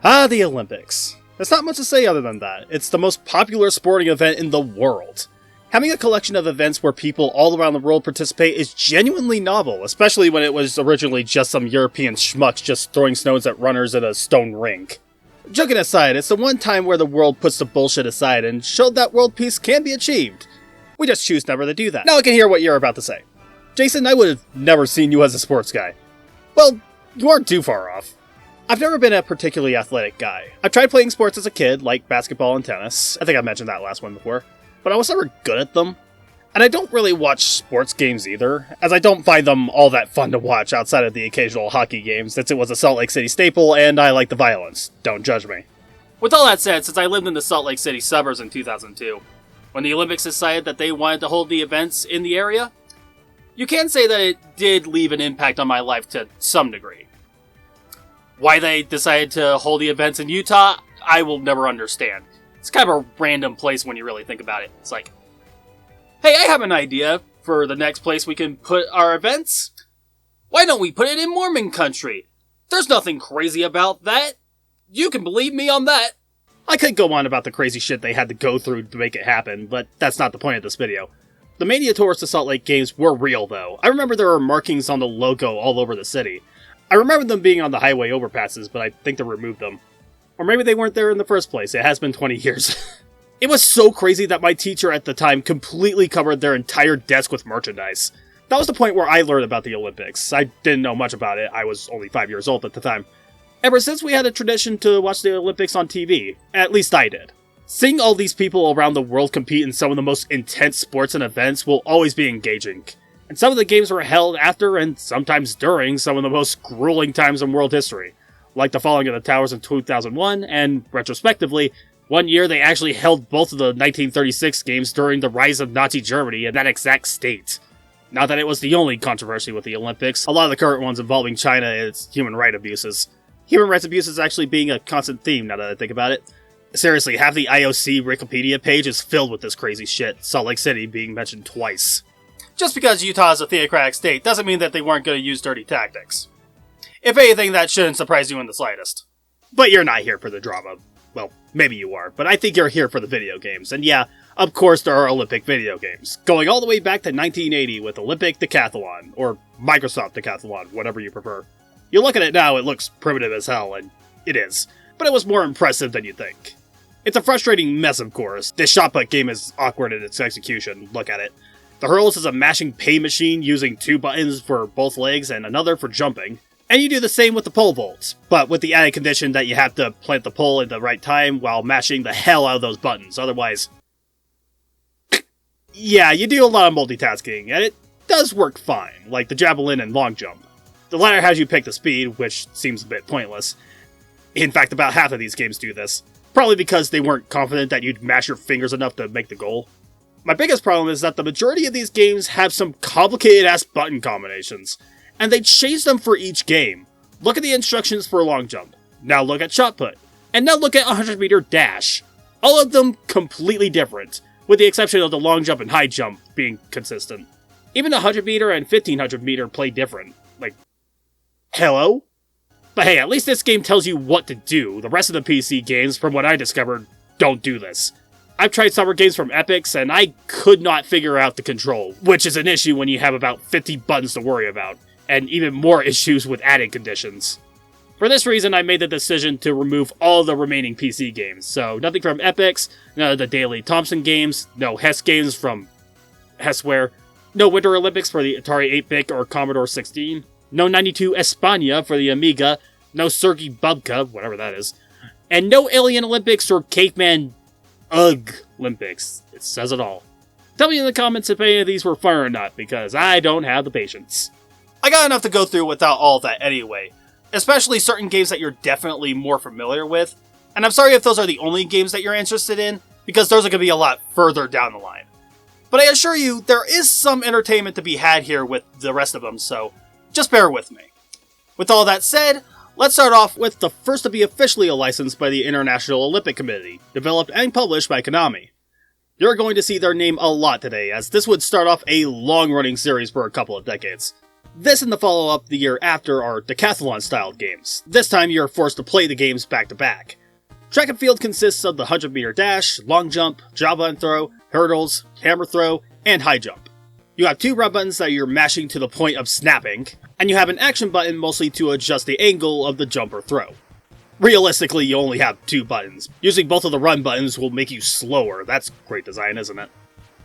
Ah, the Olympics. There's not much to say other than that. It's the most popular sporting event in the world. Having a collection of events where people all around the world participate is genuinely novel, especially when it was originally just some European schmucks just throwing stones at runners in a stone rink. Joking aside, it's the one time where the world puts the bullshit aside and showed that world peace can be achieved. We just choose never to do that. Now I can hear what you're about to say. Jayson, I would have never seen you as a sports guy. Well, you aren't too far off. I've never been a particularly athletic guy. I tried playing sports as a kid, like basketball and tennis. I think I mentioned that last one before. But I was never good at them. And I don't really watch sports games either, as I don't find them all that fun to watch outside of the occasional hockey games, since it was a Salt Lake City staple and I like the violence. Don't judge me. With all that said, since I lived in the Salt Lake City suburbs in 2002, when the Olympics decided that they wanted to hold the events in the area, you can say that it did leave an impact on my life to some degree. Why they decided to hold the events in Utah, I will never understand. It's kind of a random place when you really think about it. It's like, hey, I have an idea for the next place we can put our events. Why don't we put it in Mormon country? There's nothing crazy about that. You can believe me on that. I could go on about the crazy shit they had to go through to make it happen, but that's not the point of this video. The mania tours to Salt Lake Games were real, though. I remember there were markings on the logo all over the city. I remember them being on the highway overpasses, but I think they removed them. Or maybe they weren't there in the first place. It has been 20 years. It was so crazy that my teacher at the time completely covered their entire desk with merchandise. That was the point where I learned about the Olympics. I didn't know much about it. I was only 5 years old at the time. Ever since, we had a tradition to watch the Olympics on TV. At least I did. Seeing all these people around the world compete in some of the most intense sports and events will always be engaging. And some of the games were held after and sometimes during some of the most grueling times in world history, like the falling of the towers in 2001, and, retrospectively, one year they actually held both of the 1936 games during the rise of Nazi Germany in that exact state. Not that it was the only controversy with the Olympics, a lot of the current ones involving China and its human rights abuses. Human rights abuses actually being a constant theme now that I think about it. Seriously, half the IOC Wikipedia page is filled with this crazy shit, Salt Lake City being mentioned twice. Just because Utah is a theocratic state doesn't mean that they weren't going to use dirty tactics. If anything, that shouldn't surprise you in the slightest. But you're not here for the drama. Well, maybe you are, but I think you're here for the video games. And yeah, of course there are Olympic video games, going all the way back to 1980 with Olympic Decathlon, or Microsoft Decathlon, whatever you prefer. You look at it now, it looks primitive as hell, and it is. But it was more impressive than you think. It's a frustrating mess, of course. This shot put game is awkward in its execution, look at it. The hurls is a mashing pay machine using 2 buttons for both legs and another for jumping. And you do the same with the pole vaults, but with the added condition that you have to plant the pole at the right time while mashing the hell out of those buttons, otherwise... Yeah, you do a lot of multitasking, and it does work fine, like the javelin and long jump. The latter has you pick the speed, which seems a bit pointless. In fact, about half of these games do this, probably because they weren't confident that you'd mash your fingers enough to make the goal. My biggest problem is that the majority of these games have some complicated-ass button combinations, and they change them for each game. Look at the instructions for long jump, now look at shot put, and now look at 100-meter dash. All of them completely different, with the exception of the long jump and high jump being consistent. Even the 100-meter and 1500-meter play different. Like, hello? But hey, at least this game tells you what to do. The rest of the PC games, from what I discovered, don't do this. I've tried summer games from Epics, and I could not figure out the control, which is an issue when you have about 50 buttons to worry about, and even more issues with added conditions. For this reason, I made the decision to remove all the remaining PC games, so nothing from Epics, none of the Daily Thompson games, no Hess games from Hessware, no Winter Olympics for the Atari 8-bit or Commodore 16, no 92 España for the Amiga, no Sergei Bubka, whatever that is, and no Alien Olympics or Caveman Olympics. It says it all. Tell me in the comments if any of these were fun or not, because I don't have the patience. I got enough to go through without all that anyway, especially certain games that you're definitely more familiar with, and I'm sorry if those are the only games that you're interested in, because those are going to be a lot further down the line. But I assure you, there is some entertainment to be had here with the rest of them, so just bear with me. With all that said, let's start off with the first to be officially licensed by the International Olympic Committee, developed and published by Konami. You're going to see their name a lot today, as this would start off a long-running series for a couple of decades. This and the follow-up the year after are decathlon-styled games. This time you're forced to play the games back-to-back. Track and field consists of the 100-meter dash, long jump, javelin throw, hurdles, hammer throw, and high jump. You have 2 run buttons that you're mashing to the point of snapping, and you have an action button mostly to adjust the angle of the jump or throw. Realistically, you only have 2 buttons. Using both of the run buttons will make you slower. That's great design, isn't it?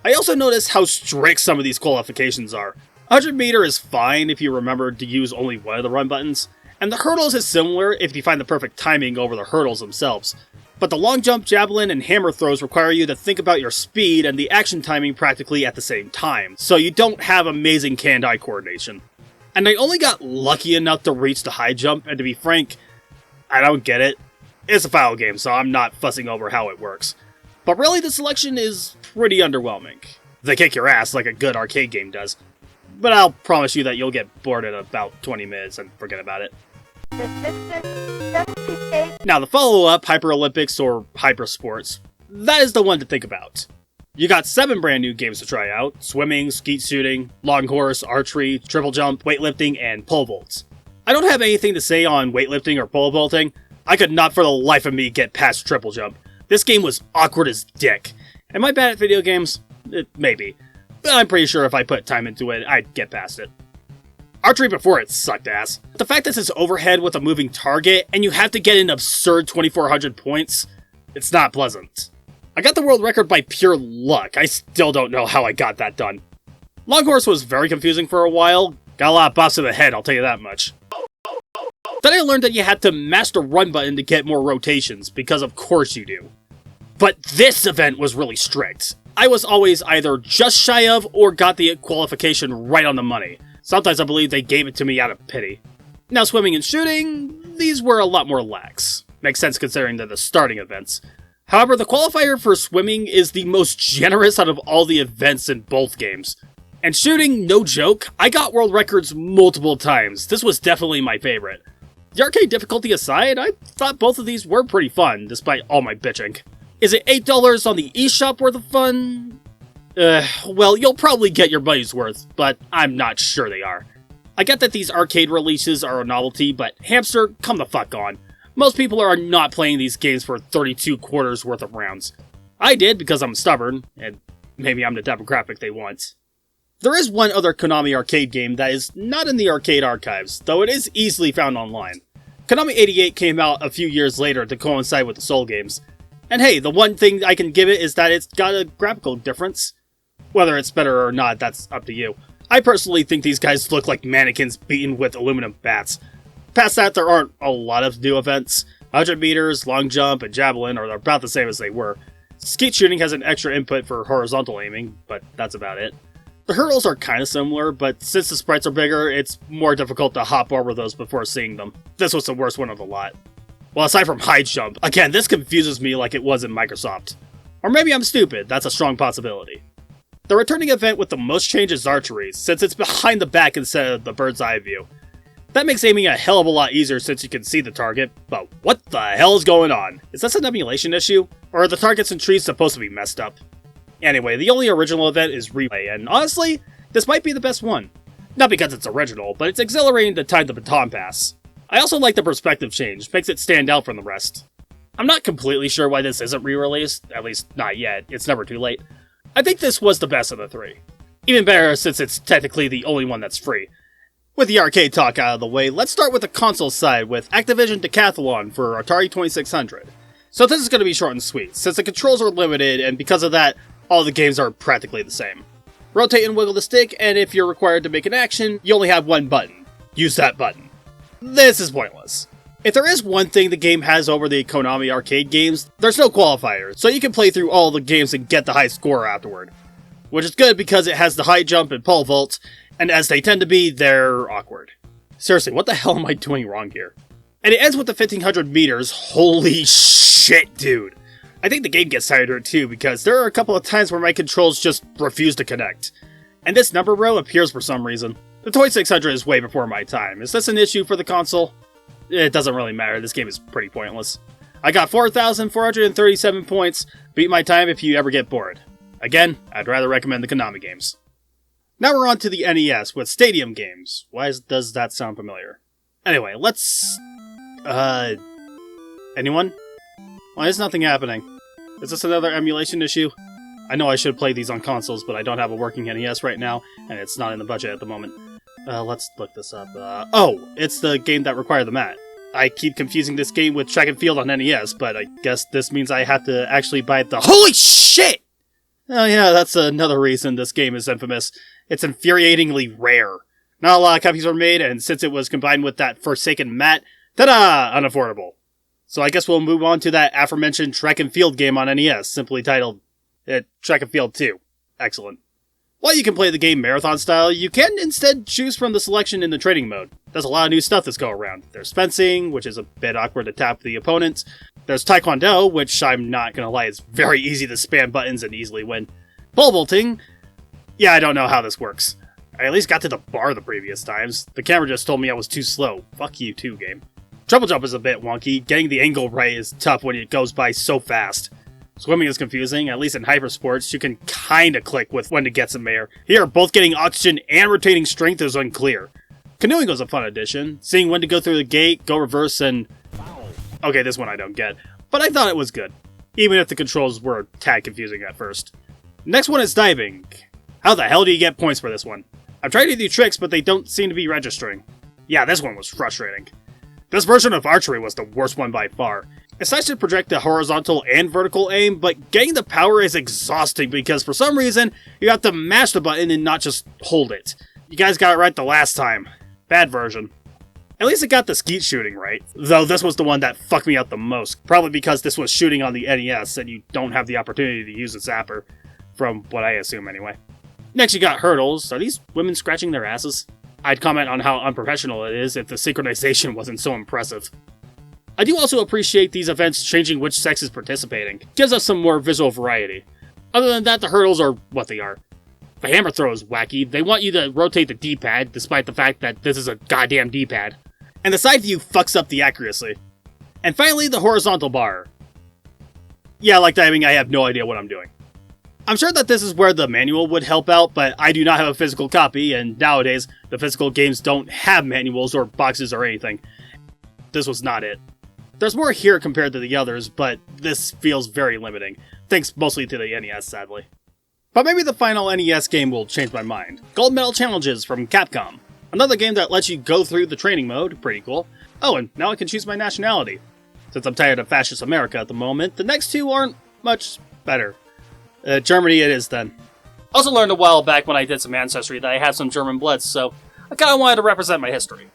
I also noticed how strict some of these qualifications are. 100 meter is fine if you remember to use only one of the run buttons, and the hurdles is similar if you find the perfect timing over the hurdles themselves. But the long jump, javelin, and hammer throws require you to think about your speed and the action timing practically at the same time, so you don't have amazing hand-eye coordination. And I only got lucky enough to reach the high jump, and to be frank, I don't get it. It's a file game, so I'm not fussing over how it works. But really, the selection is pretty underwhelming. They kick your ass like a good arcade game does. But I'll promise you that you'll get bored in about 20 minutes and forget about it. Now the follow-up, Hyper Olympics or Hyper Sports, that is the one to think about. You got 7 brand new games to try out: swimming, skeet shooting, long horse, archery, triple jump, weightlifting, and pole vaults. I don't have anything to say on weightlifting or pole vaulting. I could not for the life of me get past triple jump. This game was awkward as dick. Am I bad at video games? Maybe. But I'm pretty sure if I put time into it, I'd get past it. Archery before it sucked ass. The fact that it's overhead with a moving target, and you have to get an absurd 2,400 points, it's not pleasant. I got the world record by pure luck. I still don't know how I got that done. Long horse was very confusing for a while. Got a lot of bops to the head, I'll tell you that much. Then I learned that you had to mash the run button to get more rotations, because of course you do. But this event was really strict. I was always either just shy of or got the qualification right on the money. Sometimes I believe they gave it to me out of pity. Now swimming and shooting, these were a lot more lax. Makes sense considering they're the starting events. However, the qualifier for swimming is the most generous out of all the events in both games. And shooting, no joke, I got world records multiple times. This was definitely my favorite. The arcade difficulty aside, I thought both of these were pretty fun, despite all my bitching. Is it $8 on the eShop worth of fun? Well, you'll probably get your money's worth, but I'm not sure they are. I get that these arcade releases are a novelty, but hamster, come the fuck on. Most people are not playing these games for 32 quarters worth of rounds. I did because I'm stubborn, and maybe I'm the demographic they want. There is one other Konami arcade game that is not in the arcade archives, though it is easily found online. Konami 88 came out a few years later to coincide with the Soul games. And hey, the one thing I can give it is that it's got a graphical difference. Whether it's better or not, that's up to you. I personally think these guys look like mannequins beaten with aluminum bats. Past that, there aren't a lot of new events. 100 meters, long jump, and javelin are about the same as they were. Skeet shooting has an extra input for horizontal aiming, but that's about it. The hurdles are kind of similar, but since the sprites are bigger, it's more difficult to hop over those before seeing them. This was the worst one of the lot. Well, aside from high jump, again, this confuses me like it was in Microsoft. Or maybe I'm stupid, that's a strong possibility. The returning event with the most change is archery, since it's behind the back instead of the bird's eye view. That makes aiming a hell of a lot easier since you can see the target, but what the hell is going on? Is this an emulation issue? Or are the targets and trees supposed to be messed up? Anyway, the only original event is Relay, and honestly, this might be the best one. Not because it's original, but it's exhilarating to time the baton pass. I also like the perspective change, makes it stand out from the rest. I'm not completely sure why this isn't re-released, at least not yet, it's never too late. I think this was the best of the 3. Even better since it's technically the only one that's free. With the arcade talk out of the way, let's start with the console side with Activision Decathlon for Atari 2600. So this is going to be short and sweet, since the controls are limited, and because of that, all the games are practically the same. Rotate and wiggle the stick, and if you're required to make an action, you only have one button. Use that button. This is pointless. If there is one thing the game has over the Konami arcade games, there's no qualifiers, so you can play through all the games and get the high score afterward. Which is good because it has the high jump and pole vault, and as they tend to be, they're awkward. Seriously, what the hell am I doing wrong here? And it ends with the 1500 meters, holy shit, dude. I think the game gets tired of it too, because there are a couple of times where my controls just refuse to connect. And this number row appears for some reason. The 2600 is way before my time. Is this an issue for the console? It doesn't really matter, this game is pretty pointless. I got 4,437 points, beat my time if you ever get bored. Again, I'd rather recommend the Konami games. Now we're on to the NES with stadium games. Why does that sound familiar? Anyway, let's... Anyone? Why is nothing happening? Is this another emulation issue? I know I should play these on consoles, but I don't have a working NES right now, and it's not in the budget at the moment. Let's look this up. Oh, it's the game that required the mat. I keep confusing this game with Track and Field on NES, but I guess this means I have to actually buy the— Holy shit! Oh yeah, that's another reason this game is infamous. It's infuriatingly rare. Not a lot of copies were made, and since it was combined with that Forsaken mat, ta-da! Unaffordable. So I guess we'll move on to that aforementioned Track and Field game on NES, simply titled Track and Field 2. Excellent. While you can play the game marathon style, you can instead choose from the selection in the training mode. There's a lot of new stuff this go around. There's fencing, which is a bit awkward to tap the opponents. There's taekwondo, which I'm not gonna lie is very easy to spam buttons and easily win. Pole vaulting? Yeah, I don't know how this works. I at least got to the bar the previous times. The camera just told me I was too slow. Fuck you too, game. Triple jump is a bit wonky. Getting the angle right is tough when it goes by so fast. Swimming is confusing. At least in hypersports, you can kinda click with when to get some air. Here, both getting oxygen and retaining strength is unclear. Canoeing was a fun addition. Seeing when to go through the gate, go reverse, and... Okay, this one I don't get. But I thought it was good. Even if the controls were a tad confusing at first. Next one is diving. How the hell do you get points for this one? I've tried to do tricks, but they don't seem to be registering. Yeah, this one was frustrating. This version of archery was the worst one by far. It's nice to project a horizontal and vertical aim, but getting the power is exhausting because for some reason, you have to mash the button and not just hold it. You guys got it right the last time. Bad version. At least it got the skeet shooting right, though this was the one that fucked me up the most, probably because this was shooting on the NES and you don't have the opportunity to use a zapper, from what I assume anyway. Next you got hurdles. Are these women scratching their asses? I'd comment on how unprofessional it is if the synchronization wasn't so impressive. I do also appreciate these events changing which sex is participating. Gives us some more visual variety. Other than that, the hurdles are what they are. The hammer throw is wacky. They want you to rotate the D-pad, despite the fact that this is a goddamn D-pad. And the side view fucks up the accuracy. And finally, the horizontal bar. Yeah, like diving, I have no idea what I'm doing. I'm sure that this is where the manual would help out, but I do not have a physical copy, and nowadays, the physical games don't have manuals or boxes or anything. This was not it. There's more here compared to the others, but this feels very limiting, thanks mostly to the NES, sadly. But maybe the final NES game will change my mind. Gold Medal Challenges from Capcom. Another game that lets you go through the training mode, pretty cool. Oh, and now I can choose my nationality. Since I'm tired of fascist America at the moment, the next two aren't much better. Germany it is then. Also learned a while back when I did some Ancestry that I had some German blood, so I kinda wanted to represent my history.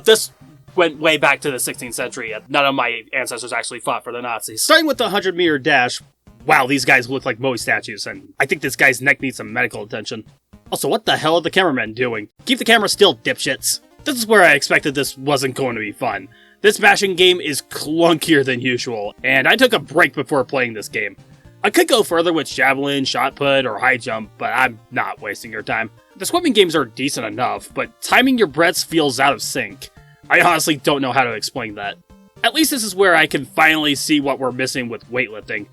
This went way back to the 16th century. None of my ancestors actually fought for the Nazis. Starting with the 100-meter dash, wow, these guys look like Moe statues, and I think this guy's neck needs some medical attention. Also, what the hell are the cameramen doing? Keep the camera still, dipshits. This is where I expected this wasn't going to be fun. This smashing game is clunkier than usual, and I took a break before playing this game. I could go further with javelin, shot put, or high jump, but I'm not wasting your time. The swimming games are decent enough, but timing your breaths feels out of sync. I honestly don't know how to explain that. At least this is where I can finally see what we're missing with weightlifting.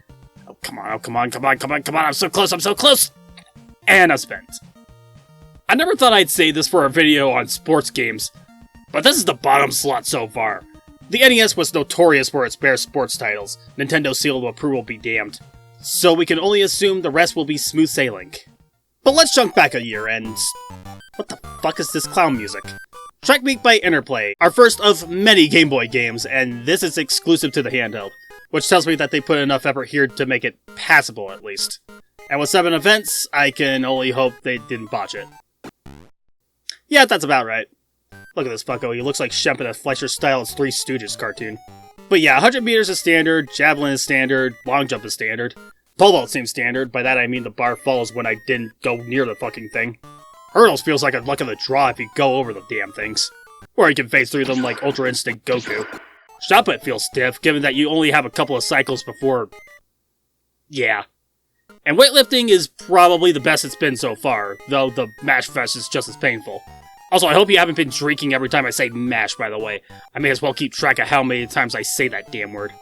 Oh, come on, I'm so close! And I spent. I never thought I'd say this for a video on sports games, but this is the bottom slot so far. The NES was notorious for its bare sports titles. Nintendo's seal of approval be damned. So we can only assume the rest will be smooth sailing. But let's jump back a year and... What the fuck is this clown music? Track Meet by Interplay, our first of many Game Boy games, and this is exclusive to the handheld, which tells me that they put enough effort here to make it passable at least. And with 7 events, I can only hope they didn't botch it. Yeah, that's about right. Look at this fucko, he looks like Shemp in a Fleischer-style Three Stooges cartoon. But yeah, 100 meters is standard, javelin is standard, long jump is standard. Pole vault seems standard, by that I mean the bar falls when I didn't go near the fucking thing. Hurdles feels like a luck of the draw if you go over the damn things. Or you can phase through them like Ultra Instinct Goku. Shot put feels stiff, given that you only have a couple of cycles before... Yeah. And weightlifting is probably the best it's been so far, though the mash fest is just as painful. Also, I hope you haven't been drinking every time I say mash, by the way. I may as well keep track of how many times I say that damn word.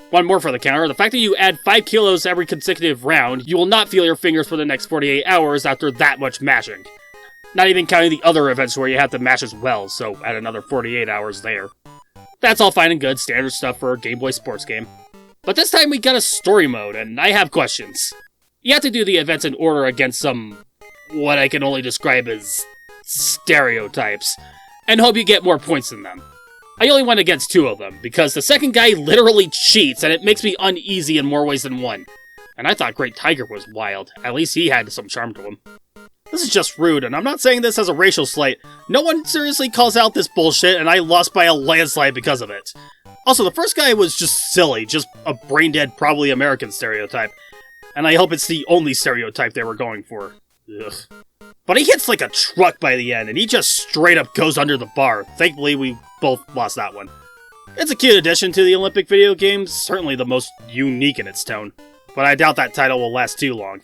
One more for the counter, the fact that you add 5 kilos every consecutive round, you will not feel your fingers for the next 48 hours after that much mashing. Not even counting the other events where you have to match as well, so add another 48 hours there. That's all fine and good, standard stuff for a Game Boy sports game. But this time we got a story mode, and I have questions. You have to do the events in order against some, what I can only describe as stereotypes, and hope you get more points than them. I only went against 2 of them, because the second guy literally cheats, and it makes me uneasy in more ways than one. And I thought Great Tiger was wild. At least he had some charm to him. This is just rude, and I'm not saying this as a racial slight. No one seriously calls out this bullshit, and I lost by a landslide because of it. Also, the first guy was just silly, just a brain-dead, probably American stereotype. And I hope it's the only stereotype they were going for. Ugh. But he hits like a truck by the end, and he just straight up goes under the bar. Thankfully, we both lost that one. It's a cute addition to the Olympic video games, certainly the most unique in its tone. But I doubt that title will last too long.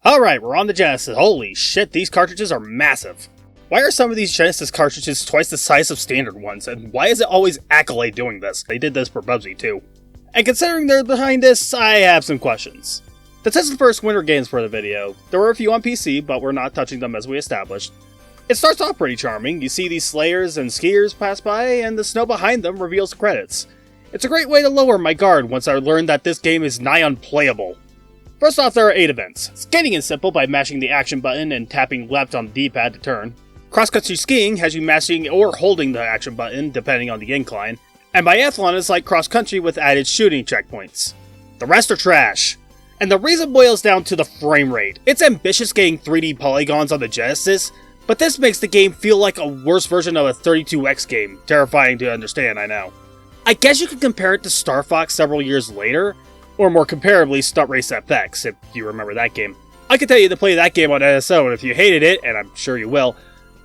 Alright, we're on the Genesis. Holy shit, these cartridges are massive. Why are some of these Genesis cartridges twice the size of standard ones, and why is it always Accolade doing this? They did this for Bubsy too. And considering they're behind this, I have some questions. This is the first winter games for the video. There were a few on PC, but we're not touching them as we established. It starts off pretty charming. You see these sleighers and skiers pass by, and the snow behind them reveals the credits. It's a great way to lower my guard once I learned that this game is nigh unplayable. First off, there are 8 events. Skating is simple by mashing the action button and tapping left on the D-pad to turn. Cross-country skiing has you mashing or holding the action button, depending on the incline. And biathlon is like cross-country with added shooting checkpoints. The rest are trash. And the reason boils down to the frame rate. It's ambitious getting 3D polygons on the Genesis, but this makes the game feel like a worse version of a 32X game. Terrifying to understand, I know. I guess you could compare it to Star Fox several years later, or more comparably, Stunt Race FX, if you remember that game. I can tell you to play that game on NSO, and if you hated it, and I'm sure you will,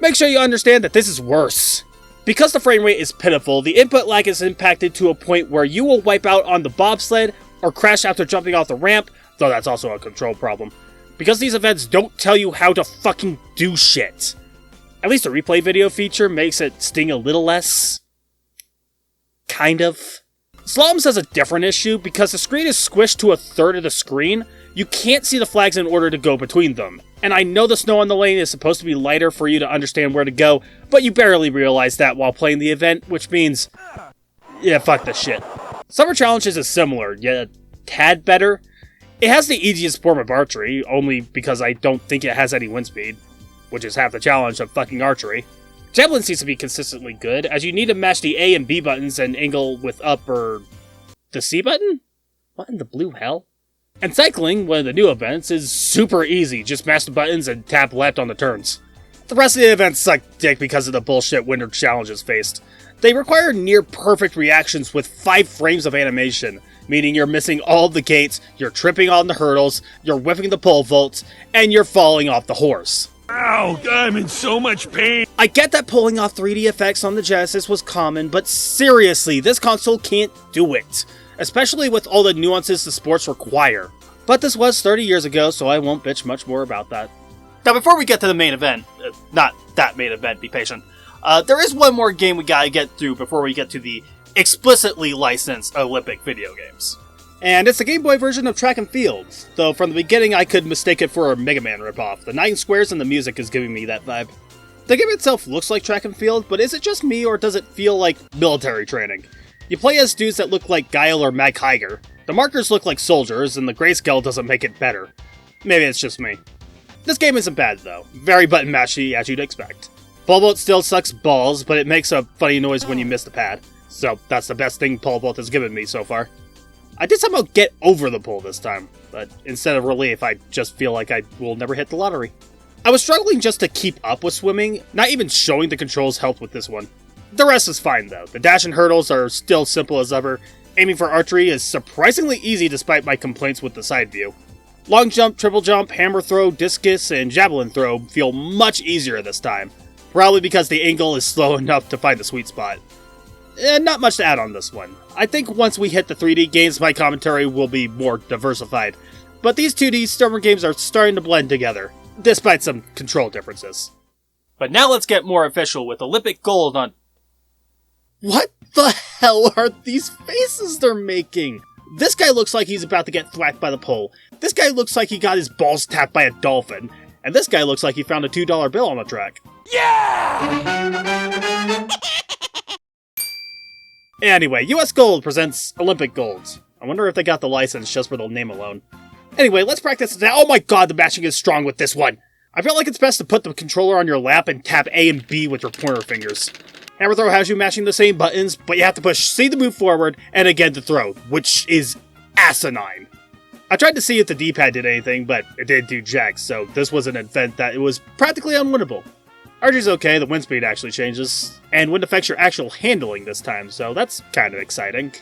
make sure you understand that this is worse. Because the frame rate is pitiful, the input lag is impacted to a point where you will wipe out on the bobsled, or crash after jumping off the ramp, though that's also a control problem. Because these events don't tell you how to fucking do shit. At least the replay video feature makes it sting a little less. Kind of. Slaloms has a different issue, because the screen is squished to a third of the screen, you can't see the flags in order to go between them. And I know the snow on the lane is supposed to be lighter for you to understand where to go, but you barely realize that while playing the event, which means, yeah, fuck this shit. Summer Challenges is similar, yet a tad better. It has the easiest form of archery, only because I don't think it has any wind speed, which is half the challenge of fucking archery. Javelin seems to be consistently good, as you need to mash the A and B buttons and angle with up or the C button? What in the blue hell? And cycling, one of the new events, is super easy, just mash the buttons and tap left on the turns. The rest of the events suck dick because of the bullshit winter challenges faced. They require near perfect reactions with 5 frames of animation, meaning you're missing all the gates, you're tripping on the hurdles, you're whipping the pole vaults, and you're falling off the horse. Ow, I'm in so much pain. I get that pulling off 3D effects on the Genesis was common, but seriously, this console can't do it. Especially with all the nuances the sports require. But this was 30 years ago, so I won't bitch much more about that. Now before we get to the main event, not that main event, be patient, there is one more game we gotta get through before we get to the explicitly licensed Olympic video games. And it's the Game Boy version of Track and Field, though from the beginning I could mistake it for a Mega Man ripoff. The 9 squares and the music is giving me that vibe. The game itself looks like Track and Field, but is it just me or does it feel like military training? You play as dudes that look like Guile or Mag Heiger. The markers look like soldiers, and the grayscale doesn't make it better. Maybe it's just me. This game isn't bad though, very button mashy as you'd expect. Pole vault still sucks balls, but it makes a funny noise when you miss the pad. So that's the best thing pole vault has given me so far. I did somehow get over the pole this time, but instead of relief, I just feel like I will never hit the lottery. I was struggling just to keep up with swimming, not even showing the controls helped with this one. The rest is fine though, the dash and hurdles are still simple as ever, aiming for archery is surprisingly easy despite my complaints with the side view. Long jump, triple jump, hammer throw, discus, and javelin throw feel much easier this time, probably because the angle is slow enough to find the sweet spot. Not much to add on this one. I think once we hit the 3D games, my commentary will be more diversified. But these 2D summer games are starting to blend together, despite some control differences. But now let's get more official with Olympic gold on... What the hell are these faces they're making? This guy looks like he's about to get thwacked by the pole. This guy looks like he got his balls tapped by a dolphin. And this guy looks like he found a $2 bill on the track. Yeah! Anyway, US Gold presents Olympic Gold. I wonder if they got the license just for the name alone. Anyway, let's practice now. Oh my god, the matching is strong with this one. I feel like it's best to put the controller on your lap and tap A and B with your pointer fingers. Hammer throw has you mashing the same buttons, but you have to push C to move forward and again to throw, which is asinine. I tried to see if the D-pad did anything, but it didn't do jack, so this was an event that it was practically unwinnable. Archery's okay, the wind speed actually changes, and wind affects your actual handling this time, so that's kind of exciting.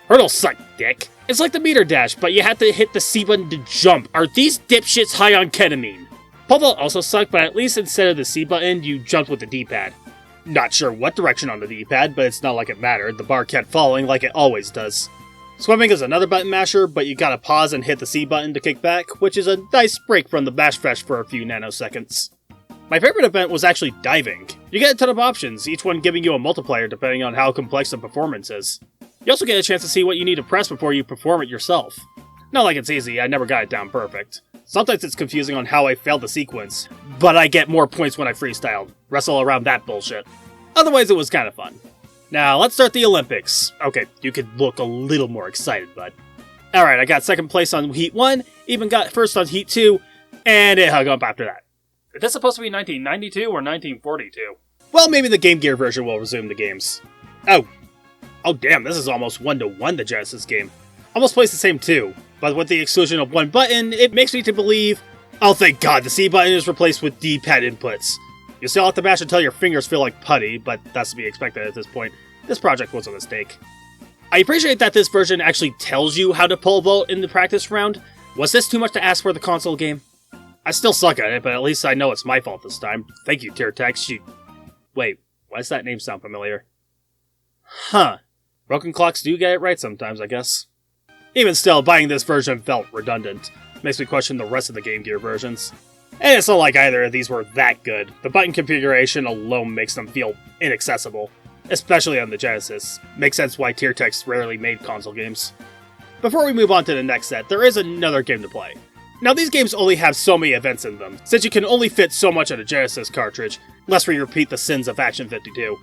Hurdles suck, dick. It's like the meter dash, but you have to hit the C button to jump. Are these dipshits high on ketamine? Pole vault also sucked, but at least instead of the C button, you jumped with the D-pad. Not sure what direction on the D-pad, but it's not like it mattered. The bar kept falling like it always does. Swimming is another button masher, but you gotta pause and hit the C button to kick back, which is a nice break from the bash fest for a few nanoseconds. My favorite event was actually diving. You get a ton of options, each one giving you a multiplier depending on how complex the performance is. You also get a chance to see what you need to press before you perform it yourself. Not like it's easy, I never got it down perfect. Sometimes it's confusing on how I failed the sequence, but I get more points when I freestyled. Wrestle around that bullshit. Otherwise, it was kind of fun. Now, let's start the Olympics. Okay, you could look a little more excited, bud. Alright, I got second place on Heat 1, even got first on Heat 2, and it hung up after that. Is this supposed to be 1992 or 1942? Well, maybe the Game Gear version will resume the games. Oh damn, this is almost 1-to-1 the Genesis game. Almost plays the same too, but with the exclusion of one button, it makes me to believe... Oh thank god, the C button is replaced with D-pad inputs. You still have to mash until your fingers feel like putty, but that's to be expected at this point. This project was a mistake. I appreciate that this version actually tells you how to pole vault in the practice round. Was this too much to ask for the console game? I still suck at it, but at least I know it's my fault this time. Thank you, Tiertex. Wait, why does that name sound familiar? Huh. Broken clocks do get it right sometimes, I guess. Even still, buying this version felt redundant. Makes me question the rest of the Game Gear versions. And it's not like either of these were that good. The button configuration alone makes them feel inaccessible. Especially on the Genesis. Makes sense why Tiertex rarely made console games. Before we move on to the next set, there is another game to play. Now these games only have so many events in them, since you can only fit so much on a Genesis cartridge, lest we repeat the sins of Action 52.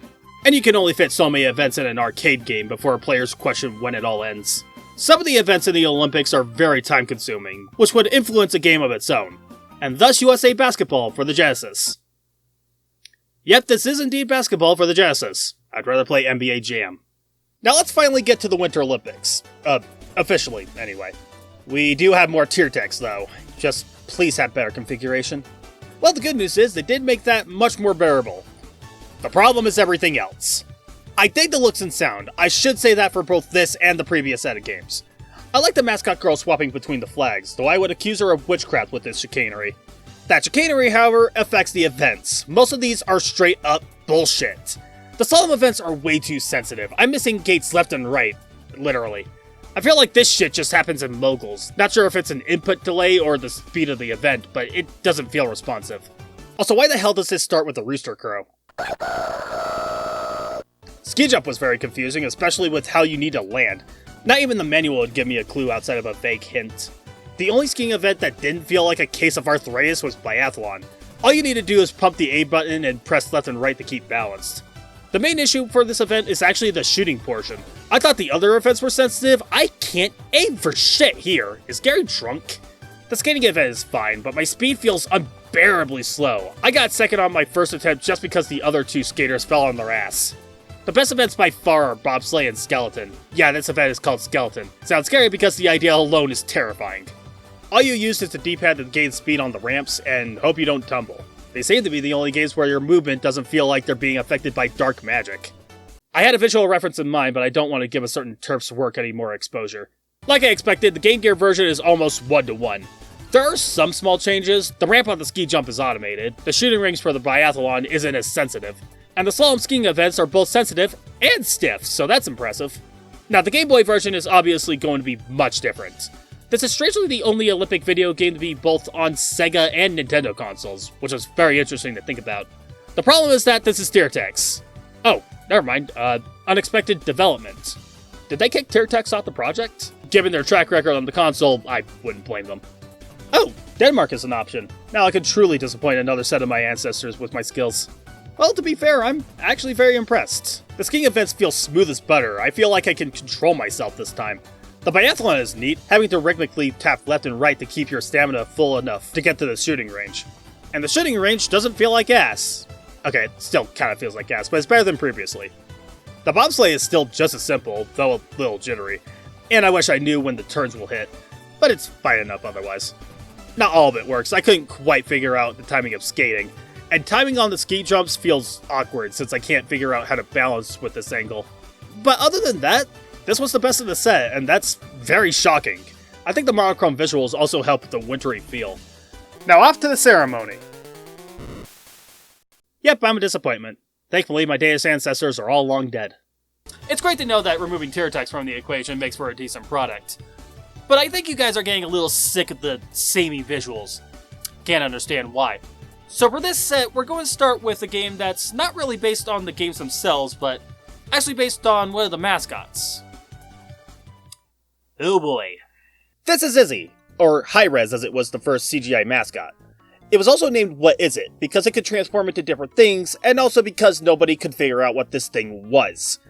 And you can only fit so many events in an arcade game before players question when it all ends. Some of the events in the Olympics are very time consuming, which would influence a game of its own. And thus USA Basketball for the Genesis. Yep, this is indeed basketball for the Genesis. I'd rather play NBA Jam. Now let's finally get to the Winter Olympics. Officially, anyway. We do have more tier text, though. Just please have better configuration. Well, the good news is they did make that much more bearable. The problem is everything else. I dig the looks and sound. I should say that for both this and the previous set of games. I like the mascot girl swapping between the flags, though I would accuse her of witchcraft with this chicanery. That chicanery, however, affects the events. Most of these are straight up bullshit. The slalom events are way too sensitive. I'm missing gates left and right. Literally. I feel like this shit just happens in moguls. Not sure if it's an input delay or the speed of the event, but it doesn't feel responsive. Also, why the hell does this start with a rooster crow? Ski jump was very confusing, especially with how you need to land. Not even the manual would give me a clue outside of a vague hint. The only skiing event that didn't feel like a case of arthritis was biathlon. All you need to do is pump the A button and press left and right to keep balanced. The main issue for this event is actually the shooting portion. I thought the other events were sensitive. I can't aim for shit here. Is Gary drunk? The skating event is fine, but my speed feels unbearably slow. I got second on my first attempt just because the other two skaters fell on their ass. The best events by far are bobsleigh and skeleton. Yeah, this event is called skeleton. Sounds scary because the idea alone is terrifying. All you use is the D-pad to gain speed on the ramps and hope you don't tumble. They seem to be the only games where your movement doesn't feel like they're being affected by dark magic. I had a visual reference in mind, but I don't want to give a certain terp's work any more exposure. Like I expected, the Game Gear version is almost 1-to-1. There are some small changes. The ramp on the ski jump is automated, the shooting rings for the biathlon isn't as sensitive, and the slalom skiing events are both sensitive and stiff, so that's impressive. Now, the Game Boy version is obviously going to be much different. This is strangely the only Olympic video game to be both on Sega and Nintendo consoles, which is very interesting to think about. The problem is that this is Tiertex. Oh, never mind, unexpected development. Did they kick Tiertex off the project? Given their track record on the console, I wouldn't blame them. Oh, Denmark is an option. Now I could truly disappoint another set of my ancestors with my skills. Well, to be fair, I'm actually very impressed. The skiing events feel smooth as butter. I feel like I can control myself this time. The biathlon is neat, having to rhythmically tap left and right to keep your stamina full enough to get to the shooting range. And the shooting range doesn't feel like ass. Okay, it still kind of feels like ass, but it's better than previously. The bobsleigh is still just as simple, though a little jittery. And I wish I knew when the turns will hit, but it's fine enough otherwise. Not all of it works. I couldn't quite figure out the timing of skating. And timing on the ski jumps feels awkward since I can't figure out how to balance with this angle. But other than that, this was the best of the set, and that's very shocking. I think the monochrome visuals also help with the wintry feel. Now off to the ceremony. Yep, I'm a disappointment. Thankfully, my Danish ancestors are all long dead. It's great to know that removing tear text from the equation makes for a decent product. But I think you guys are getting a little sick of the samey visuals. Can't understand why. So for this set, we're going to start with a game that's not really based on the games themselves, but actually based on one of the mascots. Oh boy. This is Izzy, or Hi-Rez as it was the first CGI mascot. It was also named What Is It, because it could transform into different things, and also because nobody could figure out what this thing was.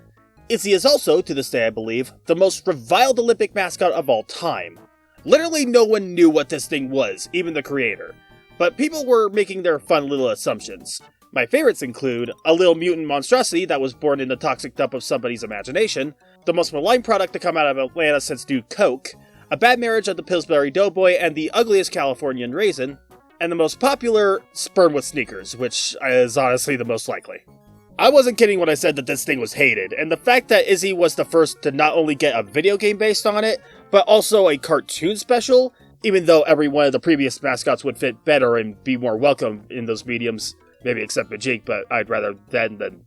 Izzy is also, to this day I believe, the most reviled Olympic mascot of all time. Literally no one knew what this thing was, even the creator. But people were making their fun little assumptions. My favorites include a little mutant monstrosity that was born in the toxic dump of somebody's imagination, the most malign product to come out of Atlanta since Dude Coke, a bad marriage of the Pillsbury Doughboy and the ugliest Californian raisin, and the most popular, sperm with sneakers, which is honestly the most likely. I wasn't kidding when I said that this thing was hated, and the fact that Izzy was the first to not only get a video game based on it, but also a cartoon special, even though every one of the previous mascots would fit better and be more welcome in those mediums, maybe except Beijing, but I'd rather that than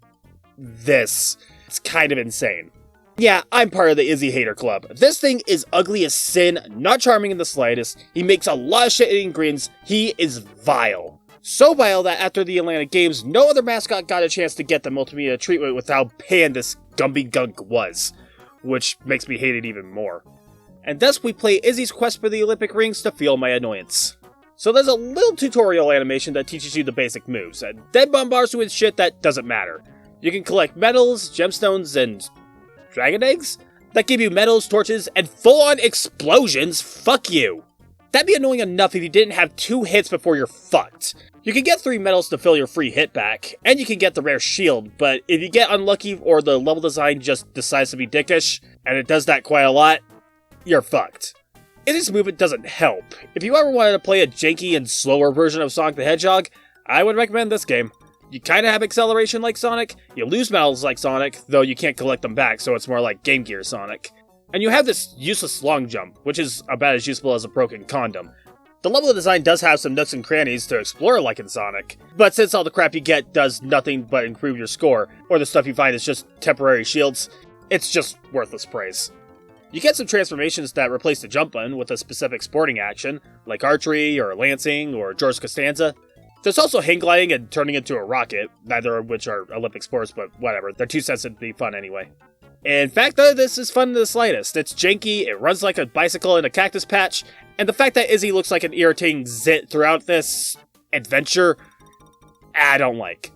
this. It's kind of insane. Yeah, I'm part of the Izzy hater club. This thing is ugly as sin, not charming in the slightest. He makes a lot of shit-eating grins. He is vile. So vile that after the Atlanta Games, no other mascot got a chance to get the multimedia treatment with how pan this Gumby Gunk was, which makes me hate it even more. And thus we play Izzy's quest for the Olympic rings to feel my annoyance. So there's a little tutorial animation that teaches you the basic moves, and then bombards you with shit that doesn't matter. You can collect medals, gemstones, and dragon eggs that give you medals, torches, and full-on explosions. Fuck you. That'd be annoying enough if you didn't have 2 hits before you're fucked. You can get 3 medals to fill your free hit back, and you can get the rare shield, but if you get unlucky or the level design just decides to be dickish, and it does that quite a lot, you're fucked. Izzy's movement doesn't help. If you ever wanted to play a janky and slower version of Sonic the Hedgehog, I would recommend this game. You kinda have acceleration like Sonic, you lose medals like Sonic, though you can't collect them back, so it's more like Game Gear Sonic. And you have this useless long jump, which is about as useful as a broken condom. The level design does have some nooks and crannies to explore like in Sonic, but since all the crap you get does nothing but improve your score, or the stuff you find is just temporary shields, it's just worthless praise. You get some transformations that replace the jump button with a specific sporting action, like archery, or lancing, or George Costanza. There's also hang gliding and turning into a rocket, neither of which are Olympic sports, but whatever, they're too sensitive to be fun anyway. In fact, none of this is fun to the slightest. It's janky, it runs like a bicycle in a cactus patch, and the fact that Izzy looks like an irritating zit throughout this adventure, I don't like.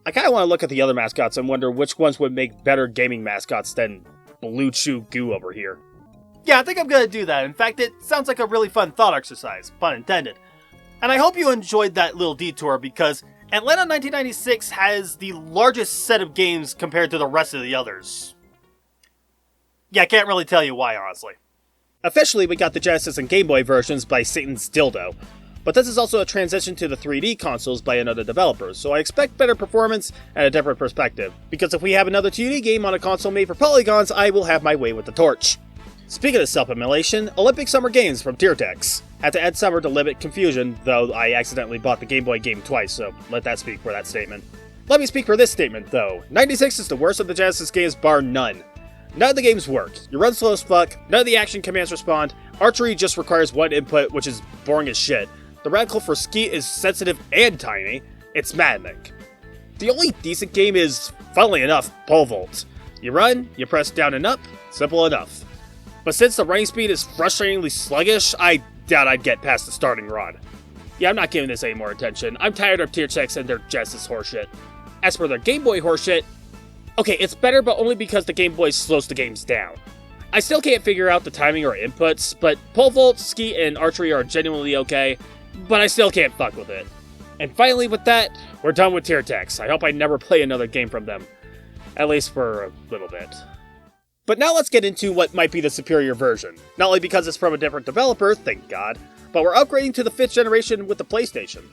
I kinda wanna look at the other mascots and wonder which ones would make better gaming mascots than Blue Chew Goo over here. Yeah, I think I'm gonna do that. In fact, it sounds like a really fun thought exercise, pun intended. And I hope you enjoyed that little detour because Atlanta 1996 has the largest set of games compared to the rest of the others. Yeah, I can't really tell you why, honestly. Officially, we got the Genesis and Game Boy versions by Satan's Dildo, but this is also a transition to the 3D consoles by another developer, so I expect better performance and a different perspective, because if we have another 2D game on a console made for polygons, I will have my way with the torch. Speaking of self-immolation, Olympic Summer Games from Tiertex. Had to add summer to limit confusion, though I accidentally bought the Game Boy game twice, so let that speak for that statement. Let me speak for this statement, though. 96 is the worst of the Genesis games, bar none. None of the games work. You run slow as fuck, none of the action commands respond, archery just requires one input, which is boring as shit. The reticle for skeet is sensitive and tiny. It's maddening. The only decent game is, funnily enough, pole vault. You run, you press down and up, simple enough. But since the running speed is frustratingly sluggish, I doubt I'd get past the starting rod. Yeah, I'm not giving this any more attention. I'm tired of tier checks and their Genesis horseshit. As for their Game Boy horseshit, okay, it's better, but only because the Game Boy slows the games down. I still can't figure out the timing or inputs, but pole vault, ski, and archery are genuinely okay, but I still can't fuck with it. And finally, with that, we're done with tier techs. I hope I never play another game from them. At least for a little bit. But now let's get into what might be the superior version. Not only because it's from a different developer, thank God, but we're upgrading to the 5th generation with the PlayStation.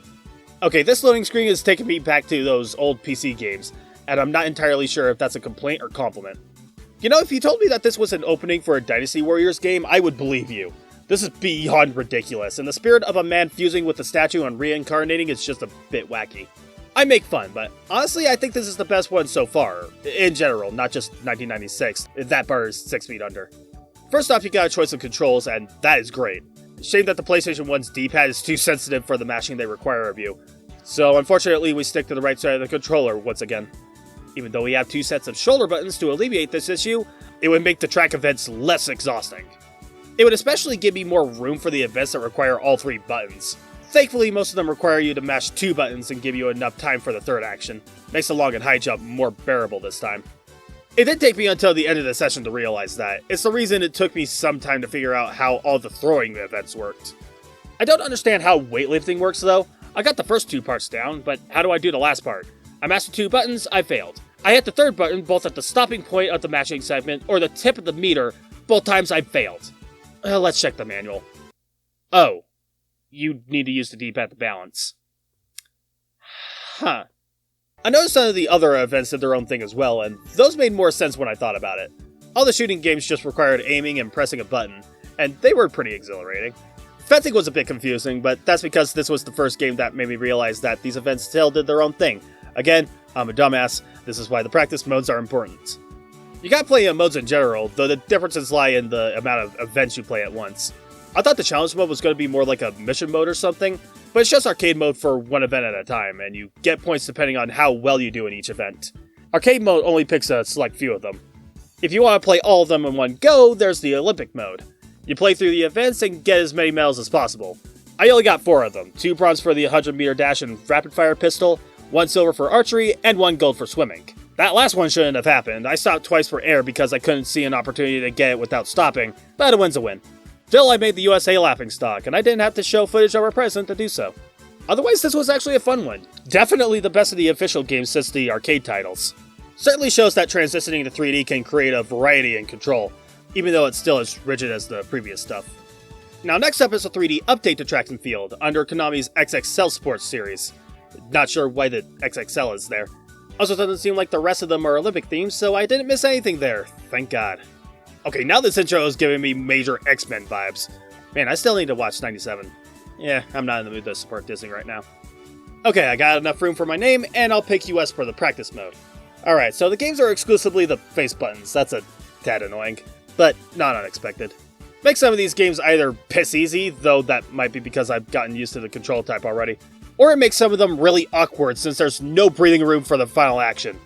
Okay, this loading screen is taking me back to those old PC games, and I'm not entirely sure if that's a complaint or compliment. You know, if you told me that this was an opening for a Dynasty Warriors game, I would believe you. This is beyond ridiculous, and the spirit of a man fusing with a statue and reincarnating is just a bit wacky. I make fun, but honestly, I think this is the best one so far, in general, not just 1996. That bar is 6 feet under. First off, you got a choice of controls, and that is great. Shame that the PlayStation 1's D-pad is too sensitive for the mashing they require of you. So unfortunately, we stick to the right side of the controller once again. Even though we have 2 sets of shoulder buttons to alleviate this issue, it would make the track events less exhausting. It would especially give me more room for the events that require all 3 buttons. Thankfully, most of them require you to mash 2 buttons and give you enough time for the 3rd action. Makes the long and high jump more bearable this time. It did take me until the end of the session to realize that. It's the reason it took me some time to figure out how all the throwing events worked. I don't understand how weightlifting works though. I got the first 2 parts down, but how do I do the last part? I mastered 2 buttons, I failed. I hit the 3rd button both at the stopping point of the mashing segment or the tip of the meter, both times I failed. Let's check the manual. Oh. You need to use the D-pad to balance. Huh. I noticed some of the other events did their own thing as well, and those made more sense when I thought about it. All the shooting games just required aiming and pressing a button, and they were pretty exhilarating. Fencing was a bit confusing, but that's because this was the first game that made me realize that these events still did their own thing. Again, I'm a dumbass, this is why the practice modes are important. You got plenty of modes in general, though the differences lie in the amount of events you play at once. I thought the challenge mode was going to be more like a mission mode or something, but it's just arcade mode for 1 event at a time, and you get points depending on how well you do in each event. Arcade mode only picks a select few of them. If you want to play all of them in one go, there's the Olympic mode. You play through the events and get as many medals as possible. I only got 4 of them, 2 bronze for the 100-meter dash and rapid-fire pistol, 1 silver for archery, and 1 gold for swimming. That last one shouldn't have happened. I stopped twice for air because I couldn't see an opportunity to get it without stopping, but a win's a win. Still, I made the USA laughingstock, and I didn't have to show footage of our president to do so. Otherwise, this was actually a fun one. Definitely the best of the official games since the arcade titles. Certainly shows that transitioning to 3D can create a variety in control, even though it's still as rigid as the previous stuff. Now, next up is a 3D update to Track and Field, under Konami's XXL Sports series. Not sure why the XXL is there. Also doesn't seem like the rest of them are Olympic themed, so I didn't miss anything there, thank God. Okay, now this intro is giving me major X-Men vibes. Man, I still need to watch 97. Yeah, I'm not in the mood to support Disney right now. Okay, I got enough room for my name, and I'll pick US for the practice mode. Alright, so the games are exclusively the face buttons. That's a tad annoying, but not unexpected. Makes some of these games either piss easy, though that might be because I've gotten used to the control type already, or it makes some of them really awkward since there's no breathing room for the final action.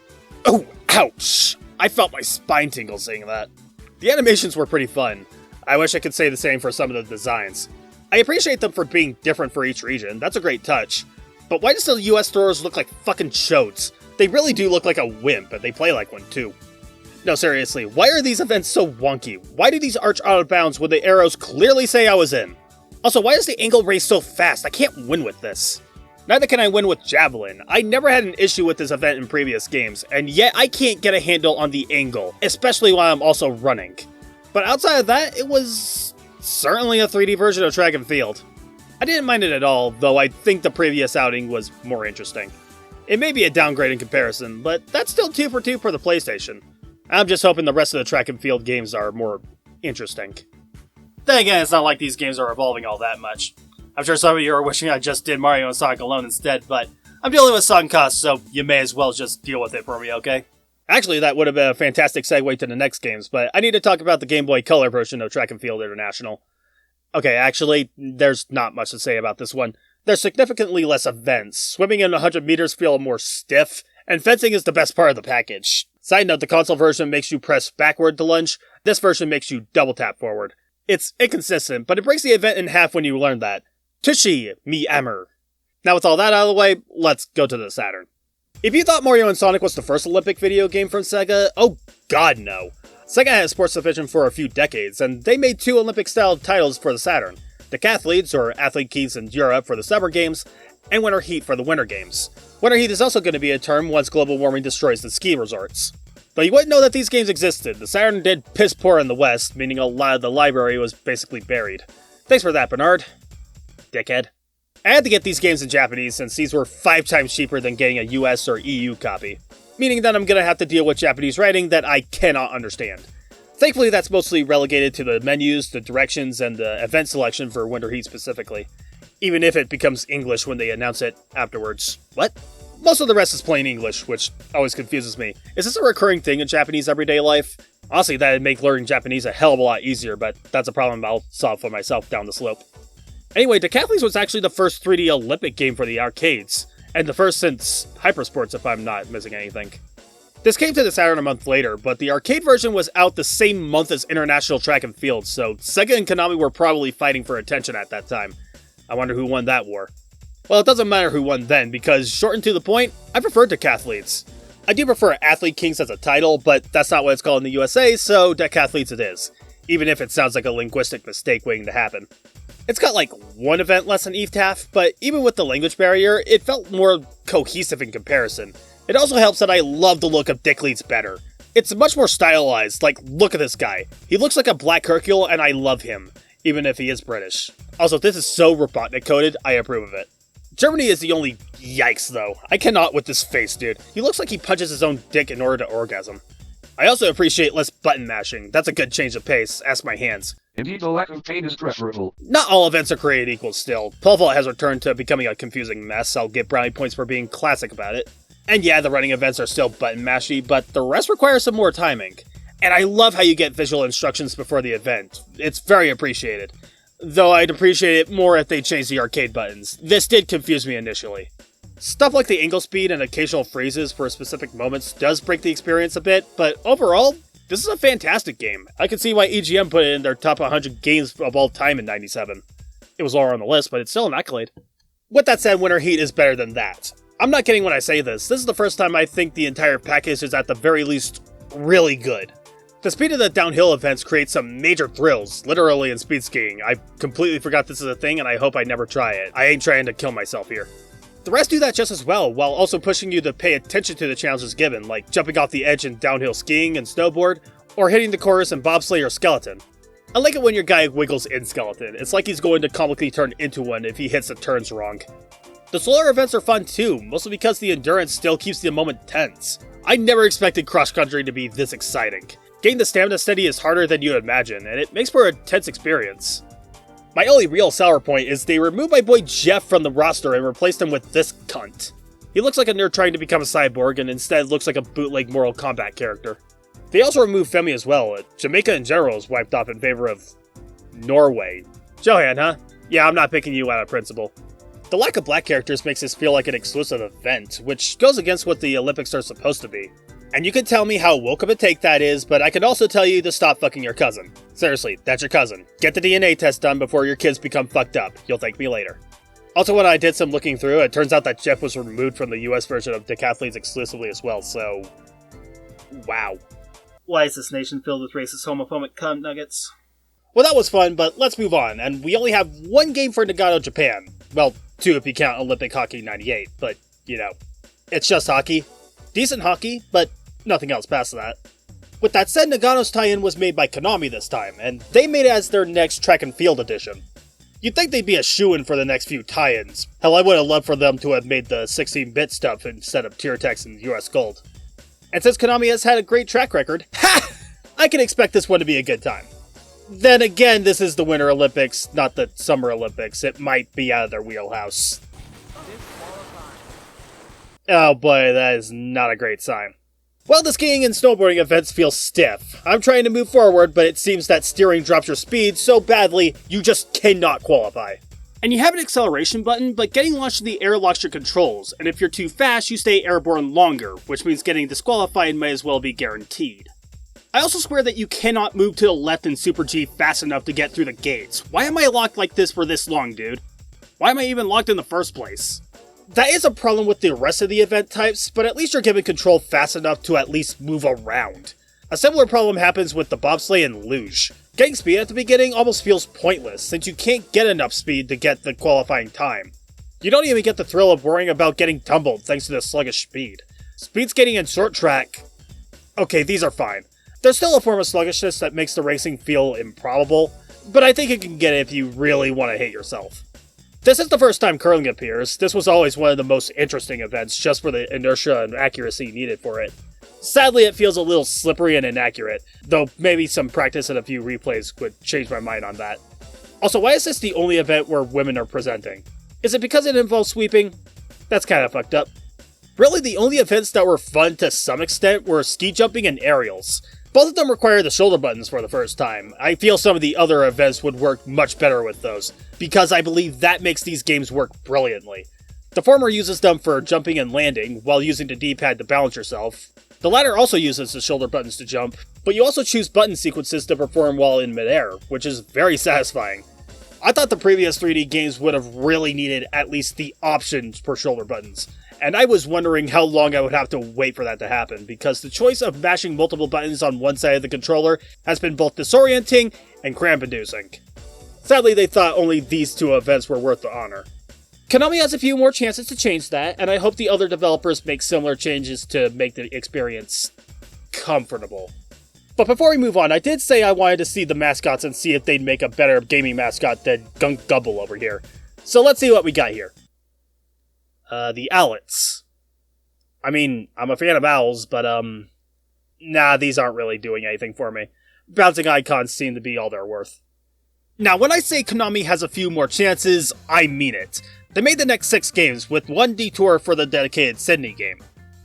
Oh, ouch! I felt my spine tingle saying that. The animations were pretty fun. I wish I could say the same for some of the designs. I appreciate them for being different for each region, that's a great touch. But why does the US throwers look like fucking chodes? They really do look like a wimp, and they play like one too. No, seriously, why are these events so wonky? Why do these arch out of bounds when the arrows clearly say I was in? Also, why is the angle race so fast? I can't win with this. Neither can I win with Javelin. I never had an issue with this event in previous games, and yet I can't get a handle on the angle, especially while I'm also running. But outside of that, it was certainly a 3D version of Track and Field. I didn't mind it at all, though I think the previous outing was more interesting. It may be a downgrade in comparison, but that's still 2 for 2 for the PlayStation. I'm just hoping the rest of the Track and Field games are more interesting. Then again, it's not like these games are evolving all that much. I'm sure some of you are wishing I just did Mario and Sonic alone instead, but I'm dealing with sunk costs, so you may as well just deal with it for me, okay? Actually, that would have been a fantastic segue to the next games, but I need to talk about the Game Boy Color version of Track and Field International. Okay, actually, there's not much to say about this one. There's significantly less events, swimming in 100 meters feel more stiff, and fencing is the best part of the package. Side note, the console version makes you press backward to lunge, this version makes you double tap forward. It's inconsistent, but it breaks the event in half when you learn that. Tushy, me ammer. Now with all that out of the way, let's go to the Saturn. If you thought Mario and Sonic was the first Olympic video game from Sega, oh god no. Sega had sports division for a few decades, and they made 2 Olympic-style titles for the Saturn. Decathletes, or Athlete Keys in Europe for the Summer Games, and Winter Heat for the Winter Games. Winter Heat is also going to be a term once global warming destroys the ski resorts. Though you wouldn't know that these games existed, the Saturn did piss poor in the West, meaning a lot of the library was basically buried. Thanks for that, Bernard. Dickhead. I had to get these games in Japanese since these were 5 times cheaper than getting a US or EU copy, meaning that I'm gonna have to deal with Japanese writing that I cannot understand. Thankfully, that's mostly relegated to the menus, the directions, and the event selection for Winter Heat specifically, even if it becomes English when they announce it afterwards. What? Most of the rest is plain English, which always confuses me. Is this a recurring thing in Japanese everyday life? Honestly, that'd make learning Japanese a hell of a lot easier, but that's a problem I'll solve for myself down the slope. Anyway, Decathletes was actually the first 3D Olympic game for the arcades, and the first since Hypersports if I'm not missing anything. This came to the Saturn a month later, but the arcade version was out the same month as International Track and Field, so Sega and Konami were probably fighting for attention at that time. I wonder who won that war. Well, it doesn't matter who won then, because shortened to the point, I prefer Decathletes. I do prefer Athlete Kings as a title, but that's not what it's called in the USA, so Decathletes it is, even if it sounds like a linguistic mistake waiting to happen. It's got like 1 event less than ETHTAF, but even with the language barrier, it felt more cohesive in comparison. It also helps that I love the look of Dickleets better. It's much more stylized, like look at this guy. He looks like a black Hercule and I love him, even if he is British. Also, this is so Robotnik coded, I approve of it. Germany is the only yikes though. I cannot with this face, dude. He looks like he punches his own dick in order to orgasm. I also appreciate less button mashing. That's a good change of pace, ask my hands. Indeed, the lack of pain is preferable. Not all events are created equal still. Pole vault has returned to becoming a confusing mess. I'll get brownie points for being classic about it. And yeah, the running events are still button mashy, but the rest require some more timing. And I love how you get visual instructions before the event. It's very appreciated. Though I'd appreciate it more if they changed the arcade buttons. This did confuse me initially. Stuff like the angle speed and occasional freezes for specific moments does break the experience a bit, but overall, this is a fantastic game. I can see why EGM put it in their top 100 games of all time in '97. It was lower on the list, but it's still an accolade. With that said, Winter Heat is better than that. I'm not kidding when I say this. This is the first time I think the entire package is at the very least really good. The speed of the downhill events creates some major thrills, literally in speed skiing. I completely forgot this is a thing and I hope I never try it. I ain't trying to kill myself here. The rest do that just as well, while also pushing you to pay attention to the challenges given, like jumping off the edge in downhill skiing and snowboard, or hitting the chorus in bobsleigh or skeleton. I like it when your guy wiggles in skeleton. It's like he's going to comically turn into one if he hits the turns wrong. The slower events are fun too, mostly because the endurance still keeps the moment tense. I never expected cross country to be this exciting. Getting the stamina steady is harder than you'd imagine, and it makes for a tense experience. My only real sour point is they removed my boy Jeff from the roster and replaced him with this cunt. He looks like a nerd trying to become a cyborg and instead looks like a bootleg Mortal Kombat character. They also removed Femi as well. Jamaica in general is wiped off in favor of Norway. Johan, huh? Yeah, I'm not picking you out of principle. The lack of black characters makes this feel like an exclusive event, which goes against what the Olympics are supposed to be. And you can tell me how woke of a take that is, but I can also tell you to stop fucking your cousin. Seriously, that's your cousin. Get the DNA test done before your kids become fucked up. You'll thank me later. Also, when I did some looking through, it turns out that Jeff was removed from the US version of Decathletes exclusively as well, so... wow. Why is this nation filled with racist, homophobic cunt nuggets? Well, that was fun, but let's move on, and we only have one game for Nagano, Japan. Well, 2 if you count Olympic Hockey 98, but, you know, it's just hockey. Decent hockey, but nothing else past that. With that said, Nagano's tie-in was made by Konami this time, and they made it as their next track and field edition. You'd think they'd be a shoo-in for the next few tie-ins. Hell, I would have loved for them to have made the 16-bit stuff instead of tier text and US Gold. And since Konami has had a great track record, I can expect this one to be a good time. Then again, this is the Winter Olympics, not the Summer Olympics. It might be out of their wheelhouse. Oh boy, that is not a great sign. Well, the skiing and snowboarding events feel stiff. I'm trying to move forward, but it seems that steering drops your speed so badly, you just cannot qualify. And you have an acceleration button, but getting launched in the air locks your controls, and if you're too fast, you stay airborne longer, which means getting disqualified might as well be guaranteed. I also swear that you cannot move to the left in Super G fast enough to get through the gates. Why am I locked like this for this long, dude? Why am I even locked in the first place? That is a problem with the rest of the event types, but at least you're given control fast enough to at least move around. A similar problem happens with the bobsleigh and luge. Getting speed at the beginning almost feels pointless, since you can't get enough speed to get the qualifying time. You don't even get the thrill of worrying about getting tumbled thanks to the sluggish speed. Speed skating and short track... Okay, these are fine. There's still a form of sluggishness that makes the racing feel improbable, but I think you can get it if you really want to hate yourself. This is the first time curling appears. This was always one of the most interesting events just for the inertia and accuracy needed for it. Sadly, it feels a little slippery and inaccurate, though maybe some practice and a few replays would change my mind on that. Also, why is this the only event where women are presenting? Is it because it involves sweeping? That's kinda fucked up. Really, the only events that were fun to some extent were ski jumping and aerials. Both of them require the shoulder buttons for the first time. I feel some of the other events would work much better with those, because I believe that makes these games work brilliantly. The former uses them for jumping and landing, while using the D-pad to balance yourself. The latter also uses the shoulder buttons to jump, but you also choose button sequences to perform while in midair, which is very satisfying. I thought the previous 3D games would have really needed at least the options for shoulder buttons, and I was wondering how long I would have to wait for that to happen, because the choice of mashing multiple buttons on one side of the controller has been both disorienting and cramp-inducing. Sadly, they thought only these two events were worth the honor. Konami has a few more chances to change that, and I hope the other developers make similar changes to make the experience comfortable. But before we move on, I did say I wanted to see the mascots and see if they'd make a better gaming mascot than Gunk Gubble over here. So let's see what we got here. The owlets. I mean, I'm a fan of owls, but nah, these aren't really doing anything for me. Bouncing icons seem to be all they're worth. Now, when I say Konami has a few more chances, I mean it. They made the next 6 games, with one detour for the dedicated Sydney game.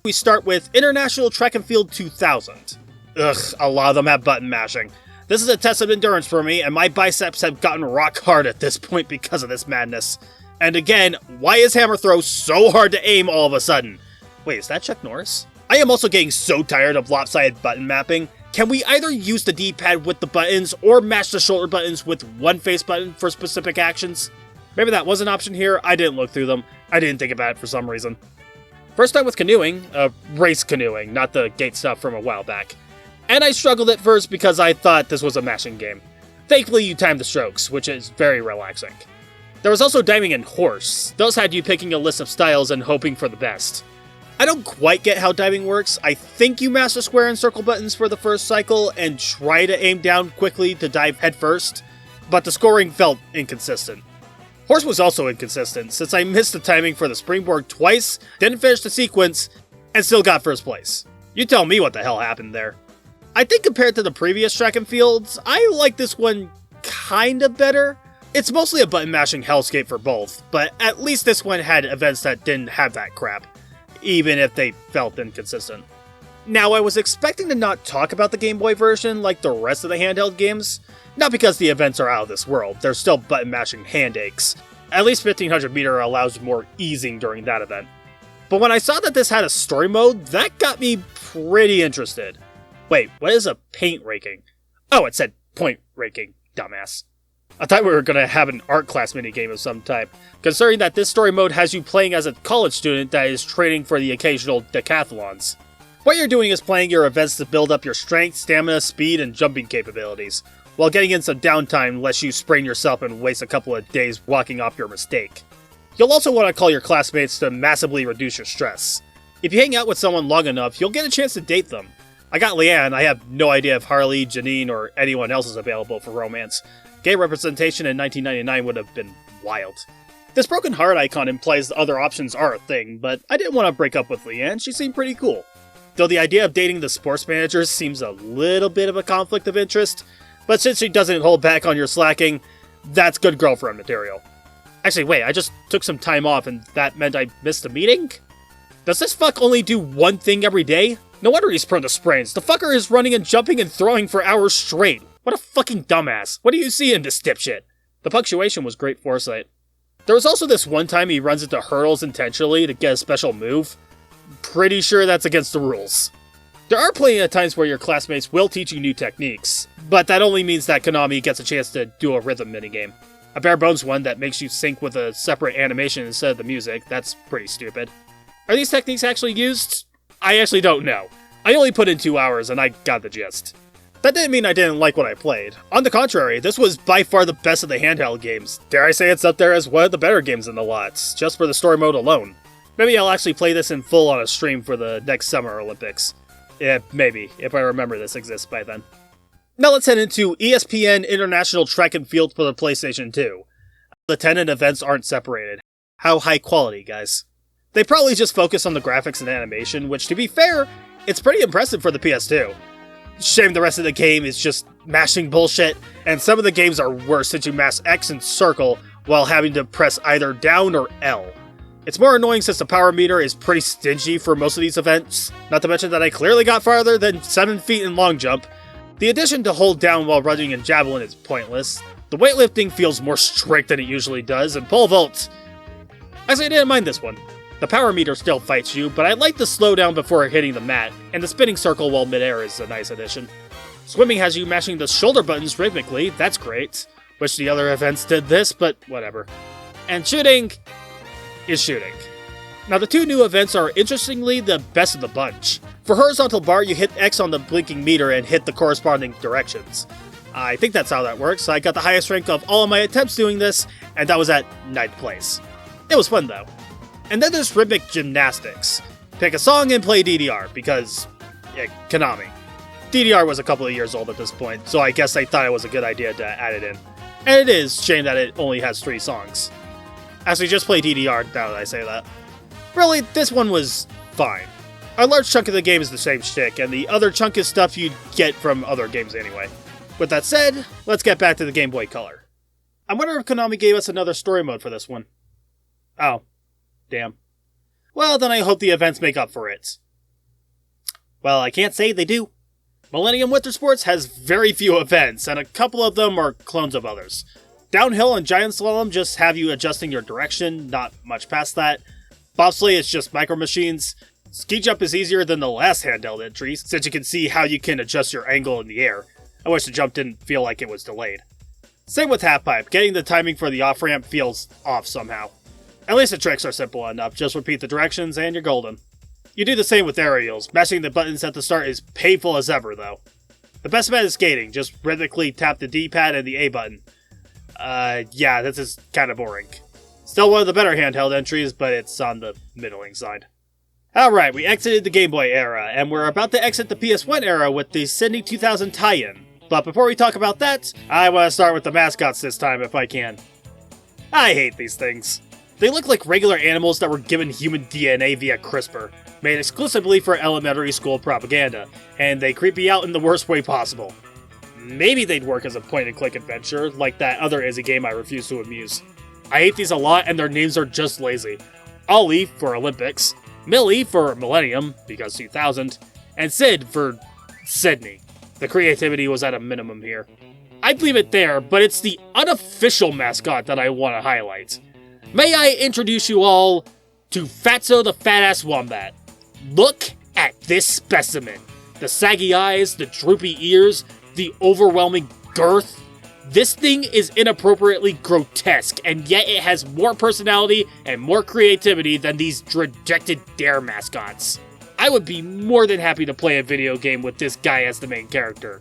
We start with International Track and Field 2000. Ugh, a lot of them have button mashing. This is a test of endurance for me, and my biceps have gotten rock hard at this point because of this madness. And again, why is hammer throw so hard to aim all of a sudden? Wait, is that Chuck Norris? I am also getting so tired of lopsided button mapping. Can we either use the D-pad with the buttons, or match the shoulder buttons with one face button for specific actions? Maybe that was an option here, I didn't look through them. I didn't think about it for some reason. First time with canoeing, race canoeing, not the gate stuff from a while back. And I struggled at first because I thought this was a mashing game. Thankfully you timed the strokes, which is very relaxing. There was also diving and horse. Those had you picking a list of styles and hoping for the best. I don't quite get how diving works. I think you mash the square and circle buttons for the first cycle and try to aim down quickly to dive headfirst, but the scoring felt inconsistent. Horse was also inconsistent, since I missed the timing for the springboard twice, didn't finish the sequence, and still got first place. You tell me what the hell happened there. I think compared to the previous track and fields, I like this one kinda better. It's mostly a button mashing hellscape for both, but at least this one had events that didn't have that crap, even if they felt inconsistent. Now, I was expecting to not talk about the Game Boy version like the rest of the handheld games, not because the events are out of this world, they're still button mashing hand aches. At least 1500 meter allows more easing during that event. But when I saw that this had a story mode, that got me pretty interested. Wait, what is a paint raking? Oh, it said point raking, dumbass. I thought we were going to have an art class minigame of some type, considering that this story mode has you playing as a college student that is training for the occasional decathlons. What you're doing is playing your events to build up your strength, stamina, speed, and jumping capabilities, while getting in some downtime lest you sprain yourself and waste a couple of days walking off your mistake. You'll also want to call your classmates to massively reduce your stress. If you hang out with someone long enough, you'll get a chance to date them. I got Leanne, I have no idea if Harley, Janine, or anyone else is available for romance. Gay representation in 1999 would have been wild. This broken heart icon implies the other options are a thing, but I didn't want to break up with Leanne, she seemed pretty cool. Though the idea of dating the sports manager seems a little bit of a conflict of interest, but since she doesn't hold back on your slacking, that's good girlfriend material. Actually, wait, I just took some time off and that meant I missed a meeting? Does this fuck only do one thing every day? No wonder he's prone to sprains. The fucker is running and jumping and throwing for hours straight. What a fucking dumbass. What do you see in this dipshit? The punctuation was great foresight. There was also this one time he runs into hurdles intentionally to get a special move. Pretty sure that's against the rules. There are plenty of times where your classmates will teach you new techniques, but that only means that Konami gets a chance to do a rhythm minigame. A bare bones one that makes you sync with a separate animation instead of the music. That's pretty stupid. Are these techniques actually used? I actually don't know. I only put in 2 hours and I got the gist. That didn't mean I didn't like what I played. On the contrary, this was by far the best of the handheld games. Dare I say it's up there as one of the better games in the lot, just for the story mode alone. Maybe I'll actually play this in full on a stream for the next Summer Olympics. Yeah, maybe, if I remember this exists by then. Now let's head into ESPN International Track and Field for the PlayStation 2. The 10 events aren't separated. How high quality, guys. They probably just focus on the graphics and animation, which, to be fair, it's pretty impressive for the PS2. Shame the rest of the game is just mashing bullshit, and some of the games are worse since you mash X and circle while having to press either down or L. It's more annoying since the power meter is pretty stingy for most of these events, not to mention that I clearly got farther than 7 feet in long jump. The addition to hold down while running in javelin is pointless. The weightlifting feels more strict than it usually does, and pole vault... Actually, I didn't mind this one. The power meter still fights you, but I like the slowdown before hitting the mat, and the spinning circle while midair is a nice addition. Swimming has you mashing the shoulder buttons rhythmically, that's great. Wish the other events did this, but whatever. And shooting is shooting. Now the 2 new events are interestingly the best of the bunch. For horizontal bar, you hit X on the blinking meter and hit the corresponding directions. I think that's how that works. I got the highest rank of all of my attempts doing this, and that was at 9th place. It was fun though. And then there's rhythmic gymnastics. Pick a song and play DDR, because, yeah, Konami. DDR was a couple of years old at this point, so I guess they thought it was a good idea to add it in. And it is, shame that it only has 3 songs. Actually, just play DDR now that I say that. Really, this one was fine. A large chunk of the game is the same shtick, and the other chunk is stuff you'd get from other games anyway. With that said, let's get back to the Game Boy Color. I wonder if Konami gave us another story mode for this one. Oh. Damn. Well, then I hope the events make up for it. Well, I can't say they do. Millennium Winter Sports has very few events, and a couple of them are clones of others. Downhill and Giant Slalom just have you adjusting your direction, not much past that. Bobsleigh is just micro machines. Ski Jump is easier than the last handheld entry, since you can see how you can adjust your angle in the air. I wish the jump didn't feel like it was delayed. Same with Halfpipe, getting the timing for the off-ramp feels off somehow. At least the tricks are simple enough, just repeat the directions and you're golden. You do the same with aerials, mashing the buttons at the start is painful as ever though. The best bet is skating, just rhythmically tap the D-pad and the A button. Yeah, this is kinda boring. Still one of the better handheld entries, but it's on the middling side. Alright, we exited the Game Boy era, and we're about to exit the PS1 era with the Sydney 2000 tie-in. But before we talk about that, I want to start with the mascots this time if I can. I hate these things. They look like regular animals that were given human DNA via CRISPR, made exclusively for elementary school propaganda, and they creep me out in the worst way possible. Maybe they'd work as a point-and-click adventure, like that other Izzy game I refuse to amuse. I hate these a lot, and their names are just lazy. Ollie for Olympics, Millie for Millennium, because 2000, and Sid for Sydney. The creativity was at a minimum here. I'd leave it there, but it's the unofficial mascot that I want to highlight. May I introduce you all to Fatso the Fat-Ass Wombat. Look at this specimen. The saggy eyes, the droopy ears, the overwhelming girth. This thing is inappropriately grotesque, and yet it has more personality and more creativity than these rejected Dare mascots. I would be more than happy to play a video game with this guy as the main character.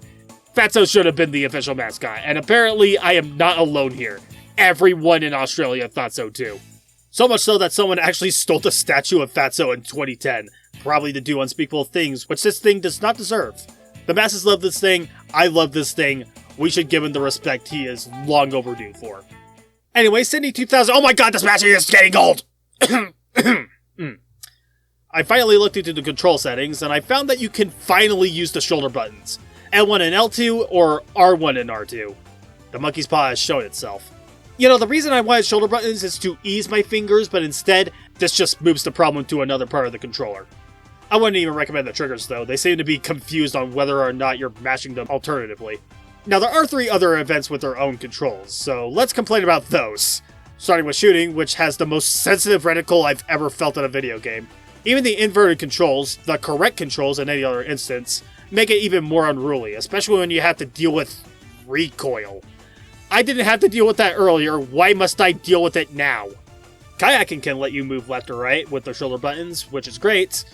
Fatso should have been the official mascot, and apparently I am not alone here. Everyone in Australia thought so too. So much so that someone actually stole the statue of Fatso in 2010, probably to do unspeakable things, which this thing does not deserve. The masses love this thing, I love this thing, we should give him the respect he is long overdue for. Anyway, Sydney 2000, oh my god, this match is getting old! I finally looked into the control settings, and I found that you can finally use the shoulder buttons. L1 and L2, or R1 and R2. The monkey's paw has shown itself. You know, the reason I wanted shoulder buttons is to ease my fingers, but instead, this just moves the problem to another part of the controller. I wouldn't even recommend the triggers though, they seem to be confused on whether or not you're mashing them alternatively. Now there are 3 other events with their own controls, so let's complain about those. Starting with shooting, which has the most sensitive reticle I've ever felt in a video game. Even the inverted controls, the correct controls in any other instance, make it even more unruly, especially when you have to deal with recoil. I didn't have to deal with that earlier, why must I deal with it now? Kayaking can let you move left or right with the shoulder buttons, which is great.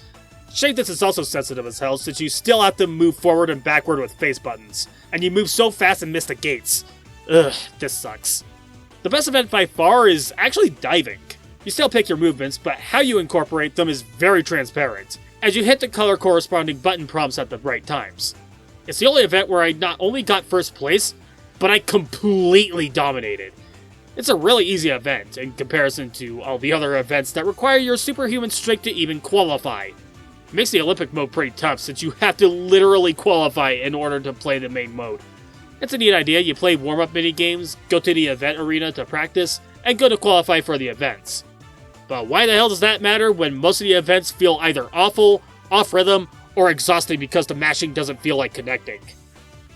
Shake this is also sensitive as hell, since you still have to move forward and backward with face buttons, and you move so fast and miss the gates. Ugh, this sucks. The best event by far is actually diving. You still pick your movements, but how you incorporate them is very transparent, as you hit the color corresponding button prompts at the right times. It's the only event where I not only got first place, but I completely dominated. It's a really easy event in comparison to all the other events that require your superhuman strength to even qualify. It makes the Olympic mode pretty tough since you have to literally qualify in order to play the main mode. It's a neat idea, you play warm-up mini-games, go to the event arena to practice, and go to qualify for the events. But why the hell does that matter when most of the events feel either awful, off-rhythm, or exhausting because the mashing doesn't feel like connecting?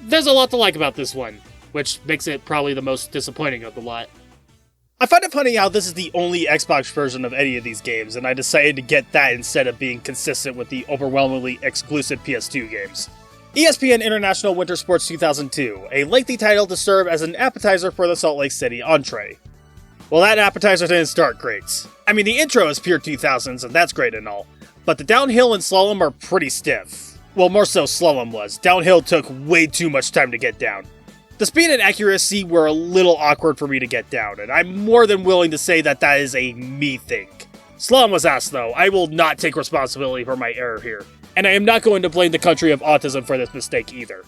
There's a lot to like about this one, which makes it probably the most disappointing of the lot. I find it funny how this is the only Xbox version of any of these games, and I decided to get that instead of being consistent with the overwhelmingly exclusive PS2 games. ESPN International Winter Sports 2002, a lengthy title to serve as an appetizer for the Salt Lake City entree. Well, that appetizer didn't start great. I mean, the intro is pure 2000s, and that's great and all, but the downhill and slalom are pretty stiff. Well, more so slalom was. Downhill took way too much time to get down. The speed and accuracy were a little awkward for me to get down, and I'm more than willing to say that that is a me thing. Slalom was ass though, I will not take responsibility for my error here, and I am not going to blame the country of autism for this mistake either.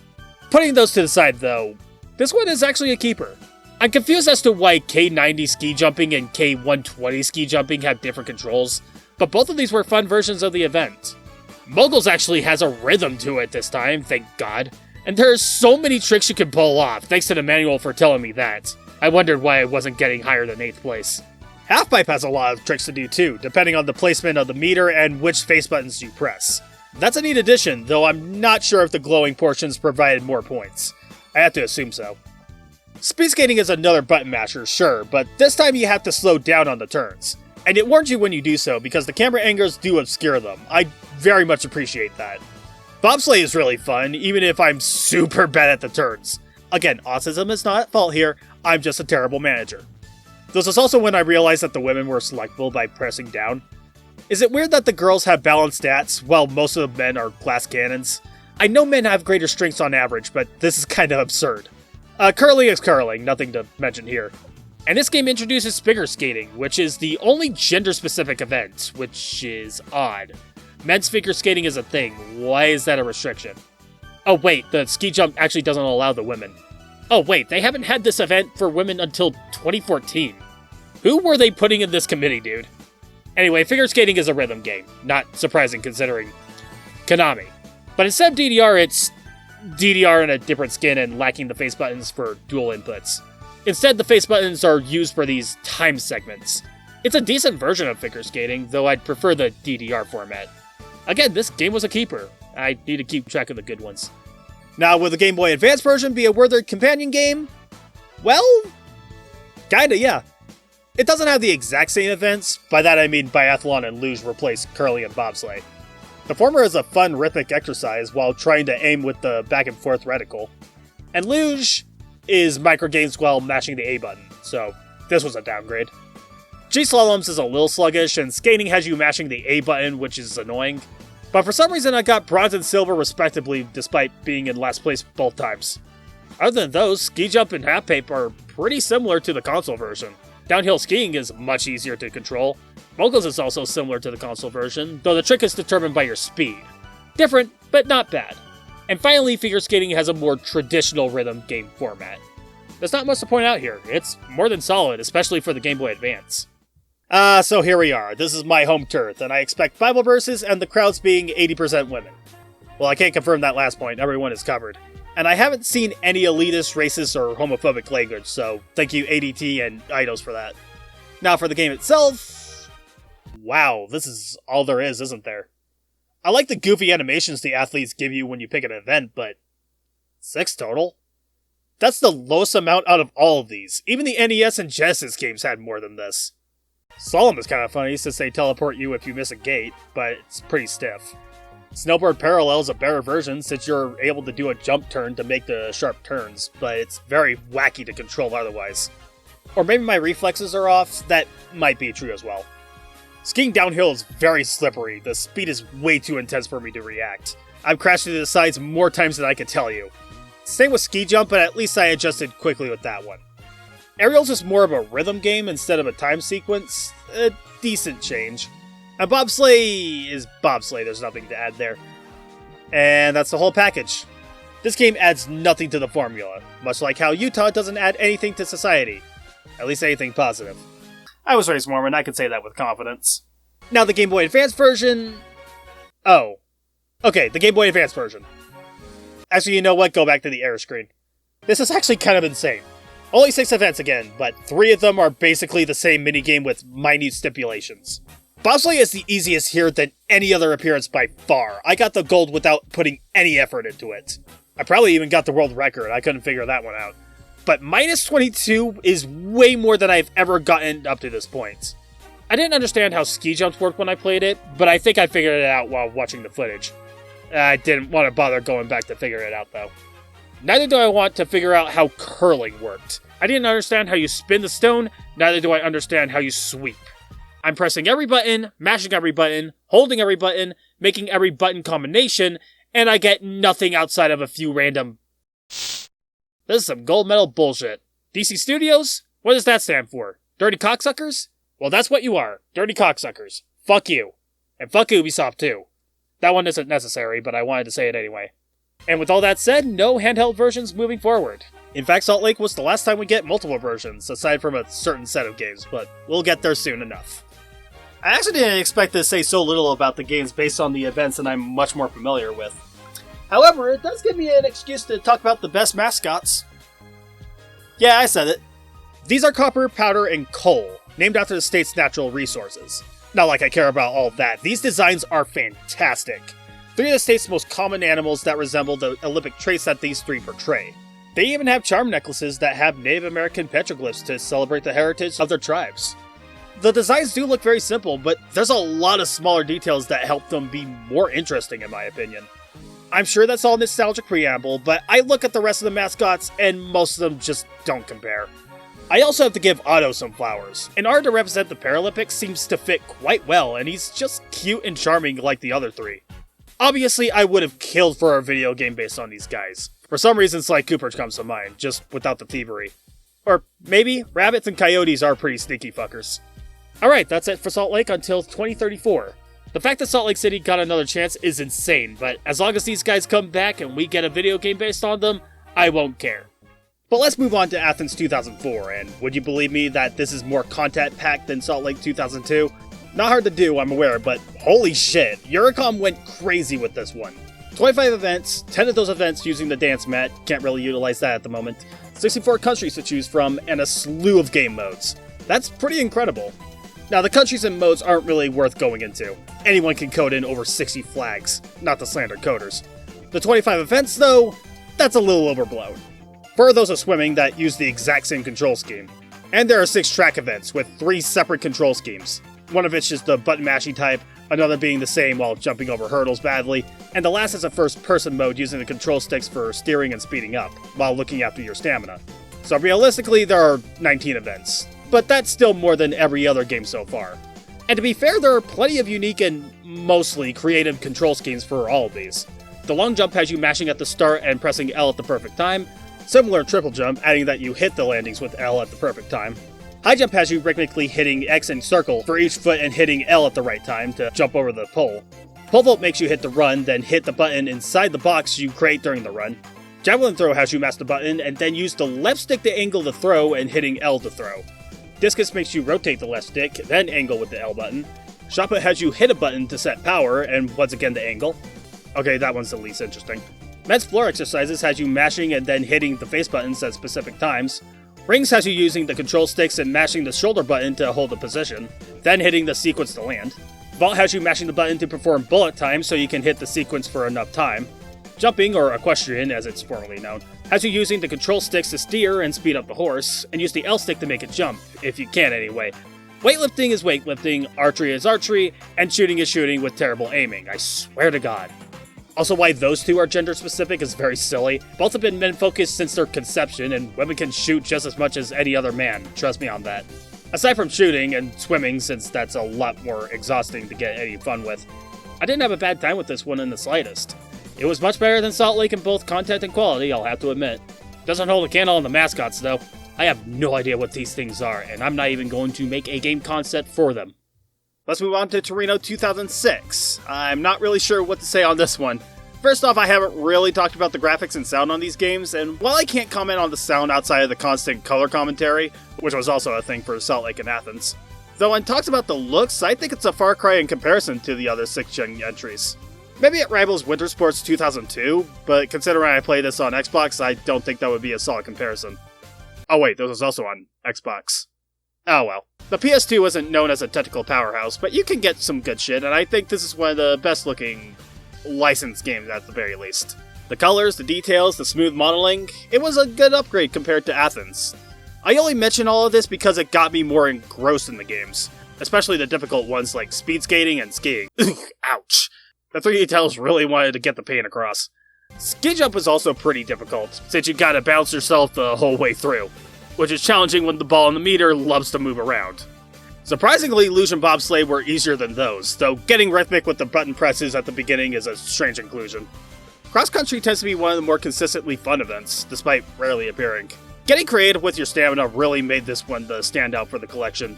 Putting those to the side though, this one is actually a keeper. I'm confused as to why K90 ski jumping and K120 ski jumping have different controls, but both of these were fun versions of the event. Moguls actually has a rhythm to it this time, thank God. And there are so many tricks you can pull off, thanks to the manual for telling me that. I wondered why I wasn't getting higher than 8th place. Halfpipe has a lot of tricks to do too, depending on the placement of the meter and which face buttons you press. That's a neat addition, though I'm not sure if the glowing portions provided more points. I have to assume so. Speed skating is another button masher, sure, but this time you have to slow down on the turns. And it warns you when you do so, because the camera angles do obscure them. I very much appreciate that. Bobsleigh is really fun, even if I'm super bad at the turns. Again, autism is not at fault here, I'm just a terrible manager. This was also when I realized that the women were selectable by pressing down. Is it weird that the girls have balanced stats, while most of the men are glass cannons? I know men have greater strengths on average, but this is kinda absurd. Curling is curling, nothing to mention here. And this game introduces figure skating, which is the only gender-specific event, which is odd. Men's figure skating is a thing. Why is that a restriction? Oh wait, the ski jump actually doesn't allow the women. Oh wait, they haven't had this event for women until 2014. Who were they putting in this committee, dude? Anyway, figure skating is a rhythm game. Not surprising considering Konami. But instead of DDR, it's DDR in a different skin and lacking the face buttons for dual inputs. Instead, the face buttons are used for these time segments. It's a decent version of figure skating, though I'd prefer the DDR format. Again, this game was a keeper. I need to keep track of the good ones. Now, will the Game Boy Advance version be a worthy companion game? Well, kinda, yeah. It doesn't have the exact same events, by that I mean biathlon and luge replace curling and bobsleigh. The former is a fun rhythmic exercise while trying to aim with the back and forth reticle. And luge is microgames while mashing the A button, so this was a downgrade. G-Slaloms is a little sluggish, and skating has you mashing the A button, which is annoying. But for some reason I got bronze and silver respectively, despite being in last place both times. Other than those, ski jump and half pipe are pretty similar to the console version. Downhill skiing is much easier to control. Moguls is also similar to the console version, though the trick is determined by your speed. Different, but not bad. And finally, figure skating has a more traditional rhythm game format. There's not much to point out here. It's more than solid, especially for the Game Boy Advance. So here we are. This is my home turf, and I expect Bible verses and the crowds being 80% women. Well, I can't confirm that last point. Everyone is covered. And I haven't seen any elitist, racist, or homophobic language, so thank you ADT and Eidos for that. Now for the game itself... Wow, this is all there is, isn't there? I like the goofy animations the athletes give you when you pick an event, but... 6 total? That's the lowest amount out of all of these. Even the NES and Genesis games had more than this. Slalom is kind of funny since they teleport you if you miss a gate, but it's pretty stiff. Snowboard Parallel is a better version since you're able to do a jump turn to make the sharp turns, but it's very wacky to control otherwise. Or maybe my reflexes are off, that might be true as well. Skiing downhill is very slippery, the speed is way too intense for me to react. I've crashed into the sides more times than I can tell you. Same with ski jump, but at least I adjusted quickly with that one. Aerials is more of a rhythm game instead of a time sequence, a decent change. And bobsleigh is bobsleigh, there's nothing to add there. And that's the whole package. This game adds nothing to the formula, much like how Utah doesn't add anything to society. At least anything positive. I was raised Mormon, I can say that with confidence. Now the Game Boy Advance version... Oh. Okay, the Game Boy Advance version. Actually, you know what? Go back to the error screen. This is actually kind of insane. Only 6 events again, but 3 of them are basically the same minigame with minute stipulations. Bobsleigh is the easiest here than any other appearance by far. I got the gold without putting any effort into it. I probably even got the world record, I couldn't figure that one out. But minus 22 is way more than I've ever gotten up to this point. I didn't understand how ski jumps worked when I played it, but I think I figured it out while watching the footage. I didn't want to bother going back to figure it out though. Neither do I want to figure out how curling worked. I didn't understand how you spin the stone, neither do I understand how you sweep. I'm pressing every button, mashing every button, holding every button, making every button combination, and I get nothing outside of a few random... This is some gold medal bullshit. DC Studios? What does that stand for? Dirty cocksuckers? Well, that's what you are. Dirty cocksuckers. Fuck you. And fuck Ubisoft too. That one isn't necessary, but I wanted to say it anyway. And with all that said, no handheld versions moving forward. In fact, Salt Lake was the last time we get multiple versions, aside from a certain set of games, but we'll get there soon enough. I actually didn't expect to say so little about the games based on the events that I'm much more familiar with. However, it does give me an excuse to talk about the best mascots. Yeah, I said it. These are copper, powder, and coal, named after the state's natural resources. Not like I care about all that, these designs are fantastic. 3 of the state's most common animals that resemble the Olympic traits that these 3 portray. They even have charm necklaces that have Native American petroglyphs to celebrate the heritage of their tribes. The designs do look very simple, but there's a lot of smaller details that help them be more interesting in my opinion. I'm sure that's all nostalgic preamble, but I look at the rest of the mascots and most of them just don't compare. I also have to give Otto some flowers. In order to represent the Paralympics seems to fit quite well, and he's just cute and charming like the other 3. Obviously, I would have killed for a video game based on these guys. For some reason, Sly Cooper comes to mind, just without the thievery. Or maybe rabbits and coyotes are pretty sneaky fuckers. Alright, that's it for Salt Lake until 2034. The fact that Salt Lake City got another chance is insane, but as long as these guys come back and we get a video game based on them, I won't care. But let's move on to Athens 2004, and would you believe me that this is more content-packed than Salt Lake 2002? Not hard to do, I'm aware, but holy shit, Eurocom went crazy with this one. 25 events, 10 of those events using the dance mat, can't really utilize that at the moment, 64 countries to choose from, and a slew of game modes. That's pretty incredible. Now, the countries and modes aren't really worth going into. Anyone can code in over 60 flags, not to slander coders. The 25 events, though, that's a little overblown. 4 of those are swimming that use the exact same control scheme. And there are 6 track events with 3 separate control schemes. One of which is the button mashing type, another being the same while jumping over hurdles badly, and the last is a first-person mode using the control sticks for steering and speeding up, while looking after your stamina. So realistically, there are 19 events. But that's still more than every other game so far. And to be fair, there are plenty of unique and mostly creative control schemes for all of these. The long jump has you mashing at the start and pressing L at the perfect time. Similar triple jump, adding that you hit the landings with L at the perfect time. High jump has you rhythmically hitting X and circle for each foot and hitting L at the right time to jump over the pole. Pole vault makes you hit the run, then hit the button inside the box you create during the run. Javelin throw has you mash the button and then use the left stick to angle the throw and hitting L to throw. Discus makes you rotate the left stick, then angle with the L button. Shot put has you hit a button to set power, and once again the angle. Okay, that one's the least interesting. Men's floor exercises has you mashing and then hitting the face buttons at specific times. Rings has you using the control sticks and mashing the shoulder button to hold the position, then hitting the sequence to land. Vault has you mashing the button to perform bullet time so you can hit the sequence for enough time. Jumping, or equestrian as it's formerly known, has you using the control sticks to steer and speed up the horse, and use the L stick to make it jump, if you can anyway. Weightlifting is weightlifting, archery is archery, and shooting is shooting with terrible aiming, I swear to God. Also, why those two are gender-specific is very silly. Both have been men-focused since their conception, and women can shoot just as much as any other man, trust me on that. Aside from shooting and swimming, since that's a lot more exhausting to get any fun with, I didn't have a bad time with this one in the slightest. It was much better than Salt Lake in both content and quality, I'll have to admit. Doesn't hold a candle on the mascots, though. I have no idea what these things are, and I'm not even going to make a game concept for them. Let's move on to Torino 2006. I'm not really sure what to say on this one. First off, I haven't really talked about the graphics and sound on these games, and while I can't comment on the sound outside of the constant color commentary, which was also a thing for Salt Lake and Athens, though when talks about the looks, I think it's a far cry in comparison to the other 6th-gen entries. Maybe it rivals Winter Sports 2002, but considering I played this on Xbox, I don't think that would be a solid comparison. Oh wait, this was also on Xbox. Oh well. The PS2 wasn't known as a technical powerhouse, but you can get some good shit, and I think this is one of the best looking licensed games at the very least. The colors, the details, the smooth modeling, it was a good upgrade compared to Athens. I only mention all of this because it got me more engrossed in the games, especially the difficult ones like speed skating and skiing. Ouch. The 3D titles really wanted to get the pain across. Ski jump was also pretty difficult, since you gotta bounce yourself the whole way through, which is challenging when the ball in the meter loves to move around. Surprisingly, luge and bobsleigh were easier than those, though getting rhythmic with the button presses at the beginning is a strange inclusion. Cross country tends to be one of the more consistently fun events, despite rarely appearing. Getting creative with your stamina really made this one the standout for the collection.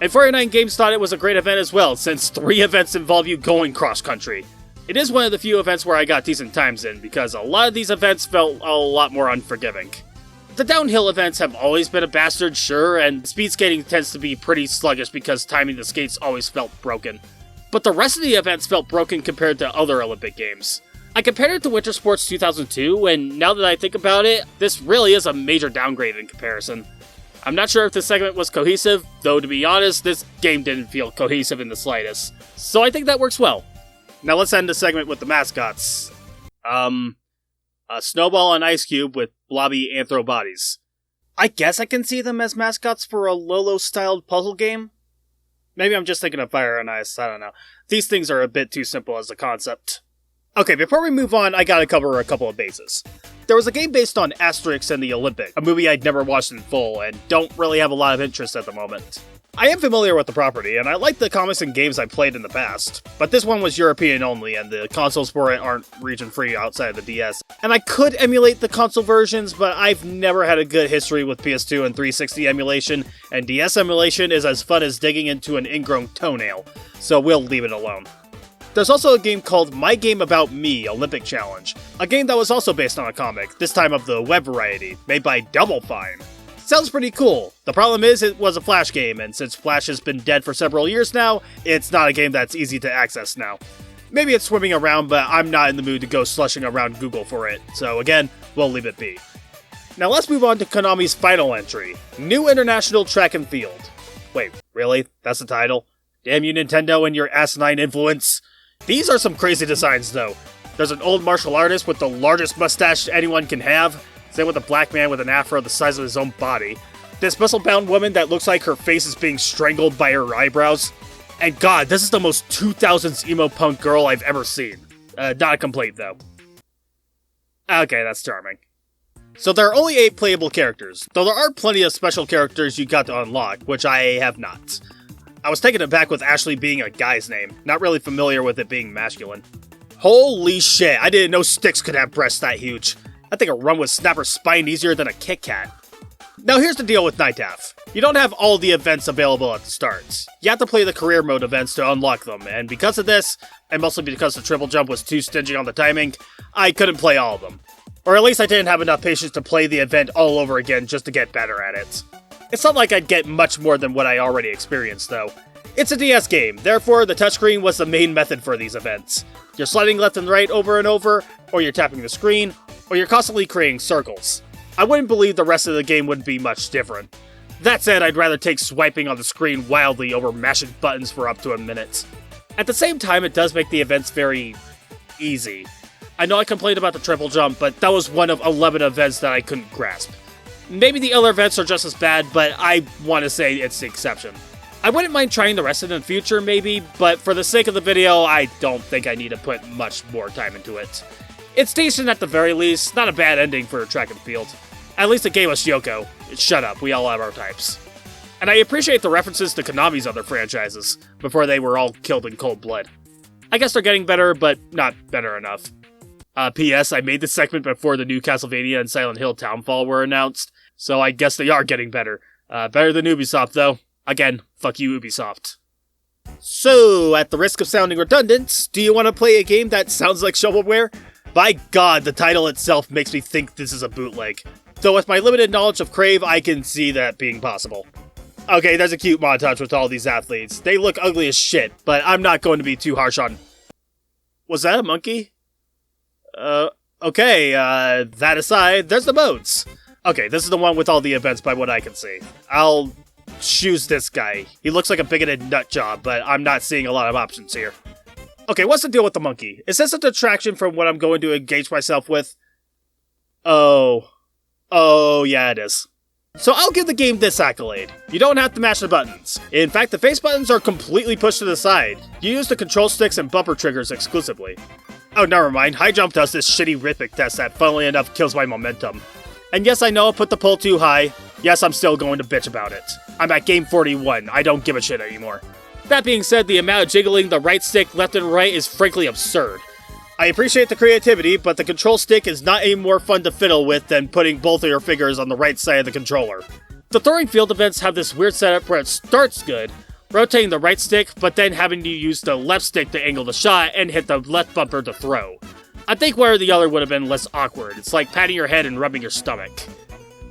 And 49 Games thought it was a great event as well, since 3 events involve you going cross country. It is one of the few events where I got decent times in, because a lot of these events felt a lot more unforgiving. The downhill events have always been a bastard, sure, and speed skating tends to be pretty sluggish because timing the skates always felt broken. But the rest of the events felt broken compared to other Olympic Games. I compared it to Winter Sports 2002, and now that I think about it, this really is a major downgrade in comparison. I'm not sure if this segment was cohesive, though to be honest, this game didn't feel cohesive in the slightest. So I think that works well. Now let's end the segment with the mascots. A snowball and ice cube with blobby anthro bodies. I guess I can see them as mascots for a Lolo-styled puzzle game? Maybe I'm just thinking of Fire and Ice, I don't know. These things are a bit too simple as a concept. Okay, before we move on, I gotta cover a couple of bases. There was a game based on Asterix and the Olympic, a movie I'd never watched in full, and don't really have a lot of interest at the moment. I am familiar with the property, and I like the comics and games I played in the past, but this one was European only, and the consoles for it aren't region-free outside of the DS. And I could emulate the console versions, but I've never had a good history with PS2 and 360 emulation, and DS emulation is as fun as digging into an ingrown toenail, so we'll leave it alone. There's also a game called My Game About Me Olympic Challenge, a game that was also based on a comic, this time of the web variety, made by Double Fine. Sounds pretty cool. The problem is it was a Flash game, and since Flash has been dead for several years now, it's not a game that's easy to access now. Maybe it's swimming around, but I'm not in the mood to go slushing around Google for it, so again, we'll leave it be. Now let's move on to Konami's final entry, New International Track and Field. Wait, really? That's the title? Damn you Nintendo and your asinine influence! These are some crazy designs though. There's an old martial artist with the largest mustache anyone can have, same with a black man with an afro the size of his own body. This muscle-bound woman that looks like her face is being strangled by her eyebrows. And god, this is the most 2000s emo punk girl I've ever seen. Not a complaint though. Okay, that's charming. So there are only 8 playable characters, though there are plenty of special characters you got to unlock, which I have not. I was taken aback with Ashley being a guy's name, not really familiar with it being masculine. Holy shit, I didn't know Styx could have breasts that huge. I think a run would snap her spine easier than a Kit Kat. Now here's the deal with NITAF. You don't have all the events available at the start. You have to play the career mode events to unlock them, and because of this, and mostly because the triple jump was too stingy on the timing, I couldn't play all of them. Or at least I didn't have enough patience to play the event all over again just to get better at it. It's not like I'd get much more than what I already experienced though. It's a DS game, therefore the touchscreen was the main method for these events. You're sliding left and right over and over, or you're tapping the screen, or you're constantly creating circles. I wouldn't believe the rest of the game would be much different. That said, I'd rather take swiping on the screen wildly over mashing buttons for up to a minute. At the same time, it does make the events very easy. I know I complained about the triple jump, but that was one of 11 events that I couldn't grasp. Maybe the other events are just as bad, but I want to say it's the exception. I wouldn't mind trying the rest of it in the future, maybe, but for the sake of the video, I don't think I need to put much more time into it. It's decent at the very least, not a bad ending for track and field. At least it gave us Yoko. Shut up, we all have our types. And I appreciate the references to Konami's other franchises, before they were all killed in cold blood. I guess they're getting better, but not better enough. P.S. I made this segment before the new Castlevania and Silent Hill Townfall were announced, so I guess they are getting better. Better than Ubisoft, though. Again, fuck you, Ubisoft. So, at the risk of sounding redundant, do you want to play a game that sounds like shovelware? By God, the title itself makes me think this is a bootleg. Though with my limited knowledge of Crave, I can see that being possible. Okay, there's a cute montage with all these athletes. They look ugly as shit, but I'm not going to be too harsh on... Was that a monkey? Okay, that aside, there's the modes. Okay, this is the one with all the events by what I can see. I'll choose this guy. He looks like a bigoted nutjob, but I'm not seeing a lot of options here. Okay, what's the deal with the monkey? Is this a detraction from what I'm going to engage myself with? Oh, yeah, it is. So I'll give the game this accolade. You don't have to mash the buttons. In fact, the face buttons are completely pushed to the side. You use the control sticks and bumper triggers exclusively. Oh, never mind. High jump does this shitty rhythmic test that, funnily enough, kills my momentum. And yes, I know I put the pull too high. Yes, I'm still going to bitch about it. I'm at game 41. I don't give a shit anymore. That being said, the amount of jiggling the right stick left and right is frankly absurd. I appreciate the creativity, but the control stick is not any more fun to fiddle with than putting both of your fingers on the right side of the controller. The throwing field events have this weird setup where it starts good, rotating the right stick, but then having to use the left stick to angle the shot and hit the left bumper to throw. I think one or the other would have been less awkward. It's like patting your head and rubbing your stomach.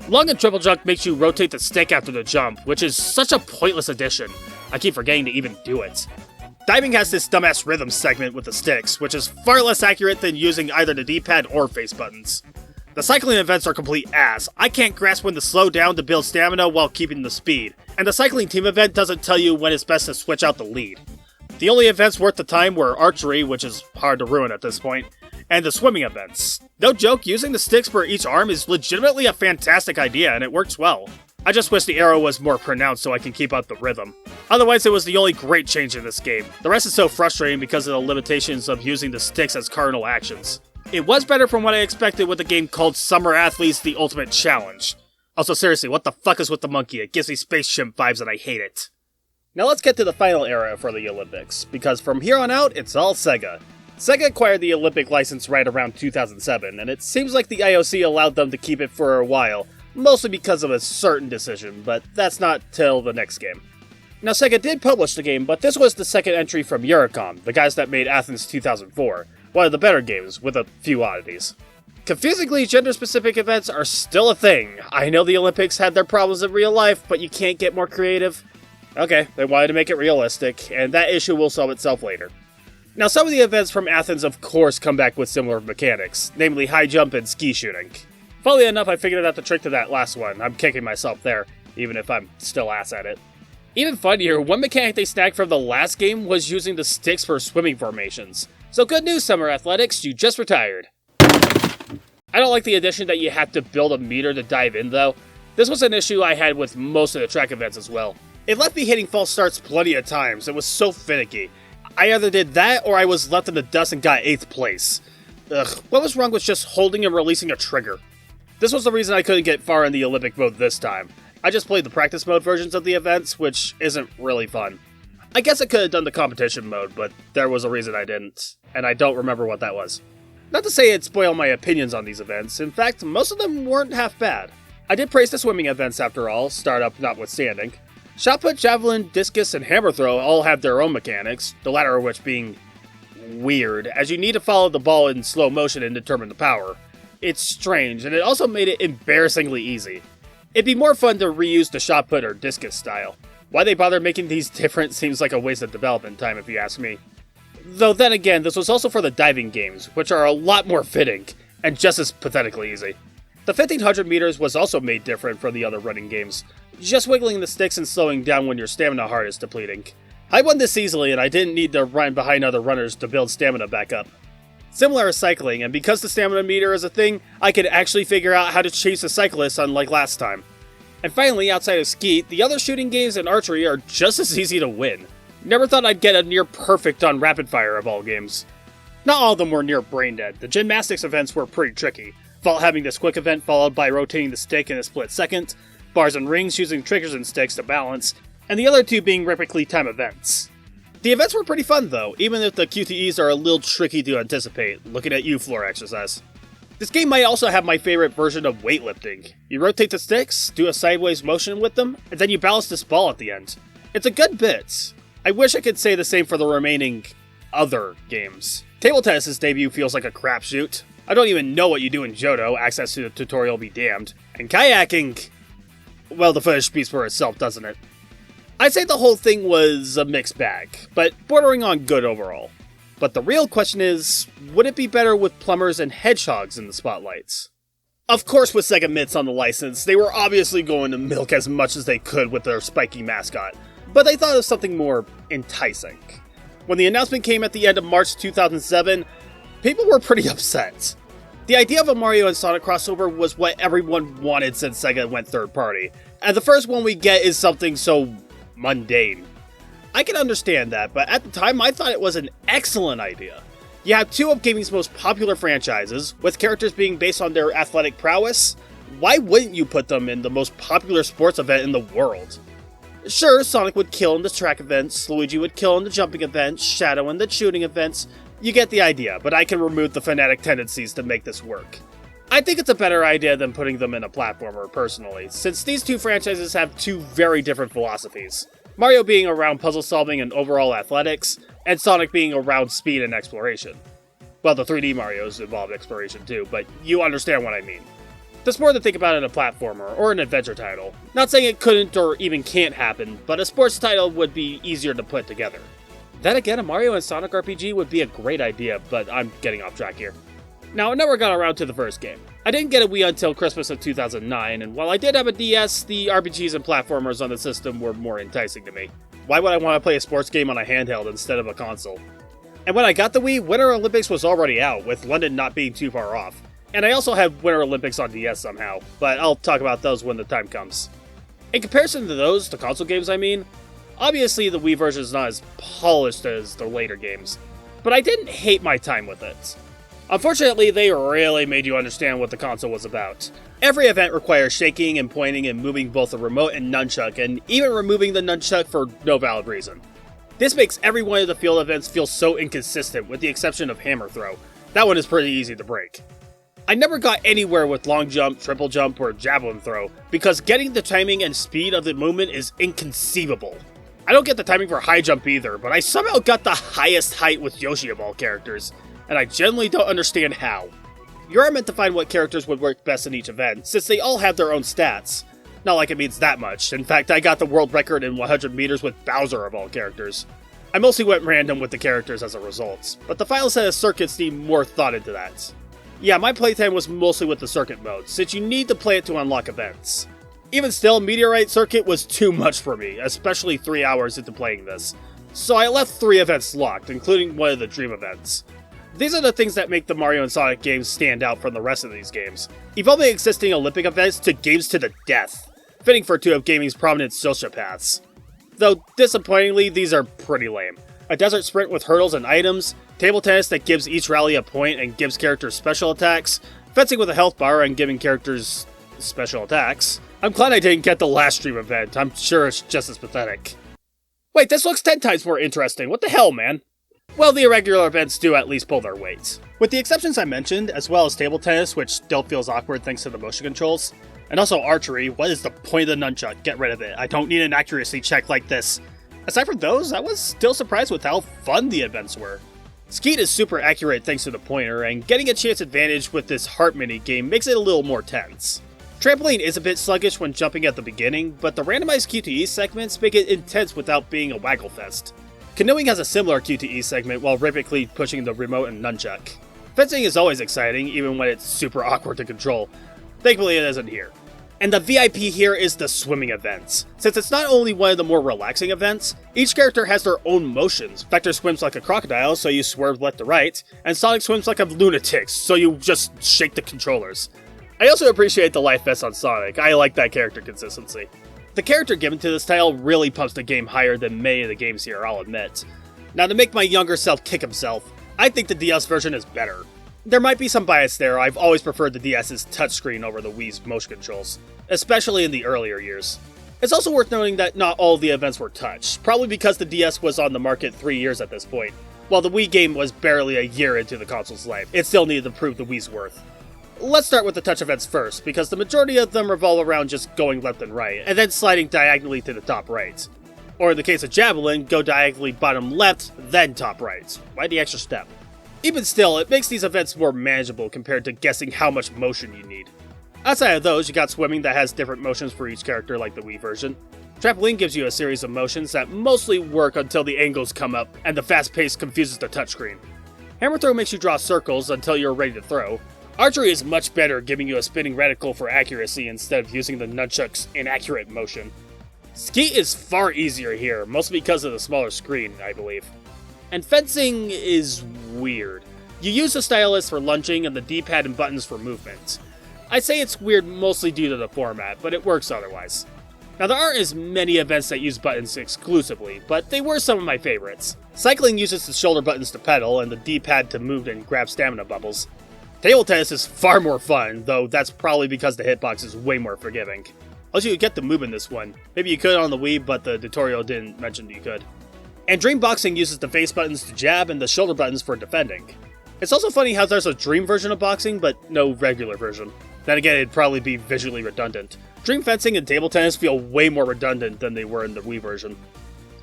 Long and triple jump makes you rotate the stick after the jump, which is such a pointless addition. I keep forgetting to even do it. Diving has this dumbass rhythm segment with the sticks, which is far less accurate than using either the D-pad or face buttons. The cycling events are complete ass. I can't grasp when to slow down to build stamina while keeping the speed, and the cycling team event doesn't tell you when it's best to switch out the lead. The only events worth the time were archery, which is hard to ruin at this point, and the swimming events. No joke, using the sticks for each arm is legitimately a fantastic idea, and it works well. I just wish the arrow was more pronounced so I can keep up the rhythm. Otherwise, it was the only great change in this game. The rest is so frustrating because of the limitations of using the sticks as cardinal actions. It was better from what I expected with a game called Summer Athletes The Ultimate Challenge. Also, seriously, what the fuck is with the monkey? It gives me Space Chimp vibes and I hate it. Now let's get to the final era for the Olympics, because from here on out, it's all Sega. Sega acquired the Olympic license right around 2007, and it seems like the IOC allowed them to keep it for a while, mostly because of a certain decision, but that's not till the next game. Now, Sega did publish the game, but this was the second entry from Eurocom, the guys that made Athens 2004, one of the better games, with a few oddities. Confusingly, gender-specific events are still a thing. I know the Olympics had their problems in real life, but you can't get more creative. Okay, they wanted to make it realistic, and that issue will solve itself later. Now, some of the events from Athens, of course, come back with similar mechanics, namely high jump and ski shooting. Funnily enough, I figured out the trick to that last one. I'm kicking myself there, even if I'm still ass at it. Even funnier, one mechanic they snagged from the last game was using the sticks for swimming formations. So good news, Summer Athletics, you just retired. I don't like the addition that you have to build a meter to dive in, though. This was an issue I had with most of the track events as well. It left me hitting false starts plenty of times. It was so finicky. I either did that or I was left in the dust and got 8th place. Ugh, what was wrong with just holding and releasing a trigger? This was the reason I couldn't get far in the Olympic mode this time. I just played the practice mode versions of the events, which isn't really fun. I guess I could have done the competition mode, but there was a reason I didn't, and I don't remember what that was. Not to say it spoiled my opinions on these events, in fact, most of them weren't half bad. I did praise the swimming events after all, startup notwithstanding. Shot put, javelin, discus, and hammer throw all have their own mechanics, the latter of which being weird, as you need to follow the ball in slow motion and determine the power. It's strange, and it also made it embarrassingly easy. It'd be more fun to reuse the shot put or discus style. Why they bother making these different seems like a waste of development time if you ask me. Though then again, this was also for the diving games, which are a lot more fitting, and just as pathetically easy. The 1500 meters was also made different from the other running games, just wiggling the sticks and slowing down when your stamina heart is depleting. I won this easily and I didn't need to run behind other runners to build stamina back up. Similar as cycling, and because the stamina meter is a thing, I could actually figure out how to chase a cyclist unlike last time. And finally, outside of Skeet, the other shooting games and archery are just as easy to win. Never thought I'd get a near perfect on rapid fire of all games. Not all of them were near brain dead. The gymnastics events were pretty tricky. Vault having this quick event followed by rotating the stick in a split second, bars and rings using triggers and sticks to balance, and the other two being rapidly timed events. The events were pretty fun though, even if the QTEs are a little tricky to anticipate, looking at you floor exercise. This game might also have my favorite version of weightlifting. You rotate the sticks, do a sideways motion with them, and then you balance this ball at the end. It's a good bit. I wish I could say the same for the remaining other games. Table tennis's debut feels like a crapshoot. I don't even know what you do in Johto, access to the tutorial be damned. And kayaking, well, the footage speaks for itself, doesn't it? I'd say the whole thing was a mixed bag, but bordering on good overall. But the real question is, would it be better with plumbers and hedgehogs in the spotlights? Of course, with Sega Mitts on the license, they were obviously going to milk as much as they could with their spiky mascot, but they thought of something more enticing. When the announcement came at the end of March 2007, people were pretty upset. The idea of a Mario and Sonic crossover was what everyone wanted since Sega went third party, and the first one we get is something so mundane. I can understand that, but at the time I thought it was an excellent idea. You have two of gaming's most popular franchises, with characters being based on their athletic prowess. Why wouldn't you put them in the most popular sports event in the world? Sure, Sonic would kill in the track events, Luigi would kill in the jumping events, Shadow in the shooting events. You get the idea, but I can remove the fanatic tendencies to make this work. I think it's a better idea than putting them in a platformer, personally, since these two franchises have two very different philosophies. Mario being around puzzle solving and overall athletics, and Sonic being around speed and exploration. Well, the 3D Marios involved exploration too, but you understand what I mean. There's more to think about in a platformer, or an adventure title. Not saying it couldn't or even can't happen, but a sports title would be easier to put together. Then again, a Mario and Sonic RPG would be a great idea, but I'm getting off track here. Now, I never got around to the first game. I didn't get a Wii until Christmas of 2009, and while I did have a DS, the RPGs and platformers on the system were more enticing to me. Why would I want to play a sports game on a handheld instead of a console? And when I got the Wii, Winter Olympics was already out, with London not being too far off. And I also have Winter Olympics on DS somehow, but I'll talk about those when the time comes. In comparison to those, the console games I mean, obviously the Wii version is not as polished as the later games, but I didn't hate my time with it. Unfortunately, they really made you understand what the console was about. Every event requires shaking and pointing and moving both the remote and nunchuck, and even removing the nunchuck for no valid reason. This makes every one of the field events feel so inconsistent, with the exception of hammer throw. That one is pretty easy to break. I never got anywhere with long jump, triple jump, or javelin throw, because getting the timing and speed of the movement is inconceivable. I don't get the timing for high jump either, but I somehow got the highest height with Yoshi of all characters, and I generally don't understand how. You are meant to find what characters would work best in each event, since they all have their own stats. Not like it means that much. In fact, I got the world record in 100 meters with Bowser of all characters. I mostly went random with the characters as a result, but the final set of circuits need more thought into that. Yeah, my playtime was mostly with the circuit mode, since you need to play it to unlock events. Even still, Meteorite Circuit was too much for me, especially 3 hours into playing this, so I left 3 events locked, including one of the dream events. These are the things that make the Mario and Sonic games stand out from the rest of these games, evolving existing Olympic events to games to the death, fitting for two of gaming's prominent sociopaths. Though, disappointingly, these are pretty lame. A desert sprint with hurdles and items, table tennis that gives each rally a point and gives characters special attacks, fencing with a health bar and giving characters special attacks. I'm glad I didn't get the last stream event, I'm sure it's just as pathetic. Wait, this looks 10 times more interesting, what the hell, man? Well, the irregular events do at least pull their weight. With the exceptions I mentioned, as well as table tennis, which still feels awkward thanks to the motion controls, and also archery, what is the point of the nunchuck? Get rid of it, I don't need an accuracy check like this. Aside from those, I was still surprised with how fun the events were. Skeet is super accurate thanks to the pointer, and getting a chance advantage with this heart mini game makes it a little more tense. Trampoline is a bit sluggish when jumping at the beginning, but the randomized QTE segments make it intense without being a waggle fest. Canoeing has a similar QTE segment while rhythmically pushing the remote and nunchuck. Fencing is always exciting, even when it's super awkward to control. Thankfully it isn't here. And the VIP here is the swimming events. Since it's not only one of the more relaxing events, each character has their own motions. Vector swims like a crocodile, so you swerve left to right, and Sonic swims like a lunatic, so you just shake the controllers. I also appreciate the life vest on Sonic. I like that character consistency. The character given to this title really pumps the game higher than many of the games here, I'll admit. Now, to make my younger self kick himself, I think the DS version is better. There might be some bias there. I've always preferred the DS's touchscreen over the Wii's motion controls, especially in the earlier years. It's also worth noting that not all of the events were touch, probably because the DS was on the market 3 years at this point. While the Wii game was barely a year into the console's life, it still needed to prove the Wii's worth. Let's start with the touch events first, because the majority of them revolve around just going left and right, and then sliding diagonally to the top right. Or in the case of Javelin, go diagonally bottom left, then top right. Why the extra step? Even still, it makes these events more manageable compared to guessing how much motion you need. Outside of those, you got swimming that has different motions for each character like the Wii version. Trampoline gives you a series of motions that mostly work until the angles come up and the fast pace confuses the touchscreen. Hammer throw makes you draw circles until you're ready to throw. Archery is much better, giving you a spinning reticle for accuracy instead of using the nunchuck's inaccurate motion. Ski is far easier here, mostly because of the smaller screen, I believe. And fencing is weird. You use the stylus for lunging and the D-pad and buttons for movement. I'd say it's weird mostly due to the format, but it works otherwise. Now, there aren't as many events that use buttons exclusively, but they were some of my favorites. Cycling uses the shoulder buttons to pedal and the D-pad to move and grab stamina bubbles. Table tennis is far more fun, though that's probably because the hitbox is way more forgiving. Also, you get to move in this one. Maybe you could on the Wii, but the tutorial didn't mention you could. And Dream Boxing uses the face buttons to jab and the shoulder buttons for defending. It's also funny how there's a Dream version of boxing, but no regular version. Then again, it'd probably be visually redundant. Dream fencing and table tennis feel way more redundant than they were in the Wii version.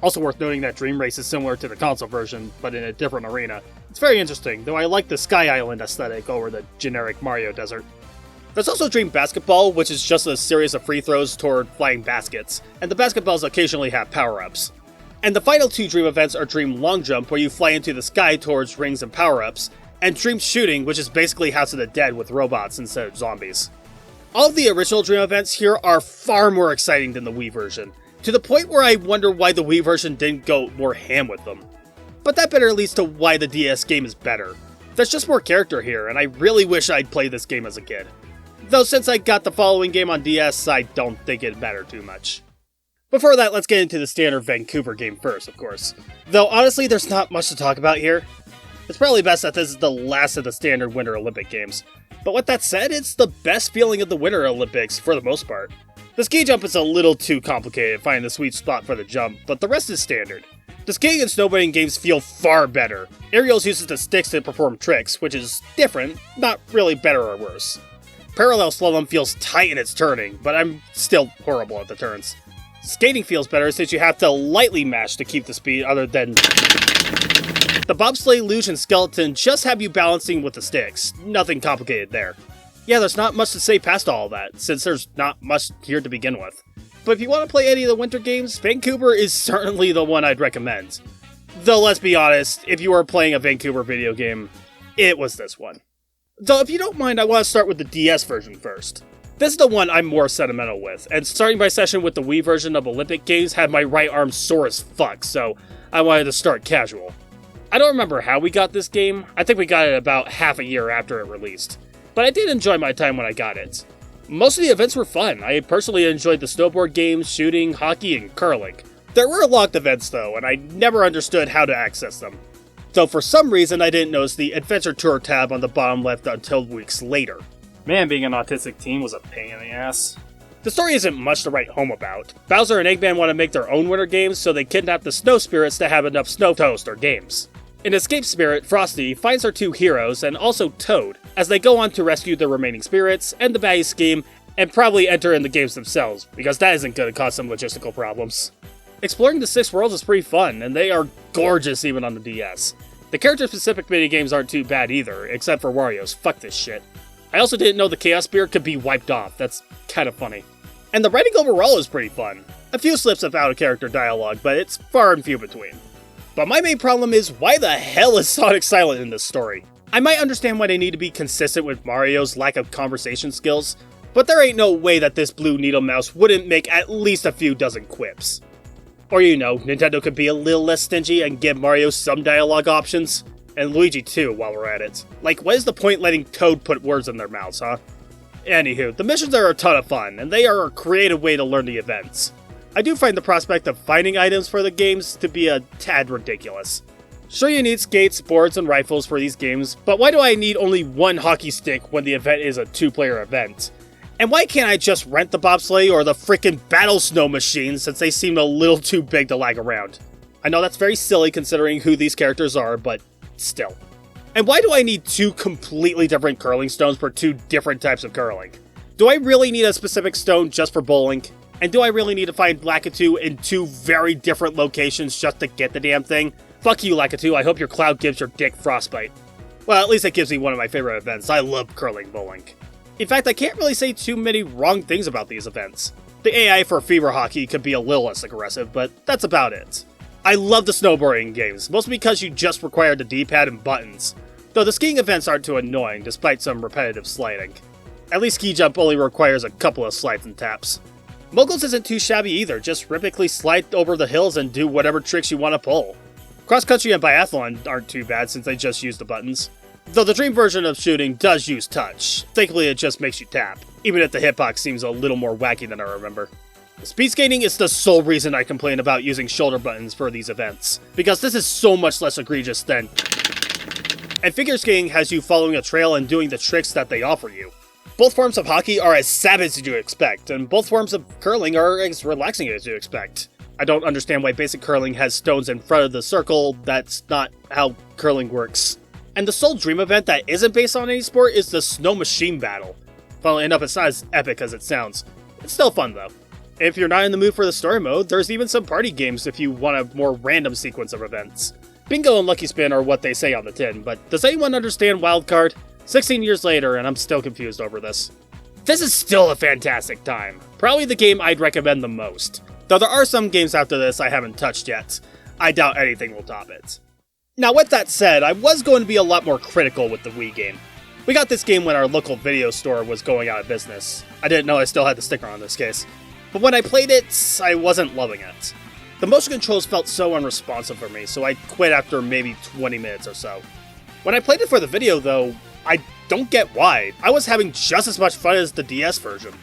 Also worth noting that Dream Race is similar to the console version, but in a different arena. It's very interesting, though I like the Sky Island aesthetic over the generic Mario desert. There's also Dream Basketball, which is just a series of free throws toward flying baskets, and the basketballs occasionally have power-ups. And the final two Dream events are Dream Long Jump, where you fly into the sky towards rings and power-ups, and Dream Shooting, which is basically House of the Dead with robots instead of zombies. All of the original Dream events here are far more exciting than the Wii version, to the point where I wonder why the Wii version didn't go more ham with them. But that better leads to why the DS game is better. There's just more character here, and I really wish I'd played this game as a kid. Though since I got the following game on DS, I don't think it mattered too much. Before that, let's get into the standard Vancouver game first, of course. Though honestly, there's not much to talk about here. It's probably best that this is the last of the standard Winter Olympic Games. But with that said, it's the best feeling of the Winter Olympics for the most part. The ski jump is a little too complicated, finding the sweet spot for the jump, but the rest is standard. The skiing and snowboarding games feel far better. Aerials uses the sticks to perform tricks, which is different, not really better or worse. Parallel slalom feels tight in its turning, but I'm still horrible at the turns. Skating feels better since you have to lightly mash to keep the speed other than... The bobsleigh, luge, and skeleton just have you balancing with the sticks. Nothing complicated there. Yeah, there's not much to say past all that, since there's not much here to begin with. But if you want to play any of the winter games, Vancouver is certainly the one I'd recommend. Though let's be honest, if you were playing a Vancouver video game, it was this one. Though if you don't mind, I want to start with the DS version first. This is the one I'm more sentimental with, and starting my session with the Wii version of Olympic Games had my right arm sore as fuck, so I wanted to start casual. I don't remember how we got this game. I think we got it about half a year after it released. But I did enjoy my time when I got it. Most of the events were fun. I personally enjoyed the snowboard games, shooting, hockey, and curling. There were locked events though, and I never understood how to access them. Though for some reason I didn't notice the Adventure Tour tab on the bottom left until weeks later. Man, being an autistic teen was a pain in the ass. The story isn't much to write home about. Bowser and Eggman want to make their own winter games, so they kidnap the snow spirits to have enough snow to host their games. An escape spirit, Frosty, finds our two heroes, and also Toad, as they go on to rescue the remaining spirits, end the baddies scheme, and probably enter in the games themselves, because that isn't going to cause some logistical problems. Exploring the 6 worlds is pretty fun, and they are gorgeous even on the DS. The character-specific minigames aren't too bad either, except for Wario's. Fuck this shit. I also didn't know the Chaos Spear could be wiped off. That's kind of funny. And the writing overall is pretty fun. A few slips of out-of-character dialogue, but it's far and few between. But my main problem is, why the hell is Sonic silent in this story? I might understand why they need to be consistent with Mario's lack of conversation skills, but there ain't no way that this blue needle mouse wouldn't make at least a few dozen quips. Or Nintendo could be a little less stingy and give Mario some dialogue options. And Luigi too, while we're at it. Like, what is the point letting Toad put words in their mouths, huh? Anywho, the missions are a ton of fun, and they are a creative way to learn the events. I do find the prospect of finding items for the games to be a tad ridiculous. Sure, you need skates, boards, and rifles for these games, but why do I need only one hockey stick when the event is a 2-player event? And why can't I just rent the bobsleigh or the frickin' battle snow machine since they seem a little too big to lag around? I know that's very silly considering who these characters are, but still. And why do I need 2 completely different curling stones for 2 different types of curling? Do I really need a specific stone just for bowling? And do I really need to find Lakitu in 2 very different locations just to get the damn thing? Fuck you, Lakitu, I hope your cloud gives your dick frostbite. Well, at least it gives me one of my favorite events. I love curling bowling. In fact, I can't really say too many wrong things about these events. The AI for fever hockey could be a little less aggressive, but that's about it. I love the snowboarding games, mostly because you just require the D-pad and buttons. Though the skiing events aren't too annoying, despite some repetitive sliding. At least ski jump only requires a couple of slides and taps. Moguls isn't too shabby either, just rhythmically slide over the hills and do whatever tricks you want to pull. Cross country and biathlon aren't too bad since they just use the buttons. Though the dream version of shooting does use touch, thankfully it just makes you tap, even if the hitbox seems a little more wacky than I remember. Speed skating is the sole reason I complain about using shoulder buttons for these events, because this is so much less egregious than... And figure skating has you following a trail and doing the tricks that they offer you. Both forms of hockey are as savage as you expect, and both forms of curling are as relaxing as you expect. I don't understand why basic curling has stones in front of the circle. That's not how curling works. And the sole dream event that isn't based on any sport is the snow machine battle. Funnily enough, it's not as epic as it sounds. It's still fun though. If you're not in the mood for the story mode, there's even some party games if you want a more random sequence of events. Bingo and Lucky Spin are what they say on the tin, but does anyone understand Wildcard? 16 years later and I'm still confused over this. This is still a fantastic time. Probably the game I'd recommend the most. Though there are some games after this I haven't touched yet. I doubt anything will top it. Now with that said, I was going to be a lot more critical with the Wii game. We got this game when our local video store was going out of business. I didn't know I still had the sticker on this case. But when I played it, I wasn't loving it. The motion controls felt so unresponsive for me, so I quit after maybe 20 minutes or so. When I played it for the video though, I don't get why. I was having just as much fun as the DS version.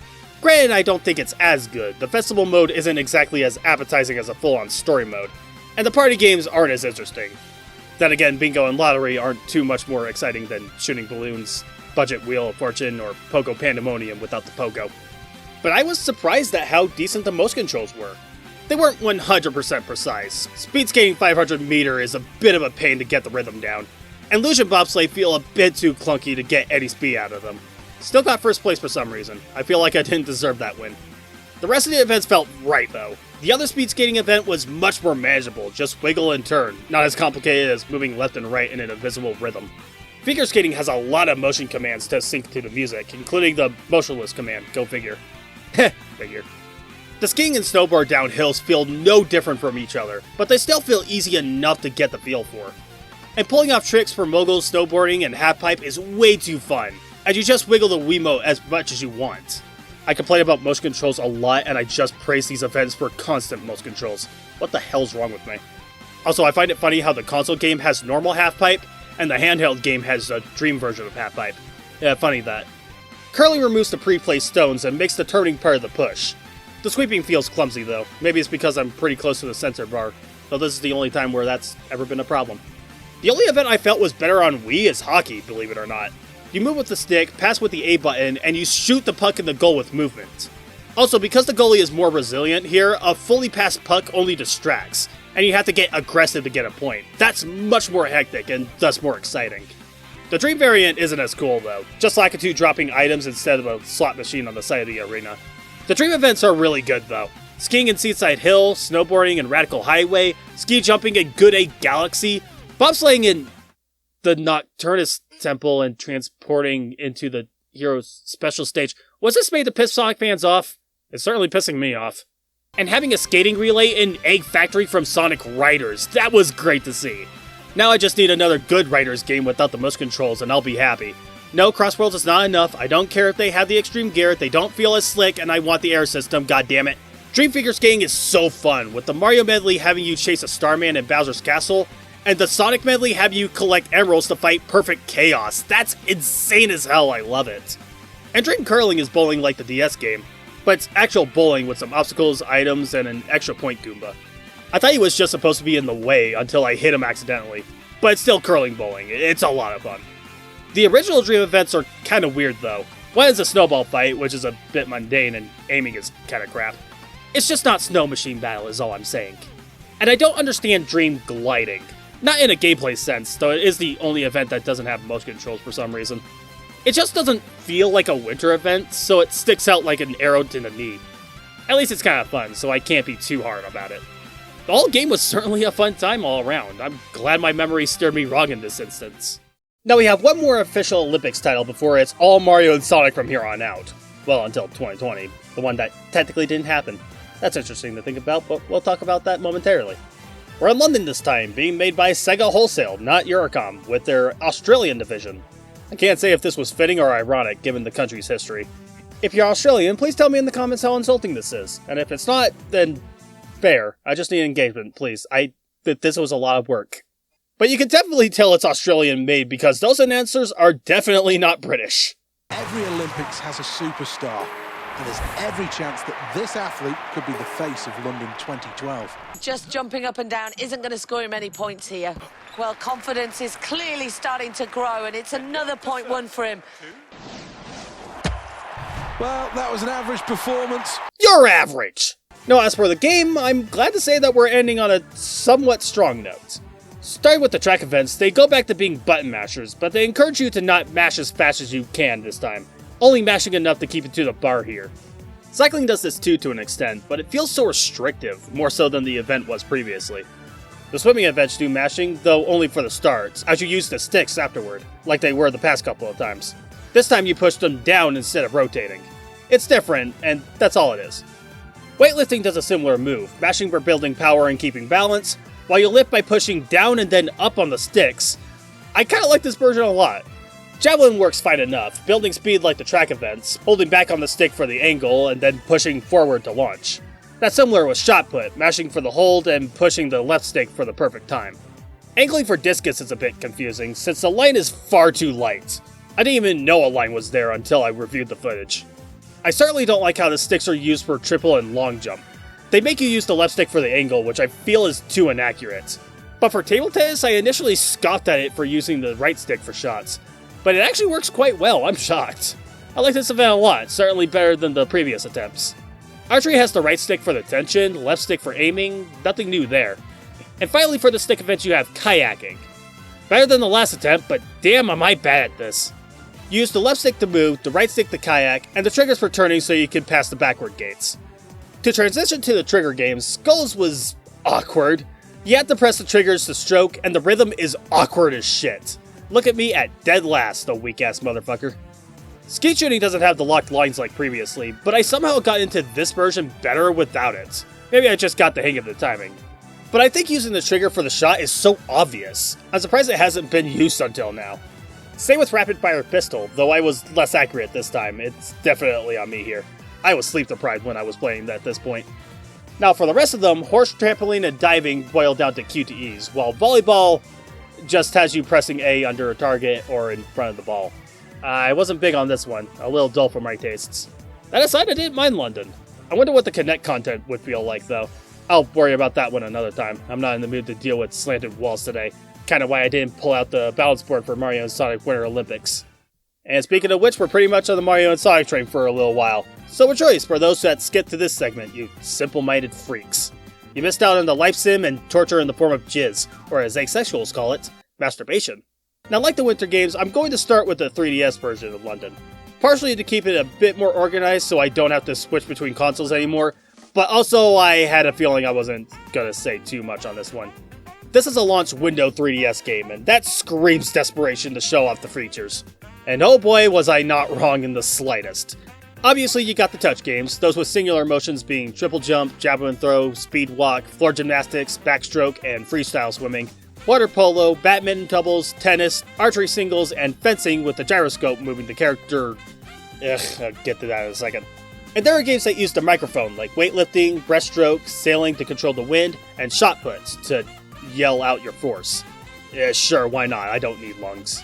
Granted, I don't think it's as good. The festival mode isn't exactly as appetizing as a full-on story mode, and the party games aren't as interesting. Then again, Bingo and Lottery aren't too much more exciting than shooting balloons, Budget Wheel of Fortune, or Pogo Pandemonium without the Pogo. But I was surprised at how decent the motion controls were. They weren't 100% precise. Speed skating 500 meter is a bit of a pain to get the rhythm down, and Luge and Bobsleigh feel a bit too clunky to get any speed out of them. Still got first place for some reason. I feel like I didn't deserve that win. The rest of the events felt right though. The other speed skating event was much more manageable, just wiggle and turn, not as complicated as moving left and right in an invisible rhythm. Figure skating has a lot of motion commands to sync to the music, including the motionless command, go figure. Heh, figure. The skiing and snowboard down hills feel no different from each other, but they still feel easy enough to get the feel for. And pulling off tricks for moguls, snowboarding, and halfpipe is way too fun, as you just wiggle the Wiimote as much as you want. I complain about motion controls a lot, and I just praise these events for constant motion controls. What the hell's wrong with me? Also, I find it funny how the console game has normal halfpipe, and the handheld game has a dream version of halfpipe. Yeah, funny that. Curling removes the pre-placed stones and makes the turning part of the push. The sweeping feels clumsy though. Maybe it's because I'm pretty close to the sensor bar, though this is the only time where that's ever been a problem. The only event I felt was better on Wii is hockey, believe it or not. You move with the stick, pass with the A button, and you shoot the puck in the goal with movement. Also, because the goalie is more resilient here, a fully passed puck only distracts, and you have to get aggressive to get a point. That's much more hectic and thus more exciting. The Dream variant isn't as cool though, just Lakitu dropping items instead of a slot machine on the side of the arena. The Dream events are really good though. Skiing in Seaside Hill, snowboarding in Radical Highway, ski jumping in Good Egg Galaxy, bobsleighing in the Nocturnus Temple, and transporting into the Hero's special stage. Was this made to piss Sonic fans off? It's certainly pissing me off. And having a skating relay in Egg Factory from Sonic Riders, that was great to see. Now I just need another good Riders game without the motion controls and I'll be happy. No, Crossworlds is not enough. I don't care if they have the extreme gear, they don't feel as slick, and I want the air system, goddammit. Dream figure skating is so fun, with the Mario medley having you chase a Starman in Bowser's Castle, and the Sonic medley having you collect emeralds to fight Perfect Chaos. That's insane as hell, I love it. And Dream Curling is bowling like the DS game, but it's actual bowling with some obstacles, items, and an extra point Goomba. I thought he was just supposed to be in the way until I hit him accidentally, but it's still curling bowling. It's a lot of fun. The original Dream events are kind of weird though. One is a snowball fight, which is a bit mundane and aiming is kind of crap. It's just not Snow Machine Battle is all I'm saying. And I don't understand Dream Gliding. Not in a gameplay sense, though it is the only event that doesn't have motion controls for some reason. It just doesn't feel like a winter event, so it sticks out like an arrow to the knee. At least it's kind of fun, so I can't be too hard about it. The whole game was certainly a fun time all around. I'm glad my memory steered me wrong in this instance. Now we have one more official Olympics title before it's all Mario and Sonic from here on out. Well, until 2020, the one that technically didn't happen. That's interesting to think about, but we'll talk about that momentarily. We're in London this time, being made by Sega Wholesale, not Eurocom, with their Australian division. I can't say if this was fitting or ironic, given the country's history. If you're Australian, please tell me in the comments how insulting this is, and if it's not, then fair. I just need engagement, please. This was a lot of work. But you can definitely tell it's Australian-made because those announcers are definitely not British. Every Olympics has a superstar, and there's every chance that this athlete could be the face of London 2012. Just jumping up and down isn't going to score him any points here. Well, confidence is clearly starting to grow, and it's another point won for him. Well, that was an average performance. You're average! Now, as for the game, I'm glad to say that we're ending on a somewhat strong note. Starting with the track events, they go back to being button mashers, but they encourage you to not mash as fast as you can this time, only mashing enough to keep it to the bar here. Cycling does this too to an extent, but it feels so restrictive, more so than the event was previously. The swimming events do mashing, though only for the starts, as you use the sticks afterward, like they were the past couple of times. This time you push them down instead of rotating. It's different, and that's all it is. Weightlifting does a similar move, mashing for building power and keeping balance, while you lift by pushing down and then up on the sticks. I kinda like this version a lot. Javelin works fine enough, building speed like the track events, holding back on the stick for the angle, and then pushing forward to launch. That's similar with shot put, mashing for the hold and pushing the left stick for the perfect time. Angling for discus is a bit confusing, since the line is far too light. I didn't even know a line was there until I reviewed the footage. I certainly don't like how the sticks are used for triple and long jump. They make you use the left stick for the angle, which I feel is too inaccurate. But for table tennis, I initially scoffed at it for using the right stick for shots. But it actually works quite well, I'm shocked. I like this event a lot, certainly better than the previous attempts. Archery has the right stick for the tension, left stick for aiming, nothing new there. And finally for the stick event you have kayaking. Better than the last attempt, but damn am I bad at this. You use the left stick to move, the right stick to kayak, and the triggers for turning so you can pass the backward gates. To transition to the trigger games, Skulls was awkward. You have to press the triggers to stroke, and the rhythm is awkward as shit. Look at me at dead last, the weak-ass motherfucker. Skeet shooting doesn't have the locked lines like previously, but I somehow got into this version better without it. Maybe I just got the hang of the timing. But I think using the trigger for the shot is so obvious. I'm surprised it hasn't been used until now. Same with rapid fire pistol, though I was less accurate this time. It's definitely on me here. I was sleep deprived when I was playing at this point. Now for the rest of them, horse trampoline and diving boil down to QTEs, while volleyball just has you pressing A under a target or in front of the ball. I wasn't big on this one, a little dull for my tastes. That aside, I didn't mind London. I wonder what the Kinect content would feel like though. I'll worry about that one another time. I'm not in the mood to deal with slanted walls today. Kinda why I didn't pull out the balance board for Mario and Sonic Winter Olympics. And speaking of which, we're pretty much on the Mario and Sonic train for a little while. So a choice for those that skipped to this segment, you simple-minded freaks. You missed out on the life sim and torture in the form of jizz, or as asexuals call it, masturbation. Now like the Winter Games, I'm going to start with the 3DS version of London. Partially to keep it a bit more organized so I don't have to switch between consoles anymore, but also I had a feeling I wasn't gonna say too much on this one. This is a launch window 3DS game, and that screams desperation to show off the features. And oh boy was I not wrong in the slightest. Obviously you got the touch games, those with singular motions being triple jump, javelin throw, speed walk, floor gymnastics, backstroke, and freestyle swimming, water polo, badminton doubles, tennis, archery singles, and fencing with the gyroscope moving the character. I'll get to that in a second. And there are games that use the microphone, like weightlifting, breaststroke, sailing to control the wind, and shot puts to yell out your force. Yeah, sure, why not? I don't need lungs.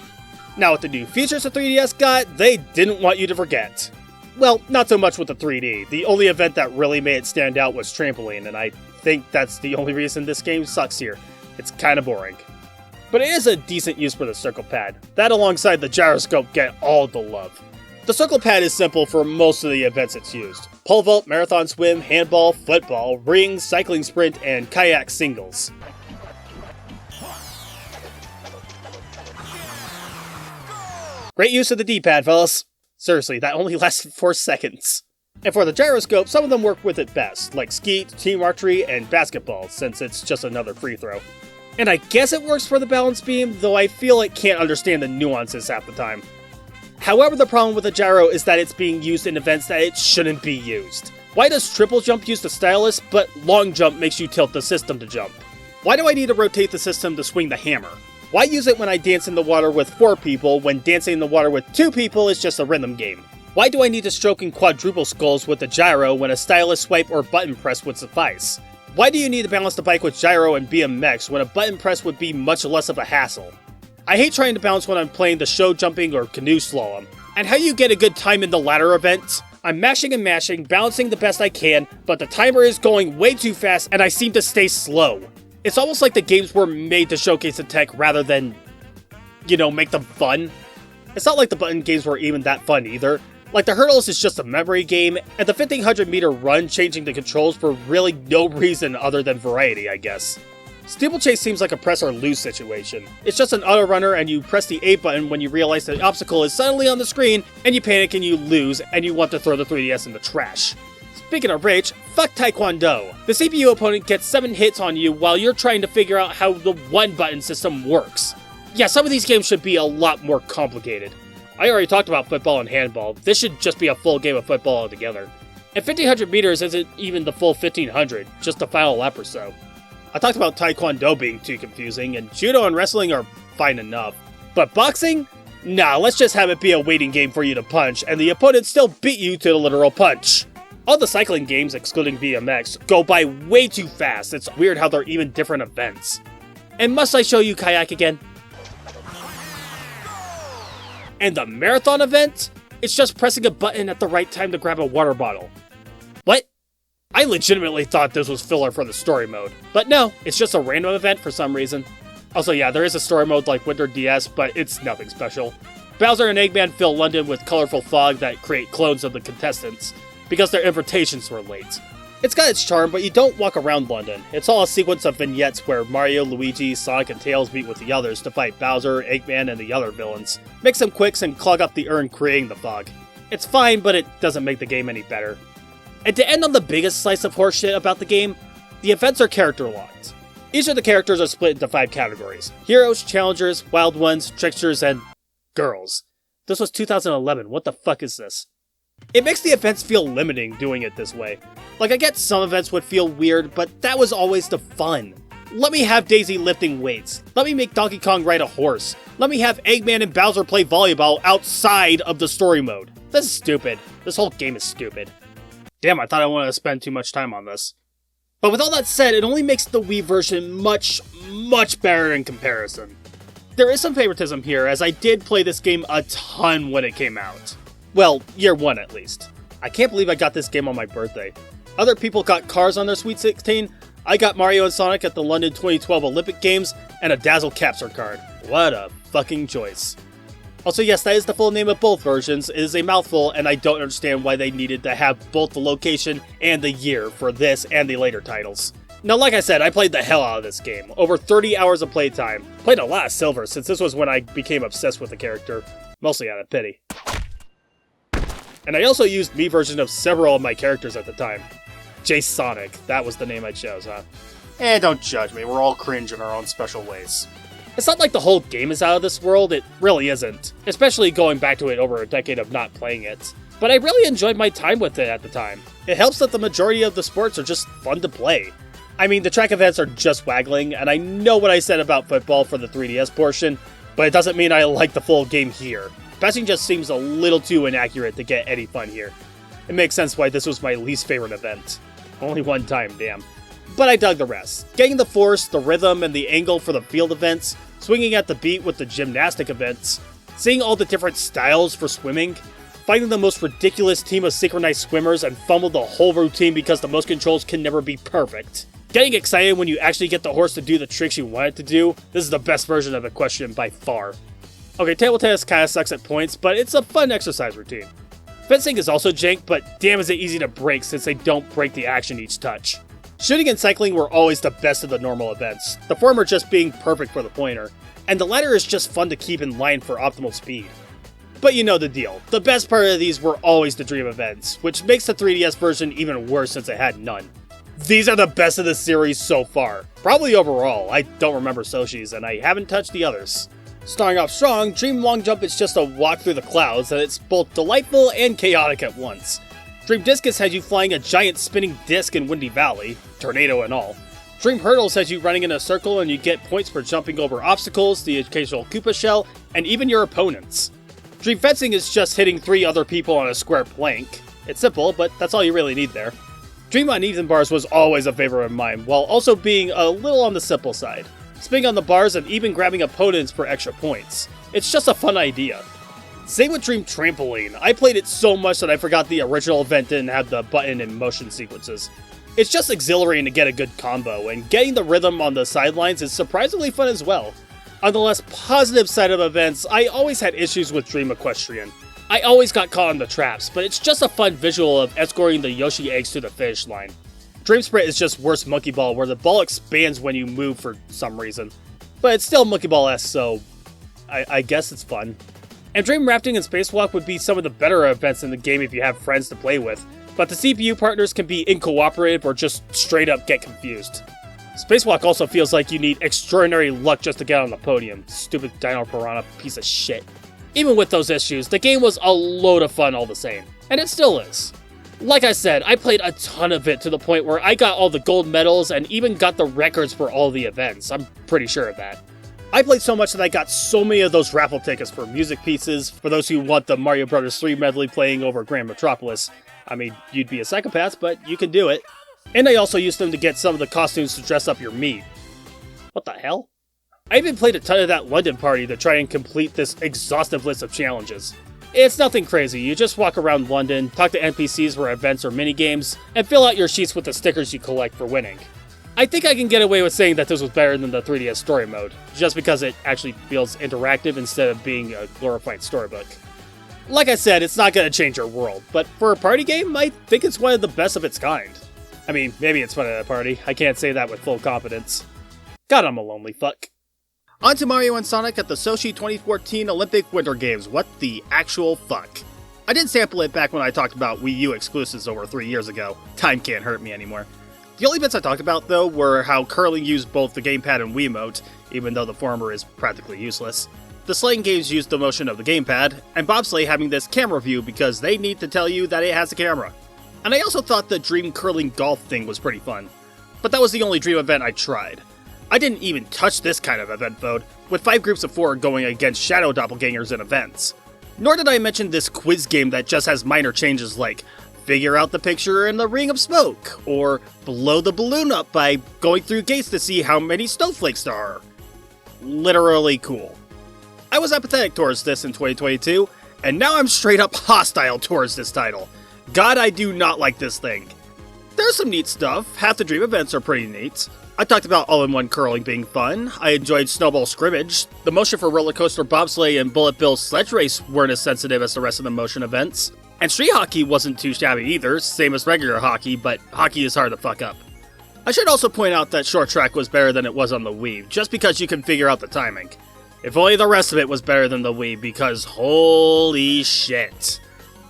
Now with the new features the 3DS got, they didn't want you to forget. Well, not so much with the 3D. The only event that really made it stand out was trampoline, and I think that's the only reason this game sucks here. It's kinda boring. But it is a decent use for the circle pad. That alongside the gyroscope get all the love. The circle pad is simple for most of the events it's used. Pole vault, marathon swim, handball, football, ring, cycling sprint, and kayak singles. Great use of the D-pad, fellas. Seriously, that only lasted 4 seconds. And for the gyroscope, some of them work with it best, like skeet, team archery, and basketball, since it's just another free throw. And I guess it works for the balance beam, though I feel it can't understand the nuances half the time. However, the problem with the gyro is that it's being used in events that it shouldn't be used. Why does triple jump use the stylus, but long jump makes you tilt the system to jump? Why do I need to rotate the system to swing the hammer? Why use it when I dance in the water with 4 people when dancing in the water with 2 people is just a rhythm game? Why do I need to stroke in quadruple skulls with the gyro when a stylus swipe or button press would suffice? Why do you need to balance the bike with gyro and BMX when a button press would be much less of a hassle? I hate trying to balance when I'm playing the show jumping or canoe slalom. And how you get a good time in the latter event? I'm mashing and mashing, balancing the best I can, but the timer is going way too fast and I seem to stay slow. It's almost like the games were made to showcase the tech rather than, make them fun. It's not like the button games were even that fun either. Like the hurdles is just a memory game, and the 1500 meter run changing the controls for really no reason other than variety, I guess. Steeplechase seems like a press or lose situation. It's just an auto runner and you press the A button when you realize the obstacle is suddenly on the screen, and you panic and you lose, and you want to throw the 3DS in the trash. Speaking of which, fuck Taekwondo. The CPU opponent gets 7 hits on you while you're trying to figure out how the one button system works. Yeah, some of these games should be a lot more complicated. I already talked about football and handball. This should just be a full game of football altogether. And 1500 meters isn't even the full 1500, just the final lap or so. I talked about Taekwondo being too confusing, and judo and wrestling are fine enough. But boxing? Nah, let's just have it be a waiting game for you to punch, and the opponent still beat you to the literal punch. All the cycling games, excluding BMX, go by way too fast. It's weird how they're even different events. And must I show you kayak again? And the marathon event? It's just pressing a button at the right time to grab a water bottle. What? I legitimately thought this was filler for the story mode. But no, it's just a random event for some reason. Also yeah, there is a story mode like Winter DS, but it's nothing special. Bowser and Eggman fill London with colorful fog that create clones of the contestants, because their invitations were late. It's got its charm, but you don't walk around London. It's all a sequence of vignettes where Mario, Luigi, Sonic, and Tails meet with the others to fight Bowser, Eggman, and the other villains. Make some quicks and clog up the urn creating the fog. It's fine, but it doesn't make the game any better. And to end on the biggest slice of horseshit about the game, the events are character locked. Each of the characters are split into 5 categories: heroes, challengers, wild ones, tricksters, and girls. This was 2011, what the fuck is this? It makes the events feel limiting doing it this way. Like, I get some events would feel weird, but that was always the fun. Let me have Daisy lifting weights. Let me make Donkey Kong ride a horse. Let me have Eggman and Bowser play volleyball outside of the story mode. This is stupid. This whole game is stupid. Damn, I thought I wanted to spend too much time on this. But with all that said, it only makes the Wii version much better in comparison. There is some favoritism here, as I did play this game a ton when it came out. Well, year 1 at least. I can't believe I got this game on my birthday. Other people got cars on their Sweet 16. I got Mario and Sonic at the London 2012 Olympic Games, and a Dazzle Capture Card. What a fucking choice. Also yes, that is the full name of both versions. It is a mouthful, and I don't understand why they needed to have both the location and the year for this and the later titles. Now, like I said, I played the hell out of this game. Over 30 hours of playtime. Played a lot of Silver, since this was when I became obsessed with the character. Mostly out of pity. And I also used Mii version of several of my characters at the time. Jayson, that was the name I chose, huh? Don't judge me, we're all cringe in our own special ways. It's not like the whole game is out of this world, it really isn't. Especially going back to it over a decade of not playing it. But I really enjoyed my time with it at the time. It helps that the majority of the sports are just fun to play. I mean, the track events are just waggling, and I know what I said about football for the 3DS portion, but it doesn't mean I like the full game here. Passing just seems a little too inaccurate to get any fun here. It makes sense why this was my least favorite event. Only one time, damn. But I dug the rest. Getting the force, the rhythm, and the angle for the field events, swinging at the beat with the gymnastic events, Seeing all the different styles for swimming, finding the most ridiculous team of synchronized swimmers and fumble the whole routine because the motion controls can never be perfect. Getting excited when you actually get the horse to do the tricks you want it to do, this is the best version of the question by far. Okay, table tennis kinda sucks at points, but it's a fun exercise routine. Fencing is also jank, but damn is it easy to break since they don't break the action each touch. Shooting and cycling were always the best of the normal events, the former just being perfect for the pointer, and the latter is just fun to keep in line for optimal speed. But you know the deal, the best part of these were always the dream events, which makes the 3DS version even worse since it had none. These are the best of the series so far, probably overall. I don't remember Sochi's and I haven't touched the others. Starting off strong, Dream Long Jump is just a walk through the clouds and it's both delightful and chaotic at once. Dream Discus has you flying a giant spinning disc in Windy Valley, tornado and all. Dream Hurdles has you running in a circle and you get points for jumping over obstacles, the occasional Koopa shell, and even your opponents. Dream Fencing is just hitting 3 other people on a square plank. It's simple, but that's all you really need there. Dream Uneven Bars was always a favorite of mine, while also being a little on the simple side. Spinning on the bars and even grabbing opponents for extra points. It's just a fun idea. Same with Dream Trampoline. I played it so much that I forgot the original event didn't have the button and motion sequences. It's just exhilarating to get a good combo, and getting the rhythm on the sidelines is surprisingly fun as well. On the less positive side of events, I always had issues with Dream Equestrian. I always got caught in the traps, but it's just a fun visual of escorting the Yoshi eggs to the finish line. Dream Sprint is just worse Monkey Ball, where the ball expands when you move for some reason. But it's still Monkey Ball-esque, so I guess it's fun. And Dream Rafting and Spacewalk would be some of the better events in the game if you have friends to play with, but the CPU partners can be incooperative or just straight up get confused. Spacewalk also feels like you need extraordinary luck just to get on the podium. Stupid Dino Piranha piece of shit. Even with those issues, the game was a load of fun all the same, and it still is. Like I said, I played a ton of it to the point where I got all the gold medals and even got the records for all the events. I'm pretty sure of that. I played so much that I got so many of those raffle tickets for music pieces, for those who want the Mario Bros. 3 medley playing over Grand Metropolis. I mean, you'd be a psychopath, but you can do it. And I also used them to get some of the costumes to dress up your meat. What the hell? I even played a ton of that London party to try and complete this exhaustive list of challenges. It's nothing crazy, you just walk around London, talk to NPCs for events or minigames, and fill out your sheets with the stickers you collect for winning. I think I can get away with saying that this was better than the 3DS story mode, just because it actually feels interactive instead of being a glorified storybook. Like I said, it's not going to change your world, but for a party game, I think it's one of the best of its kind. I mean, maybe it's fun at a party, I can't say that with full confidence. God, I'm a lonely fuck. On to Mario and Sonic at the Sochi 2014 Olympic Winter Games. What the actual fuck? I did sample it back when I talked about Wii U exclusives over 3 years ago. Time can't hurt me anymore. The only bits I talked about, though, were how curling used both the gamepad and Wiimote, even though the former is practically useless. The sledding games used the motion of the gamepad, and bobsleigh having this camera view because they need to tell you that it has a camera. And I also thought the Dream Curling Golf thing was pretty fun. But that was the only Dream event I tried. I didn't even touch this kind of event mode, with 5 groups of 4 going against shadow doppelgangers in events. Nor did I mention this quiz game that just has minor changes like figure out the picture in the ring of smoke, or blow the balloon up by going through gates to see how many snowflakes there are. Literally cool. I was apathetic towards this in 2022, and now I'm straight up hostile towards this title. God, I do not like this thing. There's some neat stuff, half the Dream events are pretty neat. I talked about all-in-one curling being fun, I enjoyed Snowball Scrimmage, the motion for Roller Coaster Bobsleigh and Bullet Bill Sledge Race weren't as sensitive as the rest of the motion events, and Street Hockey wasn't too shabby either, same as regular hockey, but hockey is hard to fuck up. I should also point out that Short Track was better than it was on the Wii, just because you can figure out the timing. If only the rest of it was better than the Wii, because holy shit.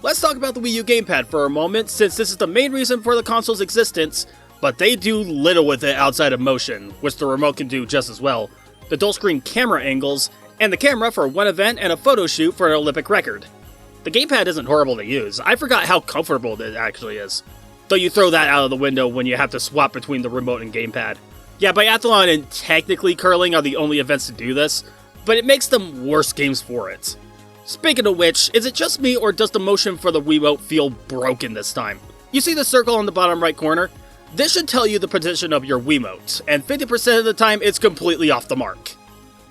Let's talk about the Wii U gamepad for a moment, since this is the main reason for the console's existence, but they do little with it outside of motion, which the remote can do just as well, the dual screen camera angles, and the camera for one event and a photo shoot for an Olympic record. The gamepad isn't horrible to use, I forgot how comfortable it actually is. Though you throw that out of the window when you have to swap between the remote and gamepad. Yeah, biathlon and technically curling are the only events to do this, but it makes them worse games for it. Speaking of which, is it just me or does the motion for the Wiimote feel broken this time? You see the circle on the bottom right corner? This should tell you the position of your Wiimote, and 50% of the time it's completely off the mark.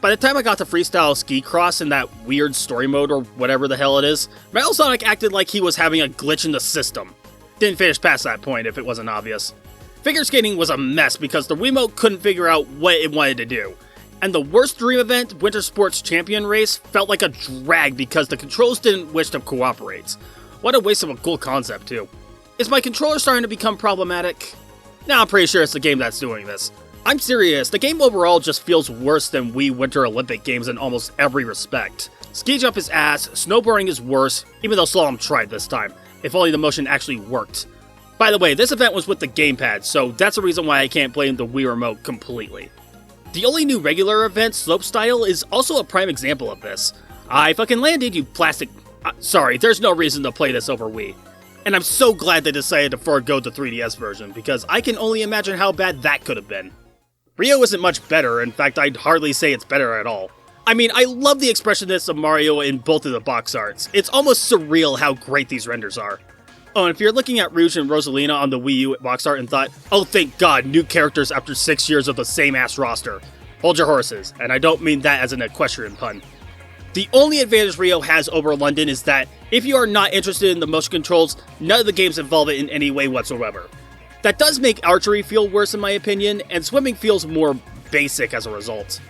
By the time I got to Freestyle Ski Cross in that weird story mode or whatever the hell it is, Metal Sonic acted like he was having a glitch in the system. Didn't finish past that point if it wasn't obvious. Figure skating was a mess because the Wiimote couldn't figure out what it wanted to do. And the worst dream event, Winter Sports Champion Race, felt like a drag because the controls didn't wish to cooperate. What a waste of a cool concept too. Is my controller starting to become problematic? Nah, I'm pretty sure it's the game that's doing this. I'm serious, the game overall just feels worse than Wii Winter Olympic games in almost every respect. Ski jump is ass, snowboarding is worse, even though Slalom tried this time. If only the motion actually worked. By the way, this event was with the gamepad, so that's the reason why I can't blame the Wii Remote completely. The only new regular event, Slopestyle, is also a prime example of this. I fucking landed, you plastic... sorry, there's no reason to play this over Wii. And I'm so glad they decided to forego the 3DS version, because I can only imagine how bad that could have been. Rio isn't much better, in fact I'd hardly say it's better at all. I mean, I love the expressiveness of Mario in both of the box arts. It's almost surreal how great these renders are. Oh, and if you're looking at Rouge and Rosalina on the Wii U box art and thought, oh thank god, new characters after 6 years of the same ass roster. Hold your horses, and I don't mean that as an equestrian pun. The only advantage Rio has over London is that, if you are not interested in the motion controls, none of the games involve it in any way whatsoever. That does make archery feel worse in my opinion, and swimming feels more basic as a result.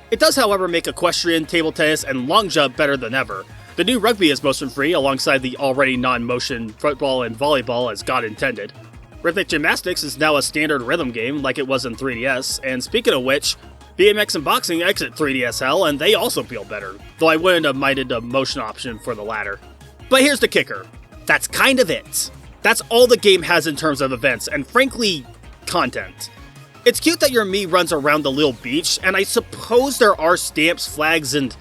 It does however make equestrian, table tennis, and long jump better than ever. The new rugby is motion free alongside the already non-motion football and volleyball as God intended. Rhythmic gymnastics is now a standard rhythm game like it was in 3DS, and speaking of which, BMX and boxing exit 3DS hell and they also feel better, though I wouldn't have minded the motion option for the latter. But here's the kicker. That's kind of it. That's all the game has in terms of events, and frankly, content. It's cute that your Mii runs around the little beach, and I suppose there are stamps, flags, and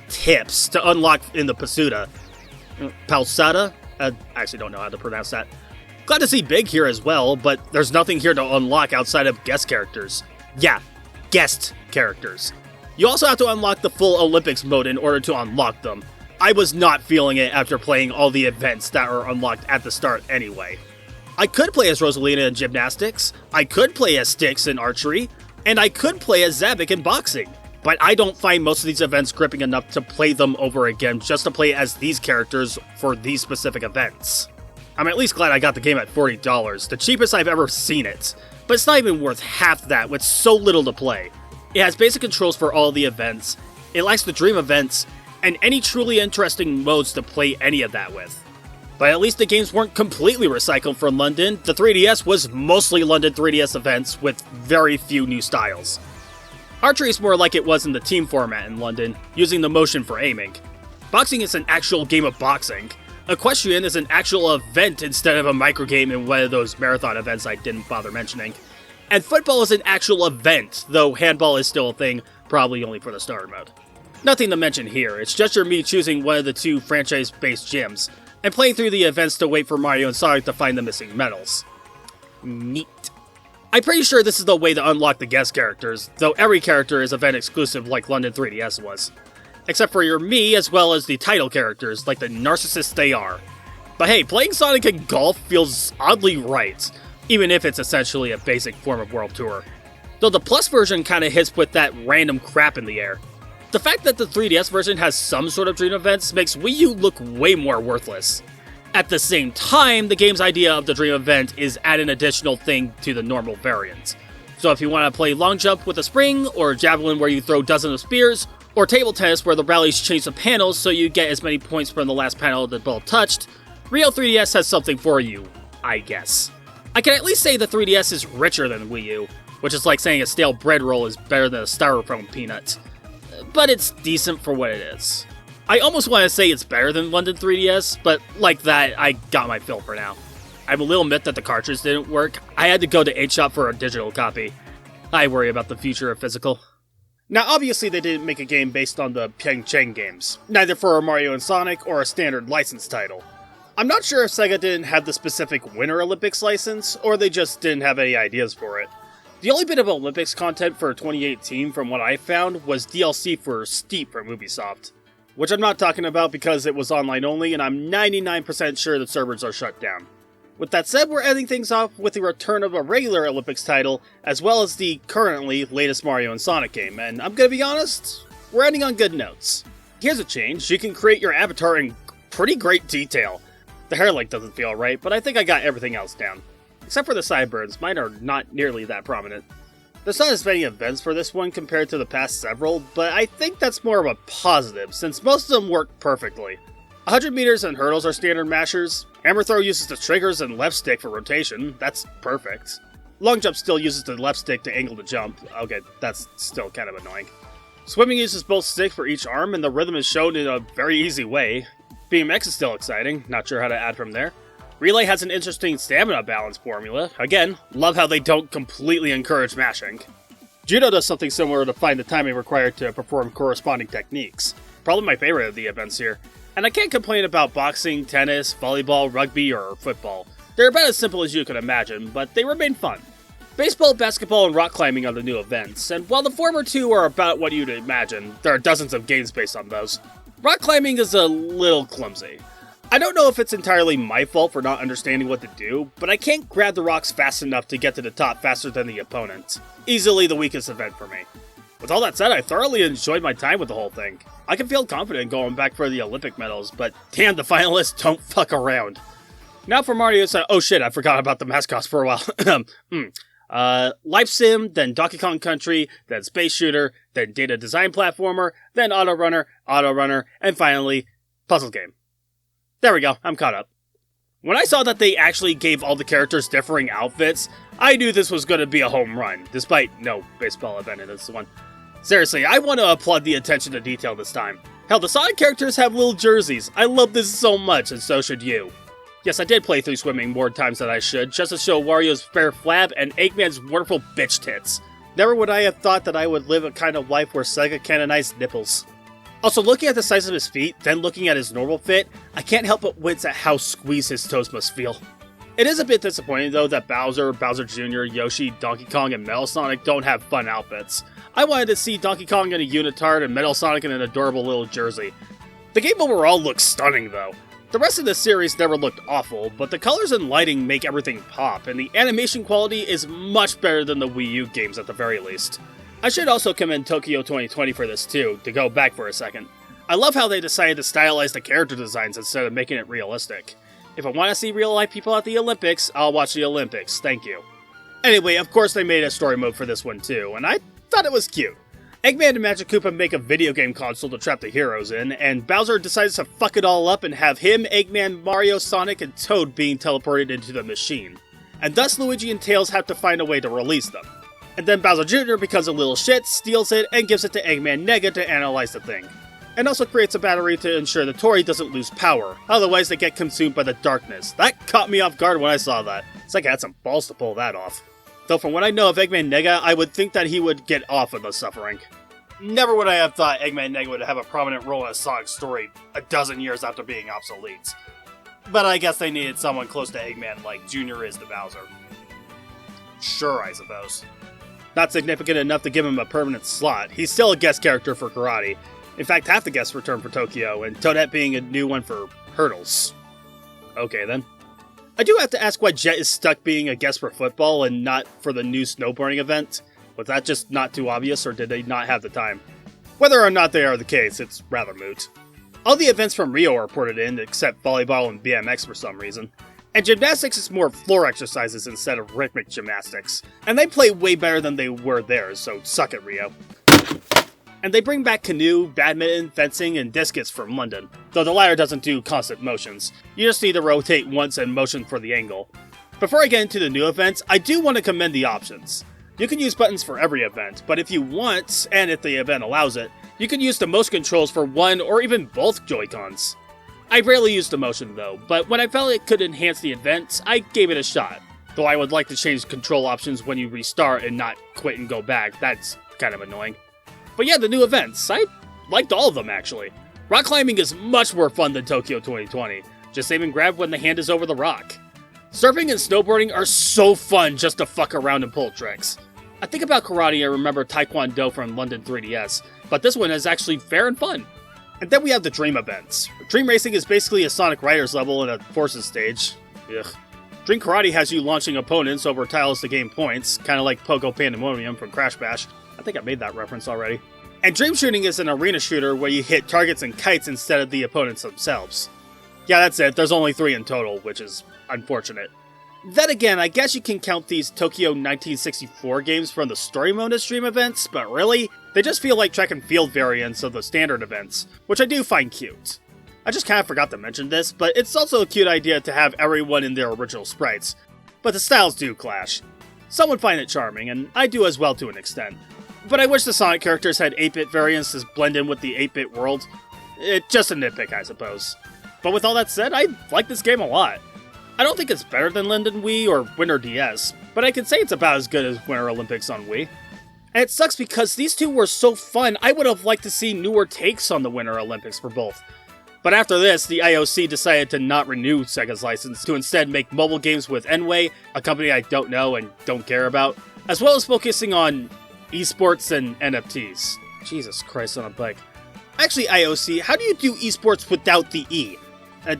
tips to unlock in the Pasuda. Palsada? I actually don't know how to pronounce that. Glad to see Big here as well, but there's nothing here to unlock outside of guest characters. Yeah, guest characters. You also have to unlock the full Olympics mode in order to unlock them. I was not feeling it after playing all the events that are unlocked at the start anyway. I could play as Rosalina in gymnastics, I could play as Styx in archery, and I could play as Zabik in boxing. But I don't find most of these events gripping enough to play them over again just to play as these characters for these specific events. I'm at least glad I got the game at $40, the cheapest I've ever seen it. But it's not even worth half that with so little to play. It has basic controls for all the events, it lacks the dream events, and any truly interesting modes to play any of that with. But at least the games weren't completely recycled from London. The 3DS was mostly London 3DS events with very few new styles. Archery is more like it was in the team format in London, using the motion for aiming. Boxing is an actual game of boxing. Equestrian is an actual event instead of a microgame in one of those marathon events I didn't bother mentioning. And football is an actual event, though handball is still a thing, probably only for the starter mode. Nothing to mention here, it's just your me choosing one of the two franchise-based gyms, and playing through the events to wait for Mario and Sonic to find the missing medals. Neat. I'm pretty sure this is the way to unlock the guest characters, though every character is event exclusive like London 3DS was. Except for your Mii as well as the title characters, like the narcissists they are. But hey, playing Sonic in golf feels oddly right, even if it's essentially a basic form of World Tour. Though the Plus version kinda hits with that random crap in the air. The fact that the 3DS version has some sort of dream events makes Wii U look way more worthless. At the same time, the game's idea of the dream event is add an additional thing to the normal variant. So if you want to play long jump with a spring, or javelin where you throw dozens of spears, or table tennis where the rallies change the panels so you get as many points from the last panel the ball touched, Rio 3DS has something for you, I guess. I can at least say the 3DS is richer than Wii U, which is like saying a stale bread roll is better than a styrofoam peanut. But it's decent for what it is. I almost want to say it's better than London 3DS, but like that, I got my fill for now. I'm a little miffed that the cartridge didn't work. I had to go to 8-Shop for a digital copy. I worry about the future of physical. Now obviously they didn't make a game based on the Pyeongchang games, neither for Mario and Sonic or a standard license title. I'm not sure if Sega didn't have the specific Winter Olympics license, or they just didn't have any ideas for it. The only bit of Olympics content for 2018 from what I found was DLC for Steep from Ubisoft. Which I'm not talking about because it was online only and I'm 99% sure the servers are shut down. With that said, we're ending things off with the return of a regular Olympics title, as well as the currently latest Mario and Sonic game, and I'm gonna be honest, we're ending on good notes. Here's a change: you can create your avatar in pretty great detail. The hair length doesn't feel right, but I think I got everything else down. Except for the sideburns, mine are not nearly that prominent. There's not as many events for this one compared to the past several, but I think that's more of a positive, since most of them work perfectly. 100 meters and hurdles are standard mashers. Hammer throw uses the triggers and left stick for rotation. That's perfect. Long jump still uses the left stick to angle the jump. Okay, that's still kind of annoying. Swimming uses both sticks for each arm, and the rhythm is shown in a very easy way. BMX is still exciting, not sure how to add from there. Relay has an interesting stamina balance formula. Again, love how they don't completely encourage mashing. Judo does something similar to find the timing required to perform corresponding techniques. Probably my favorite of the events here. And I can't complain about boxing, tennis, volleyball, rugby, or football. They're about as simple as you can imagine, but they remain fun. Baseball, basketball, and rock climbing are the new events, and while the former two are about what you'd imagine, there are dozens of games based on those. Rock climbing is a little clumsy. I don't know if it's entirely my fault for not understanding what to do, but I can't grab the rocks fast enough to get to the top faster than the opponent. Easily the weakest event for me. With all that said, I thoroughly enjoyed my time with the whole thing. I can feel confident going back for the Olympic medals, but damn, the finalists don't fuck around. Now for Mario's, oh shit, I forgot about the mascots for a while. Life Sim, then Donkey Kong Country, then Space Shooter, then Data Design Platformer, then Auto Runner, and finally, Puzzle Game. There we go, I'm caught up. When I saw that they actually gave all the characters differing outfits, I knew this was going to be a home run, despite no baseball event in this one. Seriously, I want to applaud the attention to detail this time. Hell, the Sonic characters have little jerseys. I love this so much, and so should you. Yes, I did play through swimming more times than I should, just to show Wario's fair flab and Eggman's wonderful bitch tits. Never would I have thought that I would live a kind of life where Sega canonized nipples. Also, looking at the size of his feet, then looking at his normal fit, I can't help but wince at how squeezed his toes must feel. It is a bit disappointing though that Bowser, Bowser Jr., Yoshi, Donkey Kong, and Metal Sonic don't have fun outfits. I wanted to see Donkey Kong in a unitard and Metal Sonic in an adorable little jersey. The game overall looks stunning though. The rest of the series never looked awful, but the colors and lighting make everything pop, and the animation quality is much better than the Wii U games at the very least. I should also commend Tokyo 2020 for this too, to go back for a second. I love how they decided to stylize the character designs instead of making it realistic. If I want to see real life people at the Olympics, I'll watch the Olympics, thank you. Anyway, of course they made a story mode for this one too, and I thought it was cute. Eggman and Magic Koopa make a video game console to trap the heroes in, and Bowser decides to fuck it all up and have him, Eggman, Mario, Sonic, and Toad being teleported into the machine. And thus Luigi and Tails have to find a way to release them. And then Bowser Jr. becomes a little shit, steals it, and gives it to Eggman Nega to analyze the thing. And also creates a battery to ensure the Tori doesn't lose power, otherwise they get consumed by the darkness. That caught me off guard when I saw that. It's like I had some balls to pull that off. Though from what I know of Eggman Nega, I would think that he would get off of the suffering. Never would I have thought Eggman Nega would have a prominent role in a Sonic story a dozen years after being obsolete. But I guess they needed someone close to Eggman like Jr. is to Bowser. Sure, I suppose. Not significant enough to give him a permanent slot, he's still a guest character for Karate. In fact, half the guests return for Tokyo, and Toadette being a new one for Hurdles. Okay then. I do have to ask why Jet is stuck being a guest for football and not for the new snowboarding event. Was that just not too obvious, or did they not have the time? Whether or not they are the case, it's rather moot. All the events from Rio are ported in, except volleyball and BMX for some reason. And gymnastics is more floor exercises instead of rhythmic gymnastics. And they play way better than they were there, so suck it, Rio. And they bring back canoe, badminton, fencing, and discus from London, though the latter doesn't do constant motions. You just need to rotate once and motion for the angle. Before I get into the new events, I do want to commend the options. You can use buttons for every event, but if you want, and if the event allows it, you can use the motion controls for one or even both Joy-Cons. I rarely use the motion though, but when I felt it could enhance the events, I gave it a shot. Though I would like to change control options when you restart and not quit and go back, that's kind of annoying. But yeah, the new events, I liked all of them actually. Rock climbing is much more fun than Tokyo 2020, just aim and grab when the hand is over the rock. Surfing and snowboarding are so fun just to fuck around and pull tricks. I think about karate and remember Taekwondo from London 3DS, but this one is actually fair and fun. And then we have the Dream events. Dream Racing is basically a Sonic Riders level in a Forces stage. Ugh. Dream Karate has you launching opponents over tiles to gain points, kind of like Pogo Pandemonium from Crash Bash. I think I made that reference already. And Dream Shooting is an arena shooter where you hit targets and kites instead of the opponents themselves. Yeah, that's it. There's only 3 in total, which is unfortunate. Then again, I guess you can count these Tokyo 1964 games from the story mode as Dream events, but really, they just feel like track and field variants of the standard events, which I do find cute. I just kind of forgot to mention this, but it's also a cute idea to have everyone in their original sprites, but the styles do clash. Some would find it charming, and I do as well to an extent. But I wish the Sonic characters had 8-bit variants to blend in with the 8-bit world. It's just a nitpick, I suppose. But with all that said, I like this game a lot. I don't think it's better than Linden Wii or Winter DS, but I can say it's about as good as Winter Olympics on Wii. And it sucks because these two were so fun, I would have liked to see newer takes on the Winter Olympics for both. But after this, the IOC decided to not renew Sega's license to instead make mobile games with Enway, a company I don't know and don't care about, as well as focusing on esports and NFTs. Jesus Christ on a bike. Actually, IOC, how do you do esports without the E?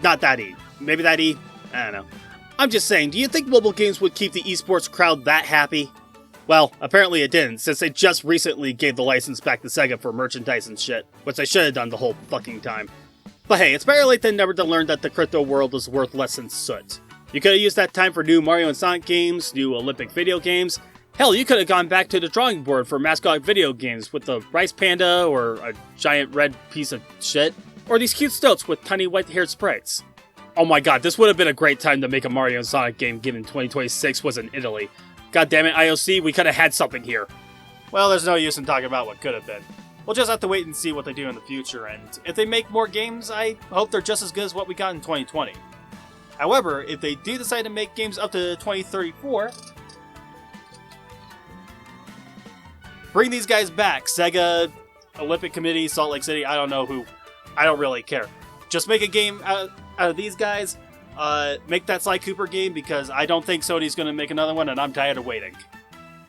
Not that E. Maybe that E? I don't know. I'm just saying, do you think mobile games would keep the esports crowd that happy? Well, apparently it didn't, since they just recently gave the license back to Sega for merchandise and shit, which they should have done the whole fucking time. But hey, it's better late than never to learn that the crypto world is worth less than soot. You could have used that time for new Mario and Sonic games, new Olympic video games. Hell, you could have gone back to the drawing board for mascot video games with the rice panda or a giant red piece of shit, or these cute stoats with tiny white-haired sprites. Oh my god, this would have been a great time to make a Mario and Sonic game given 2026 was in Italy. God damn it, IOC, we could have had something here. Well, there's no use in talking about what could have been. We'll just have to wait and see what they do in the future, and if they make more games, I hope they're just as good as what we got in 2020. However, if they do decide to make games up to 2034, bring these guys back. Sega, Olympic Committee, Salt Lake City, I don't know who. I don't really care. Just make a game out of these guys. Make that Sly Cooper game, because I don't think Sony's going to make another one, and I'm tired of waiting.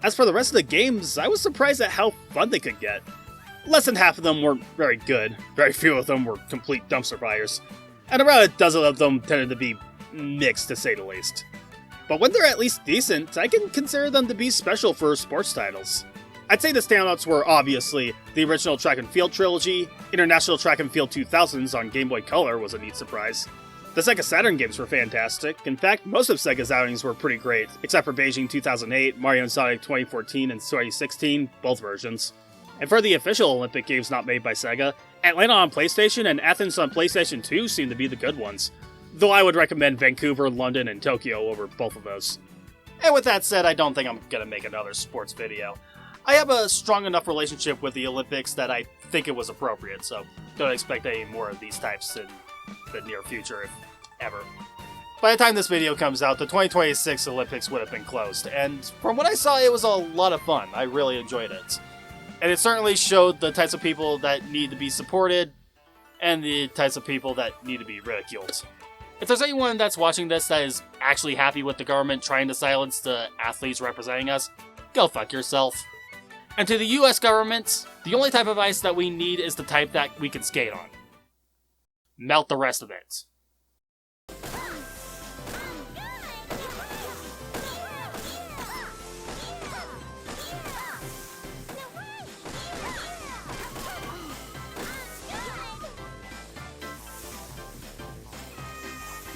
As for the rest of the games, I was surprised at how fun they could get. Less than half of them weren't very good. Very few of them were complete dumpster fires. And around a dozen of them tended to be mixed, to say the least. But when they're at least decent, I can consider them to be special for sports titles. I'd say the standouts were obviously the original Track and Field trilogy. International Track and Field 2000s on Game Boy Color was a neat surprise. The Sega Saturn games were fantastic. In fact, most of Sega's outings were pretty great, except for Beijing 2008, Mario and Sonic 2014, and 2016, both versions. And for the official Olympic games not made by Sega, Atlanta on PlayStation and Athens on PlayStation 2 seem to be the good ones. Though I would recommend Vancouver, London, and Tokyo over both of those. And with that said, I don't think I'm going to make another sports video. I have a strong enough relationship with the Olympics that I think it was appropriate, so don't expect any more of these types in the near future, if ever. By the time this video comes out, the 2026 Olympics would have been closed, and from what I saw, it was a lot of fun. I really enjoyed it. And it certainly showed the types of people that need to be supported, and the types of people that need to be ridiculed. If there's anyone that's watching this that is actually happy with the government trying to silence the athletes representing us, go fuck yourself. And to the US government, the only type of ice that we need is the type that we can skate on. Melt the rest of it.